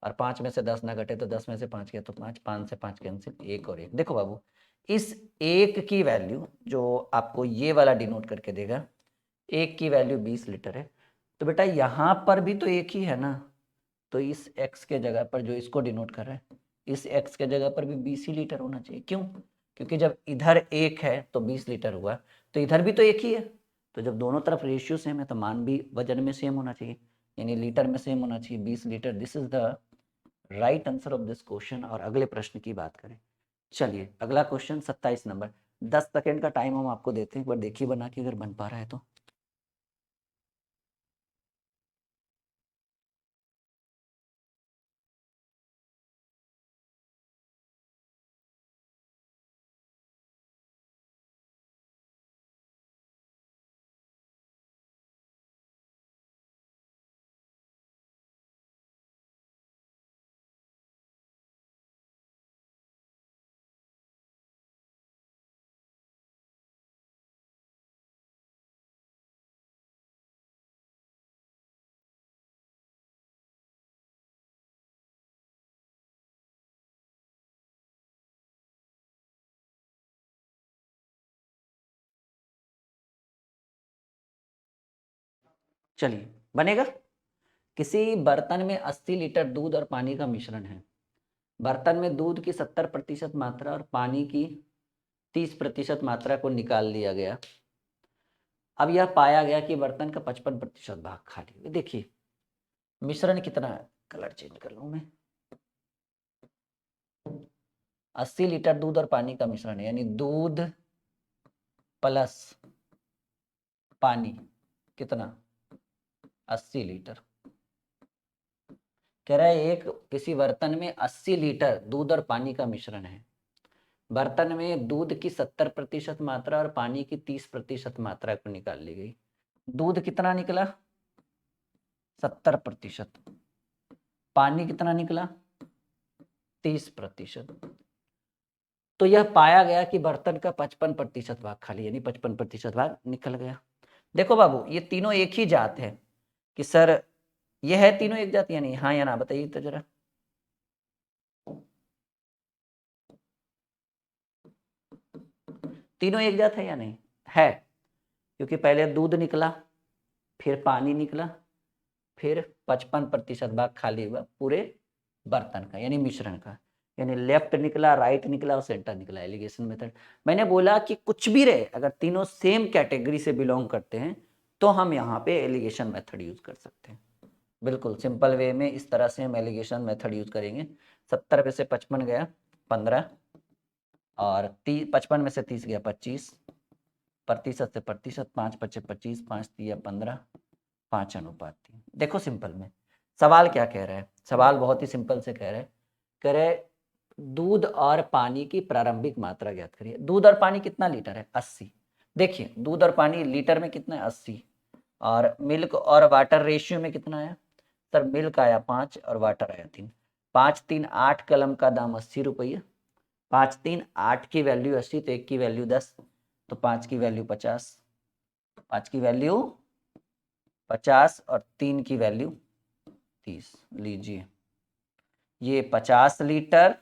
और 5 में से 10 ना घटे तो 10 में से 5 गया तो 5, 5 से 5 कैंसिल, एक और एक। देखो बाबू, इस एक की वैल्यू जो आपको ये वाला डिनोट करके देगा, एक की वैल्यू 20 लीटर है, तो बेटा यहाँ पर भी तो एक ही है ना, तो इस x के जगह पर जो इसको डिनोट कर रहा है, इस x के जगह पर भी 20 ही लीटर होना चाहिए। क्यों? क्योंकि जब इधर एक है तो 20 लीटर हुआ, तो इधर भी तो एक ही है, तो जब दोनों तरफ रेशियो सेम है तो मान भी वजन में सेम होना चाहिए, यानी लीटर में सेम होना चाहिए, 20 litre. This is the right answer of this question. और अगले प्रश्न की बात करें, चलिए अगला क्वेश्चन 27 नंबर। 10 सेकेंड का टाइम हम आपको देते हैं, एक बार देखिए बना के अगर बन पा रहा है तो। चलिए बनेगा। किसी बर्तन में 80 लीटर दूध और पानी का मिश्रण है। बर्तन में दूध की 70% मात्रा और पानी की 30% मात्रा को निकाल लिया गया। अब यह पाया गया कि बर्तन का 55% भाग खाली है। देखिए मिश्रण कितना है, कलर चेंज कर लूं मैं। 80 लीटर दूध और पानी का मिश्रण है, यानी दूध प्लस पानी कितना? 80 लीटर। कह रहा है एक किसी बर्तन में 80 लीटर दूध और पानी का मिश्रण है। बर्तन में दूध की 70% मात्रा और पानी की 30% मात्रा को निकाल ली गई। दूध कितना निकला? 70%। पानी कितना निकला? 30%। तो यह पाया गया कि बर्तन का 55% भाग खाली, यानी 55% भाग निकल गया। देखो बाबू, ये तीनों एक ही जात है कि सर ये है तीनों एक जात या नहीं, हाँ या ना बताइए तो जरा। तीनों एक जात है या नहीं है? क्योंकि पहले दूध निकला, फिर पानी निकला, फिर 55% भाग खाली हुआ पूरे बर्तन का, यानी मिश्रण का, यानी लेफ्ट निकला, राइट निकला और सेंटर निकला, एलिगेशन मेथड। मैंने बोला कि कुछ भी रहे, अगर तीनों सेम कैटेगरी से बिलोंग करते हैं तो हम यहाँ पे एलिगेशन मेथड यूज कर सकते हैं। बिल्कुल सिंपल वे में इस तरह से हम एलिगेशन मेथड यूज करेंगे। 70 में से 55 गया 15, और 55 में से 30 गया 25, प्रतिशत से प्रतिशत, 5 पचे 25, 5 तिया 15, 5:3। देखो सिंपल में सवाल क्या कह रहा है, सवाल बहुत ही सिंपल से कह रहे दूध और पानी की प्रारंभिक मात्रा ज्ञात करिए। दूध और पानी कितना लीटर है? 80। देखिए दूध और पानी लीटर में कितना है? 80। और मिल्क और वाटर रेशियो में कितना आया? सर मिल्क आया 5 और वाटर आया 3। 5 3 8 कलम का दाम 80 रुपये। 5 3 8 की वैल्यू 80, तो 1 की वैल्यू 10, तो 5 की वैल्यू 50, 5 की वैल्यू 50 और 3 की वैल्यू 30। लीजिए ये 50 लीटर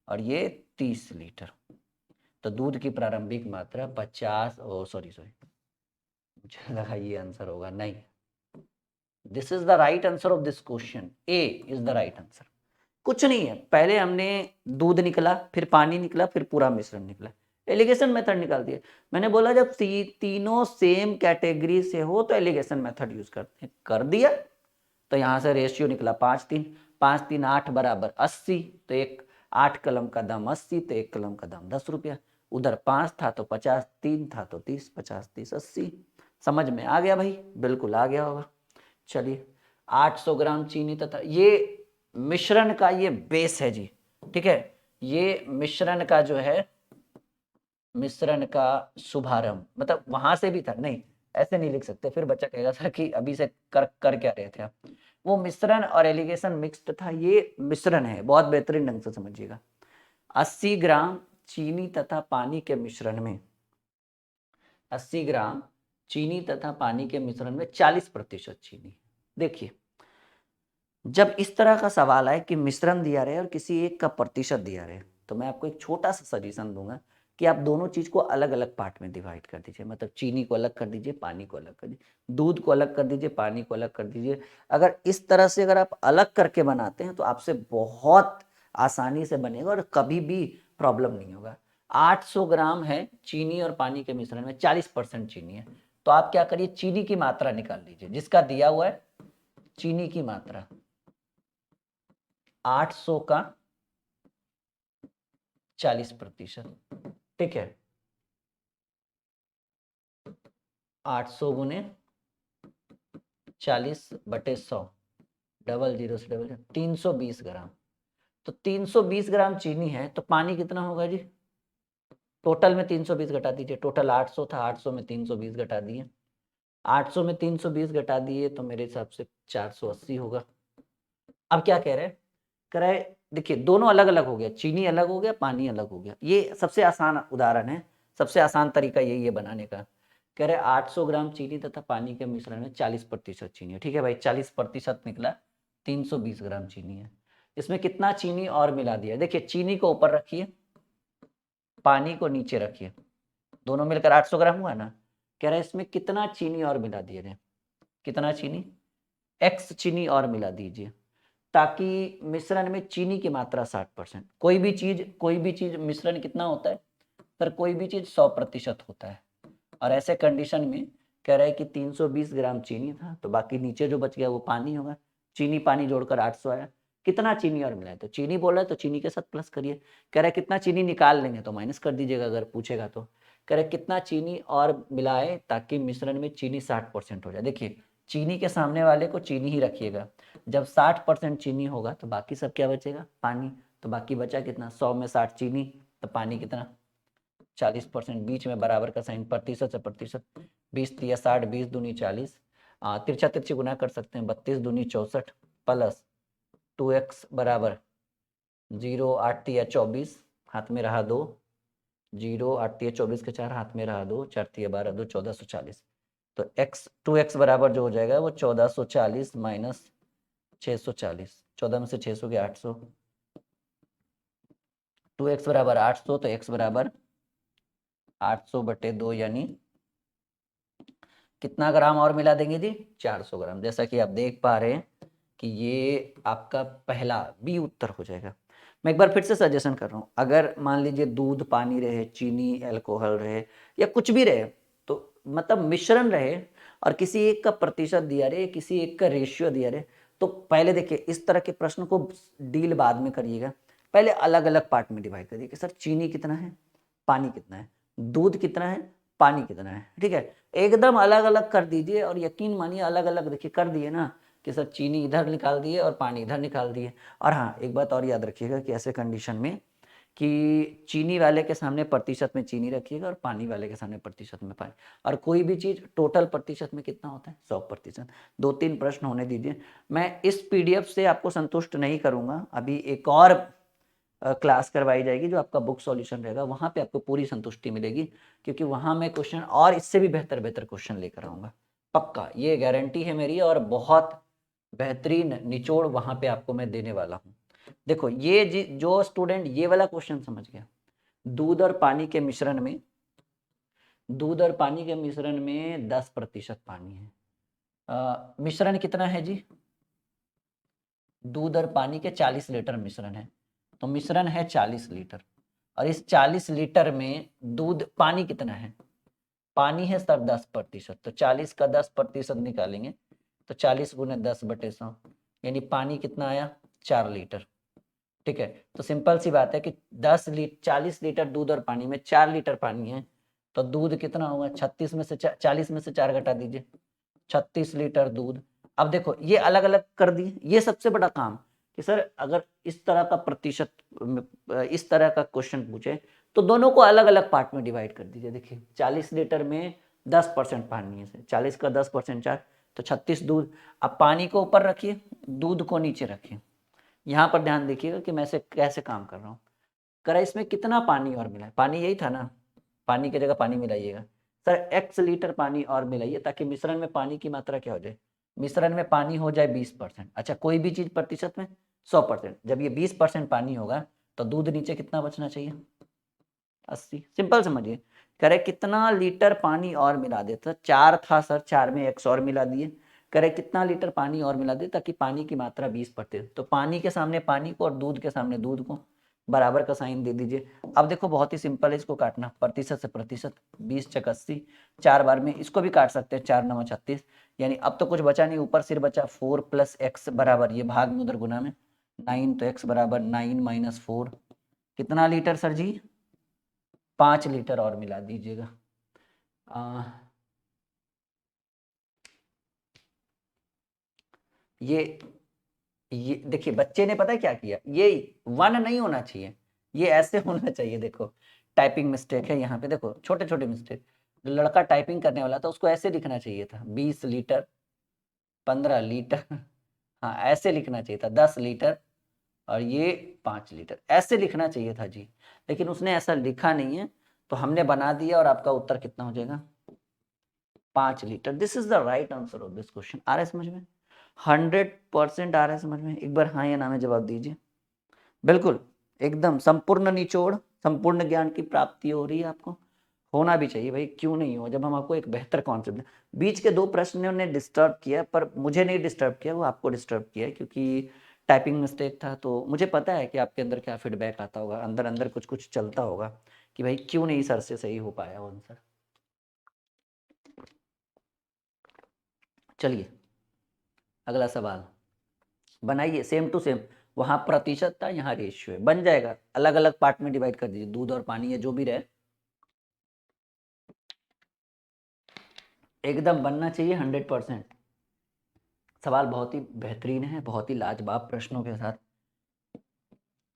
और ये 30 लीटर। तो दूध की प्रारंभिक मात्रा 50, सॉरी मुझे लगा ये आंसर होगा, नहीं। This is the right answer of this question, A is the right answer. कुछ नहीं है, पहले हमने दूध निकला, फिर पानी निकला, फिर पूरा मिश्रण निकला, एलिगेशन मेथड निकाल दिए। मैंने बोला जब तीनों सेम कैटेगरी से हो तो एलिगेशन मेथड यूज करते हैं, कर दिया। तो यहाँ से रेशियो निकला 5 3, 5 3 8 बराबर 80, तो 8 कलम का दाम 80, तो 1 कलम का दाम 10 रुपया। उधर 5 था तो 50, 3 था तो 30, 50 30 80। समझ में आ गया भाई? बिल्कुल आ गया होगा। चलिए 800 ग्राम चीनी तथा, ये मिश्रण का ये बेस है जी, ठीक है। ये मिश्रण का जो है, मिश्रण का शुभारंभ, मतलब वहां से भी था, नहीं ऐसे नहीं लिख सकते, फिर बच्चा कहेगा सर कि अभी से कर क्या रहे थे आप। वो मिश्रण और एलिगेशन मिक्स्ड था, ये मिश्रण है, बहुत बेहतरीन ढंग से समझिएगा। 80 ग्राम चीनी तथा पानी के मिश्रण में, 80 ग्राम चीनी तथा पानी के मिश्रण में 40% चीनी। देखिए जब इस तरह का सवाल आए कि मिश्रण दिया रहे और किसी एक का प्रतिशत दिया रहे, तो मैं आपको एक छोटा सा सजेशन दूंगा कि आप दोनों चीज को अलग अलग पार्ट में डिवाइड कर दीजिए। मतलब चीनी को अलग कर दीजिए, पानी को अलग कर दीजिए, दूध को अलग कर दीजिए, पानी को अलग कर दीजिए। अगर इस तरह से अगर आप अलग करके बनाते हैं तो आपसे बहुत आसानी से बनेगा और कभी भी प्रॉब्लम नहीं होगा। 800 ग्राम है चीनी और पानी के मिश्रण में, 40% चीनी है, तो आप क्या करिए, चीनी की मात्रा निकाल लीजिए, जिसका दिया हुआ है चीनी की मात्रा 800 का 40%, ठीक है। 800 गुने 40/100, डबल जीरो से डबल 320 ग्राम। तो 320 ग्राम चीनी है, तो पानी कितना होगा जी? टोटल में 320 घटा दीजिए, टोटल 800 था, 800 में 320 घटा दिए, 800 में 320 घटा दिए तो मेरे हिसाब से 480 होगा। अब क्या कह रहे हैं, कह रहे देखिए दोनों अलग अलग हो गया, चीनी अलग हो गया, पानी अलग हो गया। ये सबसे आसान उदाहरण है, सबसे आसान तरीका यही है बनाने का। कह रहे 800 ग्राम चीनी तथा पानी के मिश्रण में 40% चीनी है, ठीक है भाई। 40% निकला, 320 ग्राम चीनी है। इसमें कितना चीनी और मिला दिया? देखिए चीनी को ऊपर रखिए, पानी को नीचे रखिए, दोनों मिलकर 800 ग्राम हुआ ना। कह रहे इसमें कितना चीनी और मिला दिया जाए? कितना चीनी? एक्स चीनी और मिला दीजिए, ताकि मिश्रण में चीनी की मात्रा 60%। कोई भी चीज मिश्रण कितना होता है सर? कोई भी चीज 100% होता है। और ऐसे कंडीशन में कह रहा है कि 320 ग्राम चीनी था, तो बाकी नीचे जो बच गया वो पानी होगा। चीनी पानी जोड़कर 800 आया। कितना चीनी और मिला है? तो चीनी बोल रहा है तो चीनी के साथ प्लस करिए। कह रहा है कितना चीनी निकाल लेंगे, तो माइनस कर दीजिएगा अगर पूछेगा तो। कह रहा है कितना चीनी और मिलाए ताकि मिश्रण में चीनी 60% हो जाए। देखिए चीनी के सामने वाले को चीनी ही रखिएगा। जब 60% चीनी होगा तो बाकी सब क्या बचेगा? पानी। तो बाकी बचा कितना? 100 में 60 चीनी, तो पानी कितना? 40%। बीच में बराबर का साइन, प्रतिशत से प्रतिशत, 20 तिया 60, 20 दूनी 40, तिरछा तिरछी गुना कर सकते हैं, 32 दूनी 64 प्लस 2x बराबर 0, 8 तिया 24, हाथ में रहा 2, 0 8 3 24 के 4, हाथ में रहा 2, 4 3 12 2 1440। तो x 2x बराबर जो हो जाएगा वो 1440 माइनस 640, 14 में से 600 के 800, 2x बराबर 800, तो x बराबर 800/2 यानी कितना ग्राम और मिला देंगे जी? 400 ग्राम। जैसा कि आप देख पा रहे हैं कि ये आपका पहला बी उत्तर हो जाएगा। मैं एक बार फिर से सजेशन कर रहा हूँ, अगर मान लीजिए दूध, पानी रहे, चीनी, अल्कोहल रहे या कुछ भी रहे, तो मतलब मिश्रण रहे और किसी एक का प्रतिशत दिया रहे, किसी एक का रेशियो दिया रहे, तो पहले देखिए इस तरह के प्रश्न को डील बाद में करिएगा, पहले अलग अलग पार्ट में डिवाइड करिए कि सर चीनी कितना है, पानी कितना है, दूध कितना है, पानी कितना है, ठीक है। एकदम अलग अलग कर दीजिए और यकीन मानिए अलग अलग देखिए कर दिए ना कि सर चीनी इधर निकाल दिए और पानी इधर निकाल दिए। और हाँ, एक बात और याद रखिएगा कि ऐसे कंडीशन में कि चीनी वाले के सामने प्रतिशत में चीनी रखिएगा और पानी वाले के सामने प्रतिशत में पानी, और कोई भी चीज़ टोटल प्रतिशत में कितना होता है? 100%। 2-3 प्रश्न होने दीजिए। मैं इस पीडीएफ से आपको संतुष्ट नहीं करूँगा, अभी एक और क्लास करवाई जाएगी जो आपका बुक सॉल्यूशन रहेगा, वहाँ पे आपको पूरी संतुष्टि मिलेगी, क्योंकि वहाँ मैं क्वेश्चन और इससे भी बेहतर बेहतर क्वेश्चन लेकर आऊँगा, पक्का, ये गारंटी है मेरी, और बहुत बेहतरीन निचोड़ वहाँ पे आपको मैं देने वाला हूँ। देखो ये जो स्टूडेंट ये वाला क्वेश्चन समझ गया, दूध और पानी के मिश्रण में, दूध और पानी के मिश्रण में 10% पानी है। मिश्रण कितना है जी? दूध और पानी के 40 लीटर मिश्रण है, तो मिश्रण है 40 लीटर, और इस 40 लीटर में दूध, पानी कितना है? पानी है सर 10%, तो 40 का 10% निकालेंगे तो 40 गुने 10/100, यानी पानी कितना आया? 4 लीटर, ठीक है। तो सिंपल सी बात है कि 40 लीटर दूध और पानी में 4 लीटर पानी है, तो दूध कितना होगा? 36 में से 40 में से 4 घटा दीजिए, 36 लीटर दूध। अब देखो ये अलग अलग कर दिए, ये सबसे बड़ा काम कि सर अगर इस तरह का प्रतिशत, इस तरह का क्वेश्चन पूछे तो दोनों को अलग अलग पार्ट में डिवाइड कर दीजिए। देखिए 40 लीटर में 10% पानी है, 40 का 10% 4, तो 36 दूध। अब पानी को ऊपर रखिए, दूध को नीचे रखिए। यहाँ पर ध्यान देखिएगा कि मैं से कैसे काम कर रहा हूँ। करा इसमें कितना पानी और मिला है? पानी यही था ना, पानी की जगह पानी मिलाइएगा। सर x लीटर पानी और मिलाइए ताकि मिश्रण में पानी की मात्रा क्या हो जाए? मिश्रण में पानी हो जाए 20%। अच्छा, कोई भी चीज प्रतिशत में 100%। जब ये 20% पानी होगा तो दूध नीचे कितना बचना चाहिए? 80। सिंपल समझिए, करे कितना लीटर पानी और मिला देता? 4 था सर, 4 में x और मिला दिए। करे कितना लीटर पानी और मिला दे ताकि पानी की मात्रा 20%, तो पानी के सामने पानी को और दूध के सामने दूध को बराबर का साइन दे दीजिए। अब देखो बहुत ही सिंपल है इसको काटना, प्रतिशत से प्रतिशत, 20 × 80, 4 बार में इसको भी काट सकते हैं, 4 × 9 = 36, यानी अब तो कुछ बचा नहीं, ऊपर सिर्फ बचा 4 + x बराबर, ये भाग में उधर गुना में 9, तो x बराबर 9 - 4, कितना लीटर सर जी? 5 लीटर और मिला दीजिएगा। ये देखिए बच्चे ने पता है क्या किया, ये 1 नहीं होना चाहिए, ये ऐसे होना चाहिए। देखो टाइपिंग मिस्टेक है यहाँ पे, देखो छोटे छोटे मिस्टेक। लड़का टाइपिंग करने वाला था उसको ऐसे लिखना चाहिए था, 20 लीटर, 15 लीटर, हाँ ऐसे लिखना चाहिए था, 10 लीटर और ये 5 लीटर, ऐसे लिखना चाहिए था जी, लेकिन उसने ऐसा लिखा नहीं है, तो हमने बना दिया, और आपका उत्तर कितना हो जाएगा? 5 litre. This is the right answer of this question. आ रहा है समझ में? 100% आ रहा है समझ में? एक बार हाँ या ना में जवाब दीजिए। बिल्कुल, एकदम संपूर्ण निचोड़, संपूर्ण ज्ञान की प्राप्ति हो रही है आपको, होना भी चाहिए भाई, क्यों नहीं हो, जब हम आपको एक बेहतर कॉन्सेप्ट। बीच के 2 प्रश्नों ने डिस्टर्ब किया, पर मुझे नहीं डिस्टर्ब किया, वो आपको डिस्टर्ब किया, क्योंकि टाइपिंग मिस्टेक था। तो मुझे पता है कि आपके अंदर क्या फीडबैक आता होगा, अंदर अंदर कुछ कुछ चलता होगा कि भाई क्यों नहीं सर से सही हो पाया वो आंसर। चलिए अगला सवाल बनाइए, सेम टू सेम, वहां प्रतिशत था, यहाँ रेशियो है, बन जाएगा। अलग अलग पार्ट में डिवाइड कर दीजिए, दूध और पानी है जो भी रहे, एकदम बनना चाहिए 100%। सवाल बहुत ही बेहतरीन है, बहुत ही लाजवाब प्रश्नों के साथ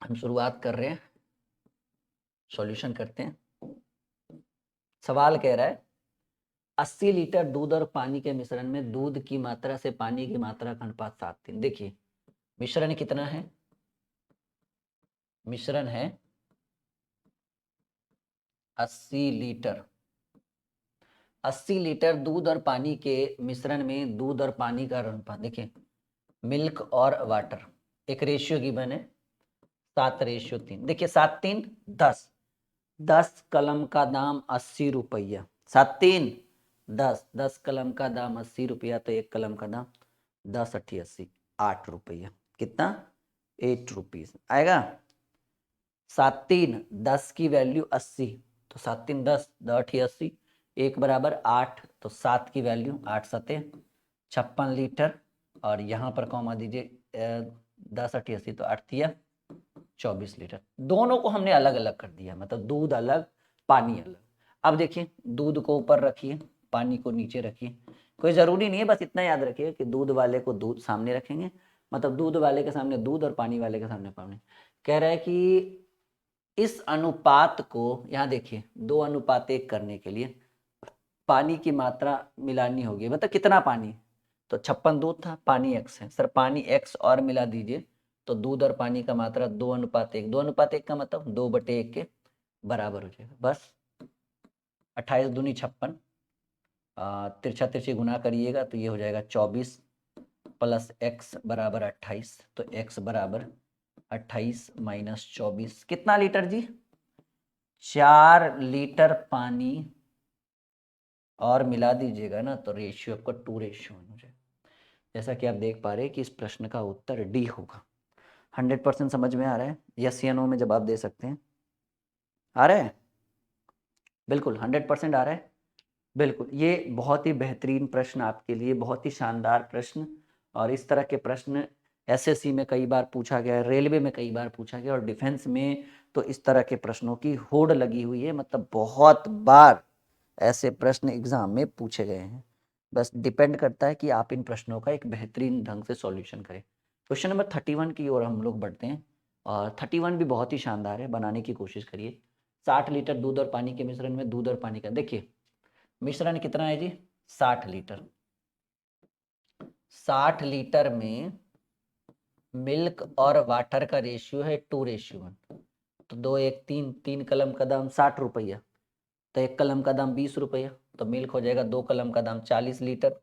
हम शुरुआत कर रहे हैं, सॉल्यूशन करते हैं। सवाल कह रहा है 80 लीटर दूध और पानी के मिश्रण में दूध की मात्रा से पानी की मात्रा का अनुपात 7:3। देखिए मिश्रण कितना है? मिश्रण है 80 लीटर 80 लीटर दूध और पानी के मिश्रण में दूध और पानी का अनुपात देखिए, मिल्क और वाटर एक रेशियो गिवन है 7:3। देखिए 7×3 10, 10 कलम का दाम 80 रुपया, 7×3 10, 10 कलम का दाम 80 रुपया, तो एक कलम का दाम 10×8 = 80, 8 रुपया। कितना? 8 रुपीज आएगा। 7×3 10 की वैल्यू 80, तो 7×3 10, 10×8 = 80, एक बराबर 8, तो 7 की वैल्यू 8×7 = 56 लीटर, और यहाँ पर कॉमा दीजिए 10×8 = 80, तो 8×3 = 24 लीटर। दोनों को हमने अलग अलग कर दिया, मतलब दूध अलग पानी अलग। अब देखिए दूध को ऊपर रखिए, पानी को नीचे रखिए, कोई जरूरी नहीं है, बस इतना याद रखिए कि दूध वाले को दूध सामने रखेंगे, मतलब दूध वाले के सामने दूध और पानी वाले के सामने पानी। कह रहा है कि इस अनुपात को यहाँ देखिए 2:1 करने के लिए पानी की मात्रा मिलानी होगी, मतलब कितना पानी, तो 56 दूध था, पानी x है, सर पानी x और मिला दीजिए, तो दूध और पानी का मात्रा 2:1, 2:1 का मतलब 2/1 के बराबर हो जाएगा। बस 28 दूनी 56, तिरछा तिरछी गुना करिएगा तो ये हो जाएगा 24 + x बराबर 28, तो x बराबर 28 - 24 कितना लीटर जी? 4 लीटर पानी और मिला दीजिएगा ना, तो रेशियो आपका 2:1 हो जाएगा। जैसा कि आप देख पा रहे हैं कि इस प्रश्न का उत्तर डी होगा। 100% समझ में आ रहा है? यस या नो में जवाब दे सकते हैं। आ रहा है? बिल्कुल 100% आ रहा है। बिल्कुल, ये बहुत ही बेहतरीन प्रश्न आपके लिए, बहुत ही शानदार प्रश्न, और इस तरह के प्रश्न एसएससी में कई बार पूछा गया है, रेलवे में कई बार पूछा गया, और डिफेंस में तो इस तरह के प्रश्नों की होड़ लगी हुई है, मतलब बहुत बार ऐसे प्रश्न एग्जाम में पूछे गए हैं। बस डिपेंड करता है कि आप इन प्रश्नों का एक बेहतरीन ढंग से सॉल्यूशन करें। क्वेश्चन नंबर 31 की ओर हम लोग बढ़ते हैं, और 31 भी बहुत ही शानदार है, बनाने की कोशिश करिए। 60 लीटर दूध और पानी के मिश्रण में दूध और पानी का, देखिए मिश्रण कितना है जी? 60 लीटर। 60 लीटर में मिल्क और वाटर का रेशियो है 2:1, तो 2×1 = 3 कलम का दाम 60 रुपया, तो एक कलम का दाम 20 रुपया, तो मिल्क हो जाएगा 2 कलम का दाम 40 लीटर,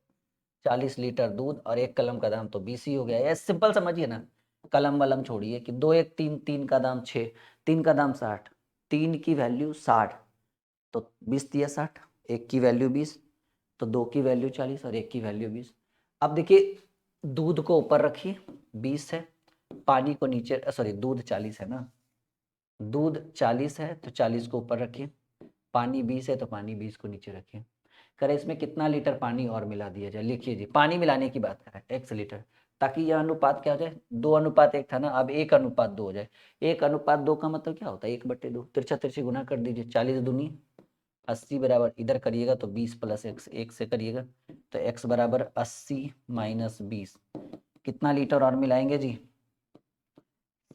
40 लीटर दूध और एक कलम का दाम तो 20 ही हो गया। ये सिंपल समझिए ना, कलम वलम छोड़िए कि 2×1 = 3, 3 का दाम 6, 3 का दाम 60, 3 की वैल्यू 60, तो 20 दिया 60, एक की वैल्यू 20, तो 2 की वैल्यू 40 और एक की वैल्यू 20। अब देखिए दूध को ऊपर रखिए, 20 है, पानी को नीचे, सॉरी दूध 40 है ना, दूध 40 है तो 40 को ऊपर रखिए, पानी 20 है तो पानी 20 को नीचे रखिए। करें इसमें कितना लीटर पानी और मिला दिया जाए? लिखिए जी, पानी मिलाने की बात कर रहा है, x लीटर, ताकि यह अनुपात क्या हो जाए? 2:1 था ना, अब 1:2 हो जाए। 1:2 का मतलब क्या होता है? 1/2, तिरछा तिरछी गुना कर दीजिए, 40 दूनी 80 बराबर, इधर करिएगा तो 20 + x, 1 से करिएगा तो x बराबर 80 - 20, कितना लीटर और मिलाएंगे जी?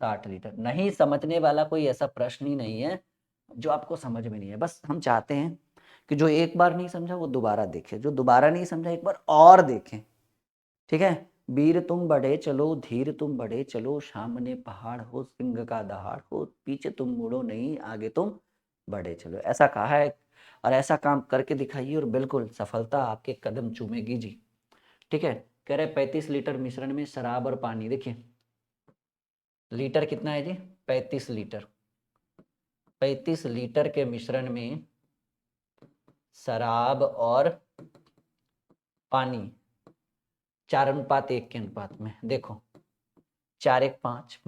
60 लीटर। नहीं समझने वाला कोई ऐसा प्रश्न ही नहीं है जो आपको समझ में नहीं है। बस हम चाहते हैं कि जो एक बार नहीं समझा वो दोबारा देखे, जो दोबारा नहीं समझा एक बार और देखें। ठीक है? वीर तुम बढ़े चलो, धीर तुम बढ़े चलो, सामने पहाड़ हो, सिंह का दहाड़ हो, पीछे तुम मुड़ो नहीं, आगे तुम बढ़े चलो, ऐसा कहा है, और ऐसा काम करके दिखाइए और बिल्कुल सफलता आपके कदम चूमेगी जी। ठीक है? कह रहे 35 लीटर मिश्रण में शराब और पानी, देखिए लीटर कितना है जी? 35 लीटर। 35 लीटर के मिश्रण में शराब और पानी 4:1 के अनुपात में, देखो 4:1 = 5,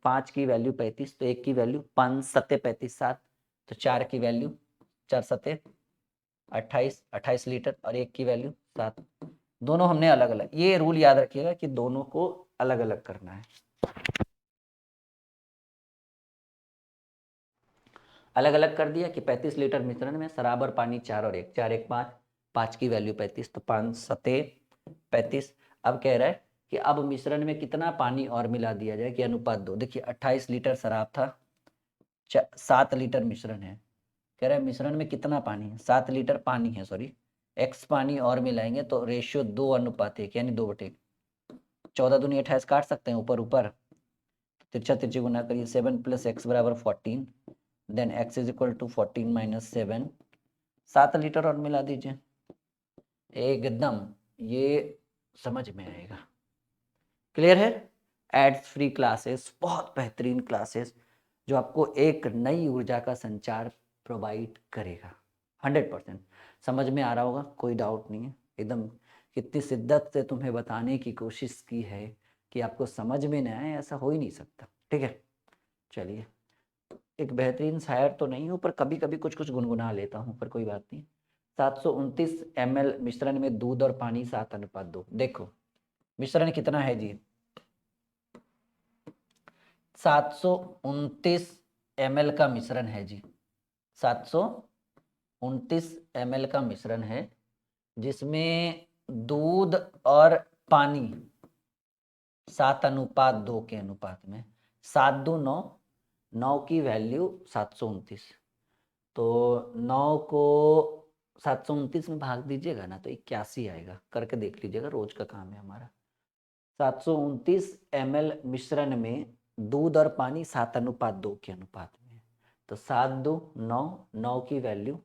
5 की वैल्यू 35, तो 1 की वैल्यू 5 × 7 = 35, 7, तो 4 की वैल्यू 4 × 7 = 28, 28 लीटर, और 1 की वैल्यू 7। दोनों हमने अलग अलग, ये रूल याद रखिएगा कि दोनों को अलग अलग करना है। अलग अलग कर दिया कि 35 लीटर मिश्रण में शराब और पानी 4 और 1, 4×1 = 5, 5 की वैल्यू 35, तो 5 × 7 = 35। अब कह रहा है कि अब मिश्रण में कितना पानी और मिला दिया जाए कि अनुपात 2। देखिए 28 लीटर शराब था, 7 लीटर मिश्रण है, कह रहा है मिश्रण में कितना पानी है? 7 लीटर पानी है, सॉरी, x पानी और मिलाएंगे तो रेशियो 2:1 यानी 2/1। 14 दूनी 28 काट सकते हैं ऊपर ऊपर, तिरछा तिरछी गुना करिए, 7 + x = 14, then x is equal to 14 minus 7, 7 litre और मिला दीजिए। एकदम ये समझ में आएगा। क्लियर है? एड्स फ्री क्लासेस, बहुत बेहतरीन क्लासेस जो आपको एक नई ऊर्जा का संचार प्रोवाइड करेगा। 100% समझ में आ रहा होगा, कोई डाउट नहीं है। एकदम कितनी शिद्दत से तुम्हें बताने की कोशिश की है कि आपको समझ में ना आए, ऐसा हो ही नहीं सकता। ठीक है, चलिए। एक बेहतरीन शायर तो नहीं हूँ, पर कभी कभी कुछ कुछ गुनगुना लेता हूँ, पर कोई बात नहीं। 729 ml मिश्रण में दूध और पानी 7:2। देखो मिश्रण कितना है जी? 729 ml का मिश्रण है जी। 729 ml का मिश्रण है, जिसमें दूध और पानी 7:2 के अनुपात में। 7×2 = 9, 9 की वैल्यू 729, तो 9 को 729 में भाग दीजिएगा ना तो 81 आएगा। करके देख लीजिएगा, रोज का काम है हमारा। 729 ml मिश्रण में दूध और पानी 7:2 के अनुपात में। तो 7×2 = 9, 9 की वैल्यू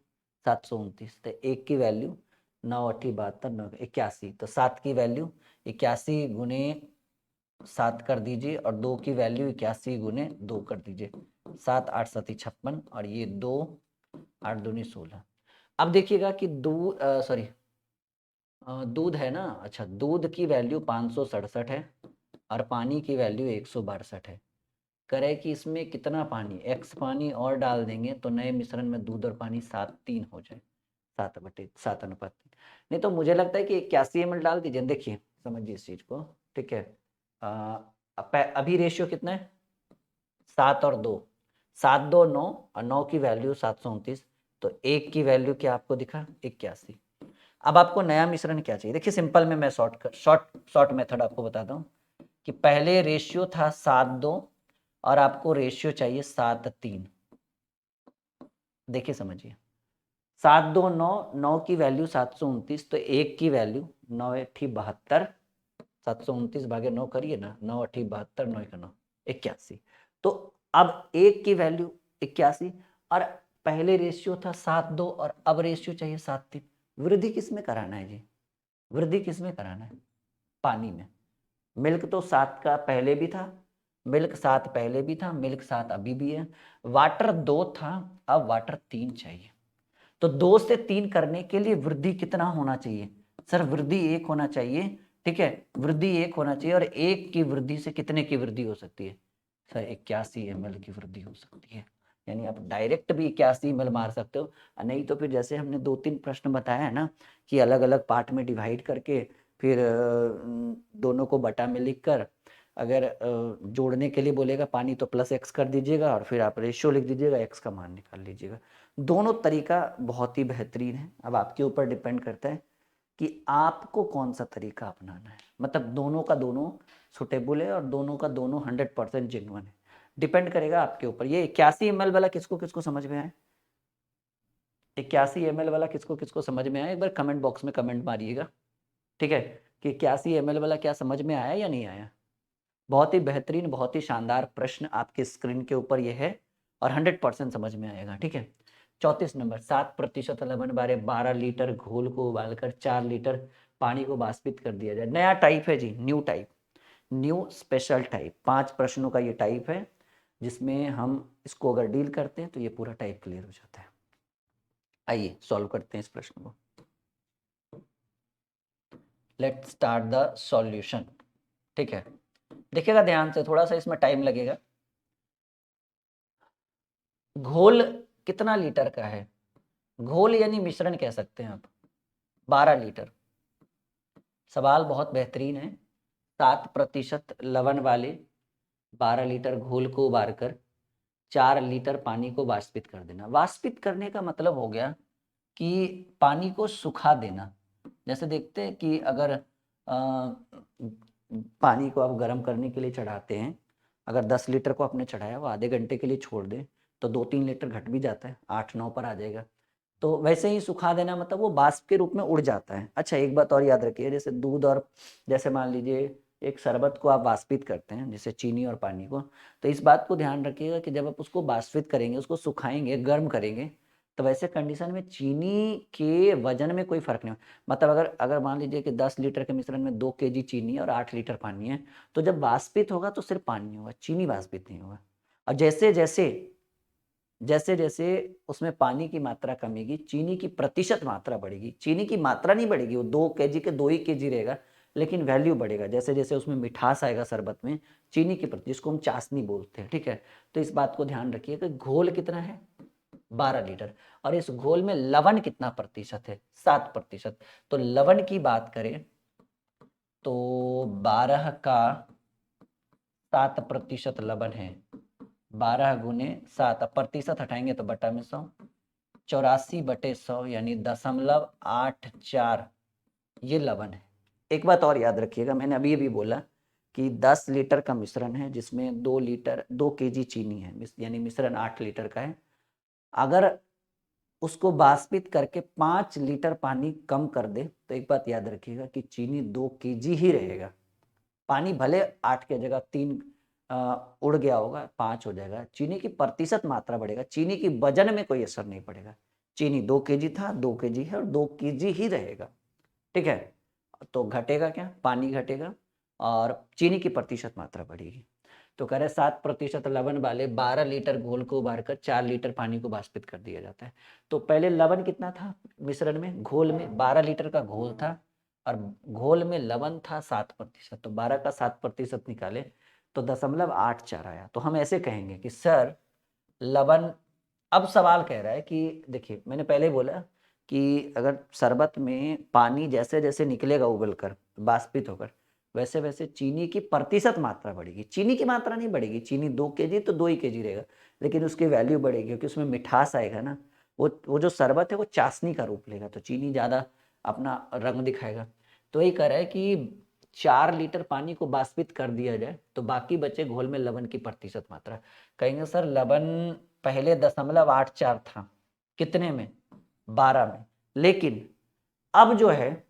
729, तो 1 की वैल्यू 9 8 72 9 81, तो 7 की वैल्यू 81 गुने 7 कर दीजिए और 2 की वैल्यू 81 गुने 2 कर दीजिए। 7 8 7 56 और ये 2 8 दूनी 16। अब देखिएगा कि दूध है ना, अच्छा दूध की वैल्यू 567 है और पानी की वैल्यु 162 है। करे कि इसमें कितना पानी, x पानी और डाल देंगे तो नए मिश्रण में दूध और पानी 7:3 हो जाए। 7:7:3। नहीं तो मुझे लगता है कि 81 ml डाल दीजिए। देखिए समझिए इस चीज को, ठीक है। अभी रेशियो कितना है? 7 और 2, 7 2 9 और 9 की वैल्यू 729, तो 1 की वैल्यू क्या आपको दिखा? 81। अब आपको नया मिश्रण क्या चाहिए? देखिए सिंपल में मैं शॉर्ट मेथड आपको बताता हूँ कि पहले रेशियो था 7:2 और आपको रेशियो चाहिए 7:3। देखिए समझिए, 7×2 = 9, 9 की वैल्यू 729, तो 1 की वैल्यू 9 8 72, 729 भागे 9 करिए ना, 9 8 72, 9 1 9 81। तो अब 1 की वैल्यू 81 और पहले रेशियो था 7:2 और अब रेशियो चाहिए 7:3। वृद्धि किस में कराना है जी? वृद्धि किस में कराना है? पानी में। मिल्क तो 7 का पहले भी था, मिल्क 7 पहले भी था, मिल्क 7 अभी भी है। वाटर 2 था, अब वाटर 3 चाहिए। तो 2 से 3 करने के लिए वृद्धि कितना होना चाहिए? सर वृद्धि 1 होना चाहिए, ठीक है। वृद्धि 1 होना चाहिए और 1 की वृद्धि से कितने की वृद्धि हो सकती है? सर 81 ml की वृद्धि हो सकती है। यानी आप डायरेक्ट भी 81 ml मार सकते हो, नहीं तो फिर जैसे हमने 2-3 प्रश्न बताया है ना कि अलग अलग पार्ट में डिवाइड करके फिर दोनों को बटा में लिख कर, अगर जोड़ने के लिए बोलेगा पानी तो +x कर दीजिएगा और फिर आप रेशियो लिख दीजिएगा, x का मान निकाल लीजिएगा। दोनों तरीका बहुत ही बेहतरीन है। अब आपके ऊपर डिपेंड करता है कि आपको कौन सा तरीका अपनाना है। मतलब दोनों का दोनों सुटेबल है और दोनों का दोनों 100% जेन्युइन है। डिपेंड करेगा आपके ऊपर। ये 81 ml वाला किसको किसको समझ में आए? 81 ml वाला किसको किसको समझ में आया? एक बार कमेंट बॉक्स में कमेंट मारिएगा, ठीक है, कि 81 ml वाला क्या समझ में आया या नहीं आया। बहुत ही बेहतरीन, बहुत ही शानदार प्रश्न आपके स्क्रीन के ऊपर ये है और 100% समझ में आएगा, ठीक है। 34 नंबर, 7% लवण बारे 12 लीटर घोल को उबालकर 4 लीटर पानी को वाष्पित कर दिया जाए। नया टाइप है जी, new type, new special type. 5 प्रश्नों का ये टाइप है जिसमें हम इसको अगर डील करते हैं तो ये पूरा टाइप क्लियर हो जाता है। आइए सॉल्व करते हैं इस प्रश्न को। लेट्स स्टार्ट द सॉल्यूशन, ठीक है। देखिएगा ध्यान से, थोड़ा सा इसमें टाइम लगेगा। घोल कितना लीटर का है? घोल यानी मिश्रण कह सकते हैं आप, 12 लीटर। सवाल बहुत बेहतरीन है। 7% लवण वाले 12 लीटर घोल को उबाल कर 4 लीटर पानी को वाष्पित कर देना। वाष्पित करने का मतलब हो गया कि पानी को सुखा देना। जैसे देखते हैं कि अगर पानी को आप गर्म करने के लिए चढ़ाते हैं, अगर 10 लीटर को आपने चढ़ाया, वो आधे घंटे के लिए छोड़ दें तो 2-3 लीटर घट भी जाता है, 8-9 पर आ जाएगा। तो वैसे ही सुखा देना मतलब वो वाष्प के रूप में उड़ जाता है। अच्छा एक बात और याद रखिए, जैसे दूध और, जैसे मान लीजिए एक शरबत को आप वाष्पित करते हैं, जैसे चीनी और पानी को, तो इस बात को ध्यान रखिएगा कि जब आप उसको वाष्पित करेंगे, उसको सुखाएंगे, गर्म करेंगे, तो वैसे कंडीशन में चीनी के वजन में कोई फर्क नहीं हो। मतलब अगर अगर मान लीजिए कि 10 लीटर के मिश्रण में 2 केजी चीनी और 8 लीटर पानी है, तो जब वाष्पित होगा तो सिर्फ पानी होगा, चीनी वाष्पित नहीं होगा। और जैसे जैसे जैसे जैसे उसमें पानी की मात्रा कमेगी, चीनी की प्रतिशत मात्रा बढ़ेगी। चीनी की मात्रा नहीं बढ़ेगी, वो 2 केजी के 2 ही केजी रहेगा, लेकिन वैल्यू बढ़ेगा। जैसे जैसे उसमें मिठास आएगा शरबत में, चीनी की प्रति, जिसको हम चाशनी बोलते हैं, ठीक है। तो इस बात को ध्यान रखिए कि घोल कितना है, 12 लीटर, और इस घोल में लवण कितना प्रतिशत है, 7%। तो लवण की बात करें तो 12 का 7% लवण है। 12 गुने 7, अब प्रतिशत हटाएंगे तो बटा में 100, 84/100 यानी 0.84 ये लवण है। एक बात और याद रखिएगा, मैंने अभी अभी बोला कि 10 लीटर का मिश्रण है जिसमें 2 केजी चीनी है, यानी मिश्रण 8 लीटर का है। अगर उसको वाष्पित करके 5 लीटर पानी कम कर दे तो एक बात याद रखिएगा कि चीनी 2 केजी ही रहेगा। पानी भले 8 की जगह 3 उड़ गया होगा, 5 हो जाएगा, चीनी की प्रतिशत मात्रा बढ़ेगा, चीनी की वजन में कोई असर नहीं पड़ेगा। चीनी 2 केजी था, 2 केजी है और 2 केजी ही रहेगा, ठीक है। तो घटेगा क्या, पानी घटेगा और चीनी की प्रतिशत मात्रा बढ़ेगी। तो कह रहे 7% लवण वाले 12 लीटर घोल को उबार कर 4 लीटर पानी को वाष्पित कर दिया जाता है। तो पहले लवण कितना था मिश्रण में, घोल में 12 लीटर का घोल था और घोल में लवण था 7%, तो 12 का 7% निकाले तो 0.84 आया। तो हम ऐसे कहेंगे कि सर लवण, अब सवाल कह रहा है कि देखिए मैंने पहले बोला कि अगर शरबत में पानी जैसे जैसे निकलेगा उबल कर, वाष्पित होकर, वैसे वैसे चीनी की प्रतिशत मात्रा बढ़ेगी, चीनी की मात्रा नहीं बढ़ेगी। चीनी 2 केजी तो 2 ही केजी रहेगा, लेकिन उसकी वैल्यू बढ़ेगी क्योंकि उसमें मिठास आएगा ना। वो जो शरबत है वो चाशनी का रूप लेगा, तो चीनी ज़्यादा अपना रंग दिखाएगा। तो यही कह रहा है कि 4 लीटर पानी को वाष्पित कर दिया जाए तो बाकी बचे घोल में लवण की प्रतिशत मात्रा। कहेंगे सर लवण पहले 0.84 था, कितने में, 12 में, लेकिन अब जो है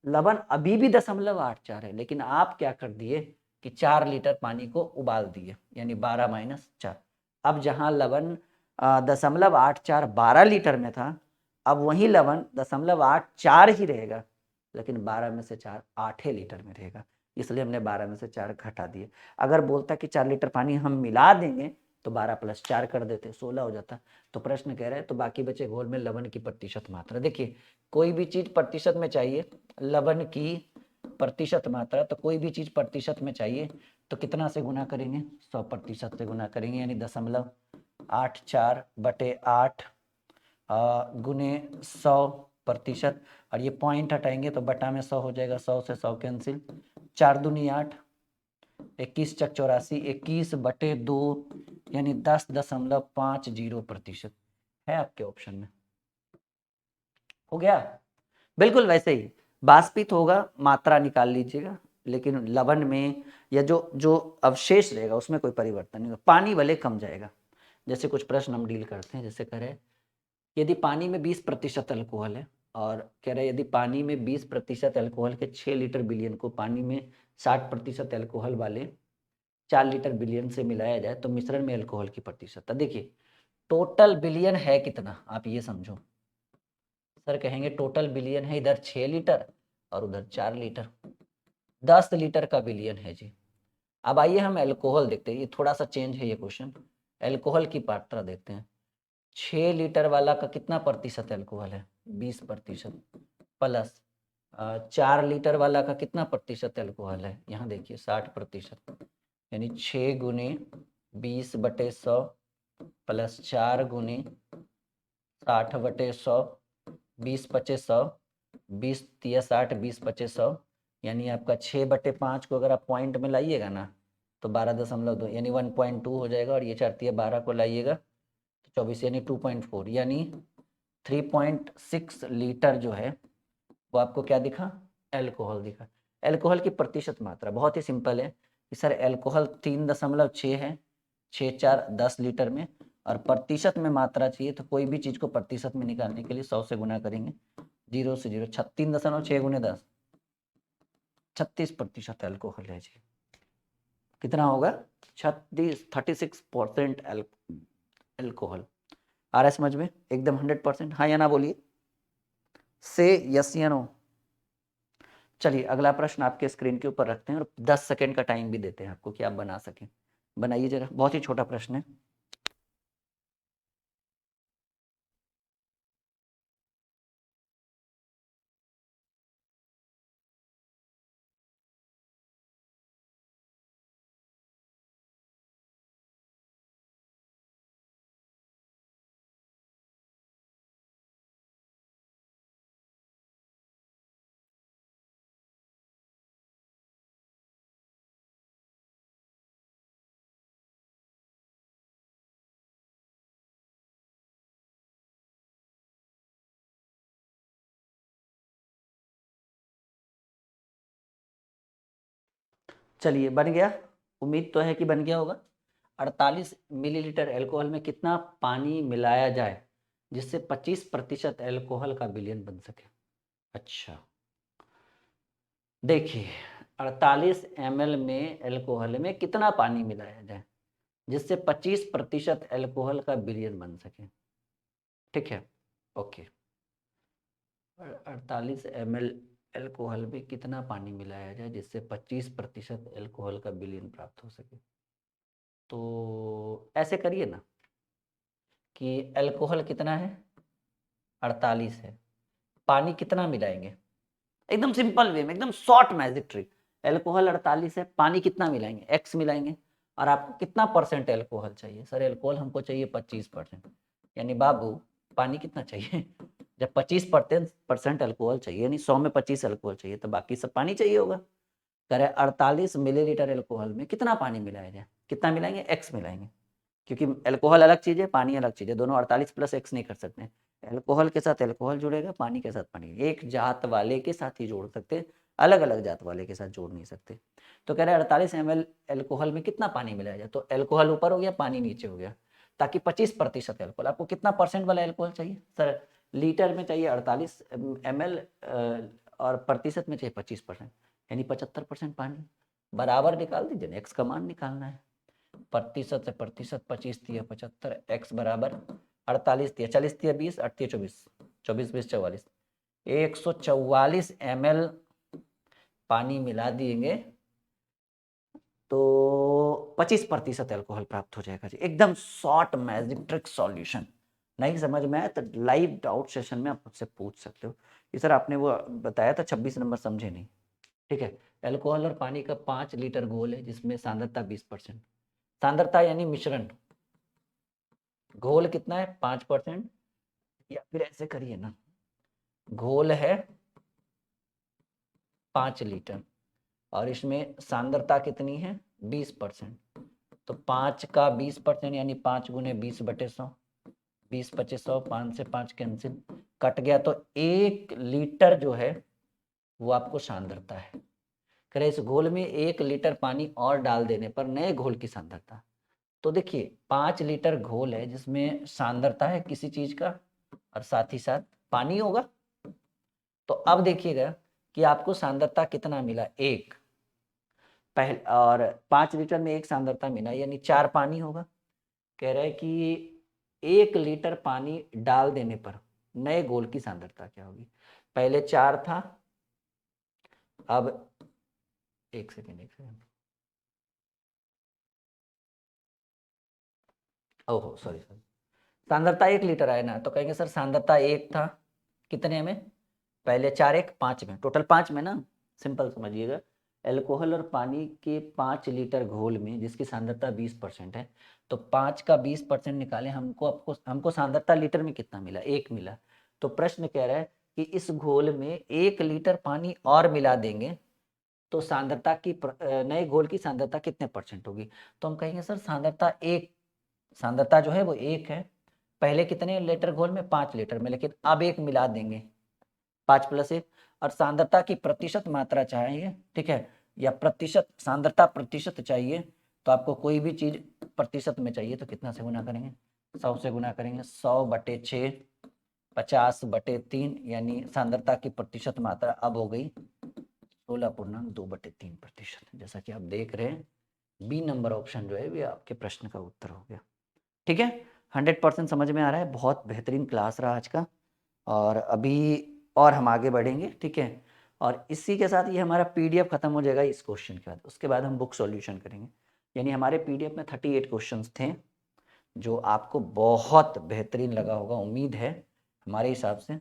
लवण अभी भी 0.84 है, लेकिन आप क्या कर दिए कि 4 लीटर पानी को उबाल दिए, यानी 12 - 4। अब जहां लवण 0.84 12 लीटर में था, अब वही लवण 0.84 ही रहेगा, लेकिन 12 में से 4 8 लीटर में रहेगा, इसलिए हमने 12 में से 4 घटा दिए। अगर बोलता कि 4 लीटर पानी हम मिला देंगे तो 12 + 4 कर देते, 16 हो जाता। तो प्रश्न कह रहा है तो बाकी बचे घोल में लवण की प्रतिशत मात्रा। देखिए कोई भी चीज प्रतिशत में चाहिए, लवण की प्रतिशत मात्रा, तो कोई भी चीज प्रतिशत में चाहिए तो कितना से गुना करेंगे, 100% से गुना करेंगे, यानी 0.84/8 गुने 100%, और ये पॉइंट हटाएंगे तो बटा में 100 हो जाएगा, 100 से 100 कैंसिल, 4 दूनी 8, 21 चक 84, 21/2 यानी 10.50% है आपके ऑप्शन में। हो गया, बिल्कुल वैसे ही वाष्पित होगा, मात्रा निकाल लीजिएगा, लेकिन लवण में या जो जो अवशेष रहेगा उसमें कोई परिवर्तन नहीं होगा। पानी भले कम जाएगा। जैसे कुछ प्रश्न हम डील करते हैं, जैसे कह रहे यदि पानी में 20% अल्कोहल है, और कह रहे यदि पानी में 20% अल्कोहल के 6 लीटर बिलियन को पानी में 60% अल्कोहल वाले 4 लीटर बिलियन से मिलाया जाए तो मिश्रण में अल्कोहल की प्रतिशत। देखिए टोटल बिलियन है कितना, आप ये समझो। सर कहेंगे टोटल बिलियन है इधर 6 लीटर और उधर 4 लीटर, 10 लीटर का बिलियन है जी। अब आइए हम अल्कोहल देखते हैं, ये थोड़ा सा चेंज है ये क्वेश्चन। अल्कोहल की मात्रा देखते हैं। 6 लीटर वाला का कितना प्रतिशत अल्कोहल है, 20%, प्लस 4 लीटर वाला का कितना प्रतिशत अल्कोहल है, यहाँ देखिए 60%, यानी 6 गुने 20/100 प्लस 4 गुने 60/100, 20/100, 20×3 = 60, 20/100, यानी आपका 6/5 को अगर आप पॉइंट में लाइएगा ना तो 12.2 यानी 1.2 हो जाएगा, और ये 4×12 को लाइएगा तो 24 यानी 2.4, यानी 3.6 लीटर जो है वो आपको क्या दिखा, एल्कोहल दिखा। एल्कोहल की प्रतिशत मात्रा बहुत ही सिंपल है कि सर एल्कोहल 3.6 है, 6×4 10 लीटर में, और प्रतिशत में मात्रा चाहिए तो कोई भी चीज को प्रतिशत में निकालने के लिए 100 से गुना करेंगे, 0 से 0, 36.6 × 10, 36% अल्कोहल है जी। कितना होगा? 36 अल्कोहल। आ रहा है समझ में? एकदम 100%। हाँ या ना बोलिए, से यस या नो। चलिए अगला प्रश्न आपके स्क्रीन के ऊपर रखते हैं और 10 सेकेंड का टाइम भी देते हैं आपको कि आप बना सकें। बनाइए जरा, बहुत ही छोटा प्रश्न है। चलिए बन गया, उम्मीद तो है कि बन गया होगा। 48 मिलीलीटर अल्कोहल में कितना पानी मिलाया जाए जिससे 25% अल्कोहल का विलयन बन सके? अच्छा देखिए, 48 ml में अल्कोहल में कितना पानी मिलाया जाए जिससे 25% अल्कोहल का विलयन बन सके? ठीक है, ओके। 48 ml अल्कोहल में कितना पानी मिलाया जाए जिससे 25% अल्कोहल का विलयन प्राप्त हो सके? तो ऐसे करिए ना कि अल्कोहल कितना है? 48 है। पानी कितना मिलाएंगे? एकदम सिंपल वे में, एकदम शॉर्ट मैजिक ट्रिक। अल्कोहल 48 है, पानी कितना मिलाएंगे? एक्स मिलाएंगे। और आपको कितना परसेंट अल्कोहल चाहिए? सर अल्कोहल हमको चाहिए 25%। यानी बाबू पानी कितना चाहिए? जब 25% अल्कोहल चाहिए, यानी 100 में 25 अल्कोहल चाहिए, तो बाकी सब पानी चाहिए होगा। कह रहे 48 मिलीलीटर अल्कोहल में कितना पानी मिलाया जाए? कितना मिलाएंगे? एक्स मिलाएंगे, क्योंकि अल्कोहल अलग चीज़ है, पानी अलग चीज़ है, दोनों 48 प्लस एक्स नहीं कर सकते हैं। अल्कोहल के साथ अल्कोहल जुड़ेगा, पानी के साथ पानी, एक जात वाले के साथ ही जोड़ सकते हैं, अलग अलग जात वाले के साथ जोड़ नहीं सकते। तो कह रहे हैं 48 ml अल्कोहल में कितना पानी मिलाया जाए? तो अल्कोहल ऊपर हो गया, पानी नीचे हो गया, ताकि 25% अल्कोहल। आपको कितना परसेंट वाला अल्कोहल चाहिए? सर लीटर में चाहिए 48 ml और प्रतिशत में चाहिए 25%, यानी 75% पानी। बराबर निकाल दीजिए ना, एक्स का मान निकालना है। प्रतिशत से प्रतिशत 25 तिया 75, एक्स बराबर 48 तिया 40 तिया 20, 8 तिया 24, 24 20 44, 144 ml पानी मिला देंगे तो 25% अल्कोहल प्राप्त हो जाएगा जी। एकदम शॉर्ट मैजिक ट्रिक सॉल्यूशन। नहीं समझ में आया तो लाइव डाउट सेशन में आप मुझसे पूछ सकते हो कि सर आपने वो बताया था 26 नंबर समझे नहीं। ठीक है, अल्कोहल और पानी का 5 लीटर घोल है जिसमें सांद्रता 20%। सांद्रता यानी मिश्रण, घोल कितना है? 5%। या फिर ऐसे करिए ना, घोल है 5 लीटर और इसमें सांद्रता कितनी है? 20%। तो 5 का 20% यानी 5 गुने 20/100, 20/100, 5 से 5 कैंसिल, कट गया। तो 1 लीटर जो है वो आपको सांद्रता है। करे इस घोल में 1 लीटर पानी और डाल देने पर नए घोल की सांद्रता। तो देखिए 5 लीटर घोल है जिसमें सांद्रता है किसी चीज का और साथ ही साथ पानी होगा। तो अब देखिएगा कि आपको सांद्रता कितना मिला? 1। पहले और 5 लीटर में 1 सांद्रता मिला, यानी 4 पानी होगा। कह रहा है कि 1 लीटर पानी डाल देने पर नए घोल की सांद्रता क्या होगी? पहले 4 था, अब एक सेकेंड ओहो सॉरी सॉरी, सांद्रता 1 लीटर आया ना, तो कहेंगे सर सांद्रता 1 था कितने में? पहले 4 1 5 में, टोटल 5 में ना। सिंपल समझिएगा, अल्कोहल और पानी के 5 लीटर घोल में जिसकी सांद्रता 20% है, तो 5 का 20% निकालें, हमको सांद्रता लीटर में कितना मिला? 1 मिला। तो प्रश्न कह रहा है कि इस घोल में 1 लीटर पानी और मिला देंगे तो सांद्रता की नए घोल की सांद्रता कितने परसेंट होगी? तो हम कहेंगे सर सांद्रता 1, सांद्रता जो है वो 1 है। पहले कितने लीटर घोल में? 5 लीटर में, लेकिन अब 1 मिला देंगे, 5 + 1। और सांद्रता की प्रतिशत मात्रा चाहिए, ठीक है, या प्रतिशत सांद्रता प्रतिशत चाहिए, तो आपको कोई भी चीज प्रतिशत में चाहिए तो कितना से गुना करेंगे? 100 से गुना करेंगे। 100/6, 50/3, यानी सांद्रता की प्रतिशत मात्रा अब हो गई 16.2/3%। जैसा कि आप देख रहे हैं बी नंबर ऑप्शन जो है ये आपके प्रश्न का उत्तर हो गया। ठीक है, 100% समझ में आ रहा है। बहुत बेहतरीन क्लास रहा आज का, और अभी और हम आगे बढ़ेंगे। ठीक है, और इसी के साथ ये हमारा पीडीएफ खत्म हो जाएगा इस क्वेश्चन के बाद। उसके बाद हम बुक सॉल्यूशन करेंगे। यानी हमारे पीडीएफ में 38 क्वेश्चंस थे, जो आपको बहुत बेहतरीन लगा होगा, उम्मीद है हमारे हिसाब से।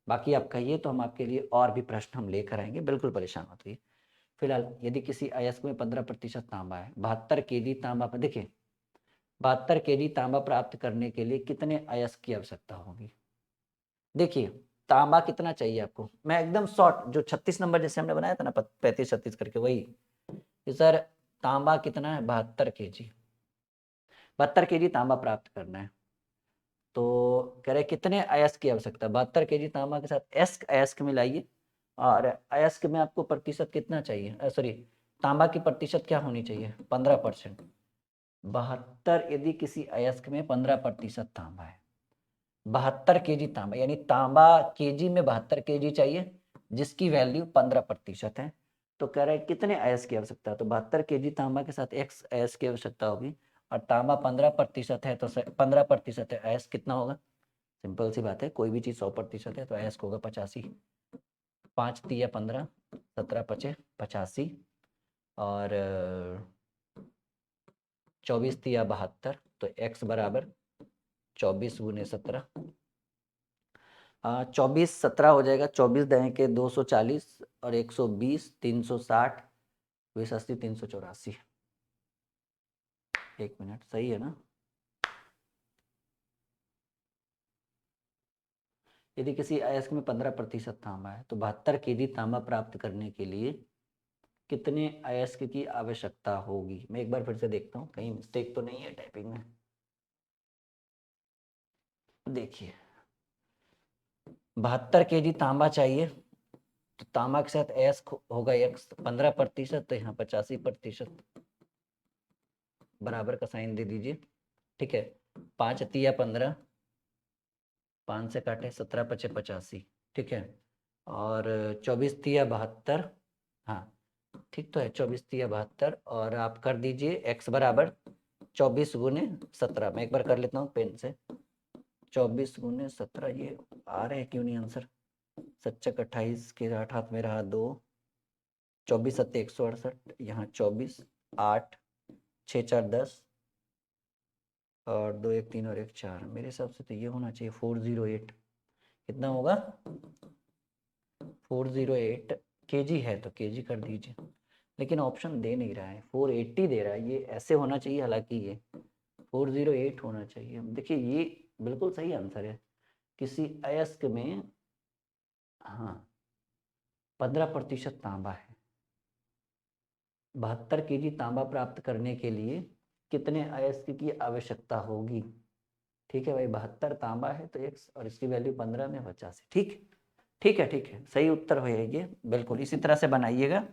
बाकी आप कहिए तो हम आपके लिए और भी प्रश्न हम लेकर आएंगे, बिल्कुल परेशान मत होइए। फिलहाल यदि किसी अयस्क में 15% तांबा है, 72 केजी तांबा पर, देखिए 72 केजी तांबा प्राप्त करने के लिए कितने अयस्क की आवश्यकता होगी। देखिए तांबा कितना चाहिए आपको, मैं एकदम शॉर्ट जो 36 नंबर जैसे हमने बनाया था ना 35-36 करके, वही कि सर तांबा कितना है, 72 केजी, 72 केजी तांबा प्राप्त करना है। तो कह रहे कितने अयस्क की आवश्यकता, 72 केजी तांबा के साथ अयस्क मिलाइए, और अयस्क में आपको प्रतिशत कितना चाहिए, सॉरी तांबा की प्रतिशत क्या होनी चाहिए, 15%। 72 यदि किसी अयस्क में 15% तांबा है, 72 केजी तांबा, यानी तांबा केजी में 72 केजी चाहिए, जिसकी वैल्यू 15% है। तो कह रहे हैं कितने अयस्क की आवश्यकता है, तो 72 केजी तांबा के साथ x अयस्क की आवश्यकता होगी, और तांबा 15% है तो 15% है, अयस्क कितना होगा, सिंपल सी बात है, कोई भी चीज 100% है तो अयस्क होगा 85। 5 तिया 15, 17 पचे 85, और 24 तिया 72, तो x बराबर 24 गुने 17, 24 17 हो जाएगा, 24 दहें के 240, और 120, 360, 20 80, 384। 1 मिनट, सही है ना। यदि किसी अयस्क में 15% तांबा है, तो 72 केजी तांबा प्राप्त करने के लिए कितने अयस्क की आवश्यकता होगी। मैं एक बार फिर से देखता हूँ कहीं मिस्टेक तो नहीं है टाइपिंग में। देखिए 72 केजी तांबा चाहिए, तो तांबा के साथ अयस्क होगा x 15%, तो यहाँ 85% बराबर का साइन दे दीजिए। ठीक है, 5 तिया 15, 5 से काटे 17 पचे 85। ठीक है, और 24 तिया 72, हाँ ठीक तो है, 24 तिया 72, और आप कर दीजिए x बराबर 24 गुने 17। मैं एक बार कर लेता हूँ पेन से, 24 गुने 17, ये आ रहे हैं क्यों नहीं आंसर, 7 28 के 8 हाथ में रहा 2, 24 7 168, यहाँ 24, 8 6 4 10, और 2 1 3 और 1 4, मेरे हिसाब से तो ये होना चाहिए 408। कितना होगा, 408 केजी है तो केजी कर दीजिए, लेकिन ऑप्शन दे नहीं रहा है, 480 दे रहा है, ये ऐसे होना चाहिए, हालांकि ये 408 होना चाहिए। देखिए ये बिल्कुल सही आंसर है, किसी अयस्क में हाँ 15% तांबा है, 72 केजी तांबा प्राप्त करने के लिए कितने अयस्क की आवश्यकता होगी। ठीक है भाई, 72 तांबा है तो x, और इसकी वैल्यू 15 में 85। ठीक ठीक है, ठीक है, सही उत्तर हो ये, बिल्कुल इसी तरह से बनाइएगा,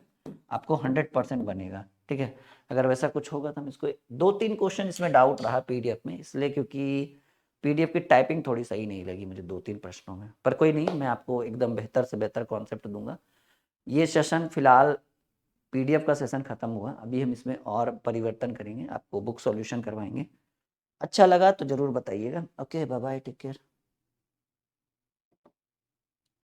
आपको 100% बनेगा। ठीक है, अगर वैसा कुछ होगा तो हम इसको 2-3 क्वेश्चन इसमें डाउट रहा पीडीएफ में, इसलिए क्योंकि पीडीएफ की टाइपिंग थोड़ी सही नहीं लगी मुझे 2-3 प्रश्नों में, पर कोई नहीं, मैं आपको एकदम बेहतर से बेहतर कॉन्सेप्ट दूंगा। ये सेशन फिलहाल पीडीएफ का सेशन खत्म हुआ, अभी हम इसमें और परिवर्तन करेंगे, आपको बुक सॉल्यूशन करवाएंगे। अच्छा लगा तो जरूर बताइएगा। Okay, bye bye, take care.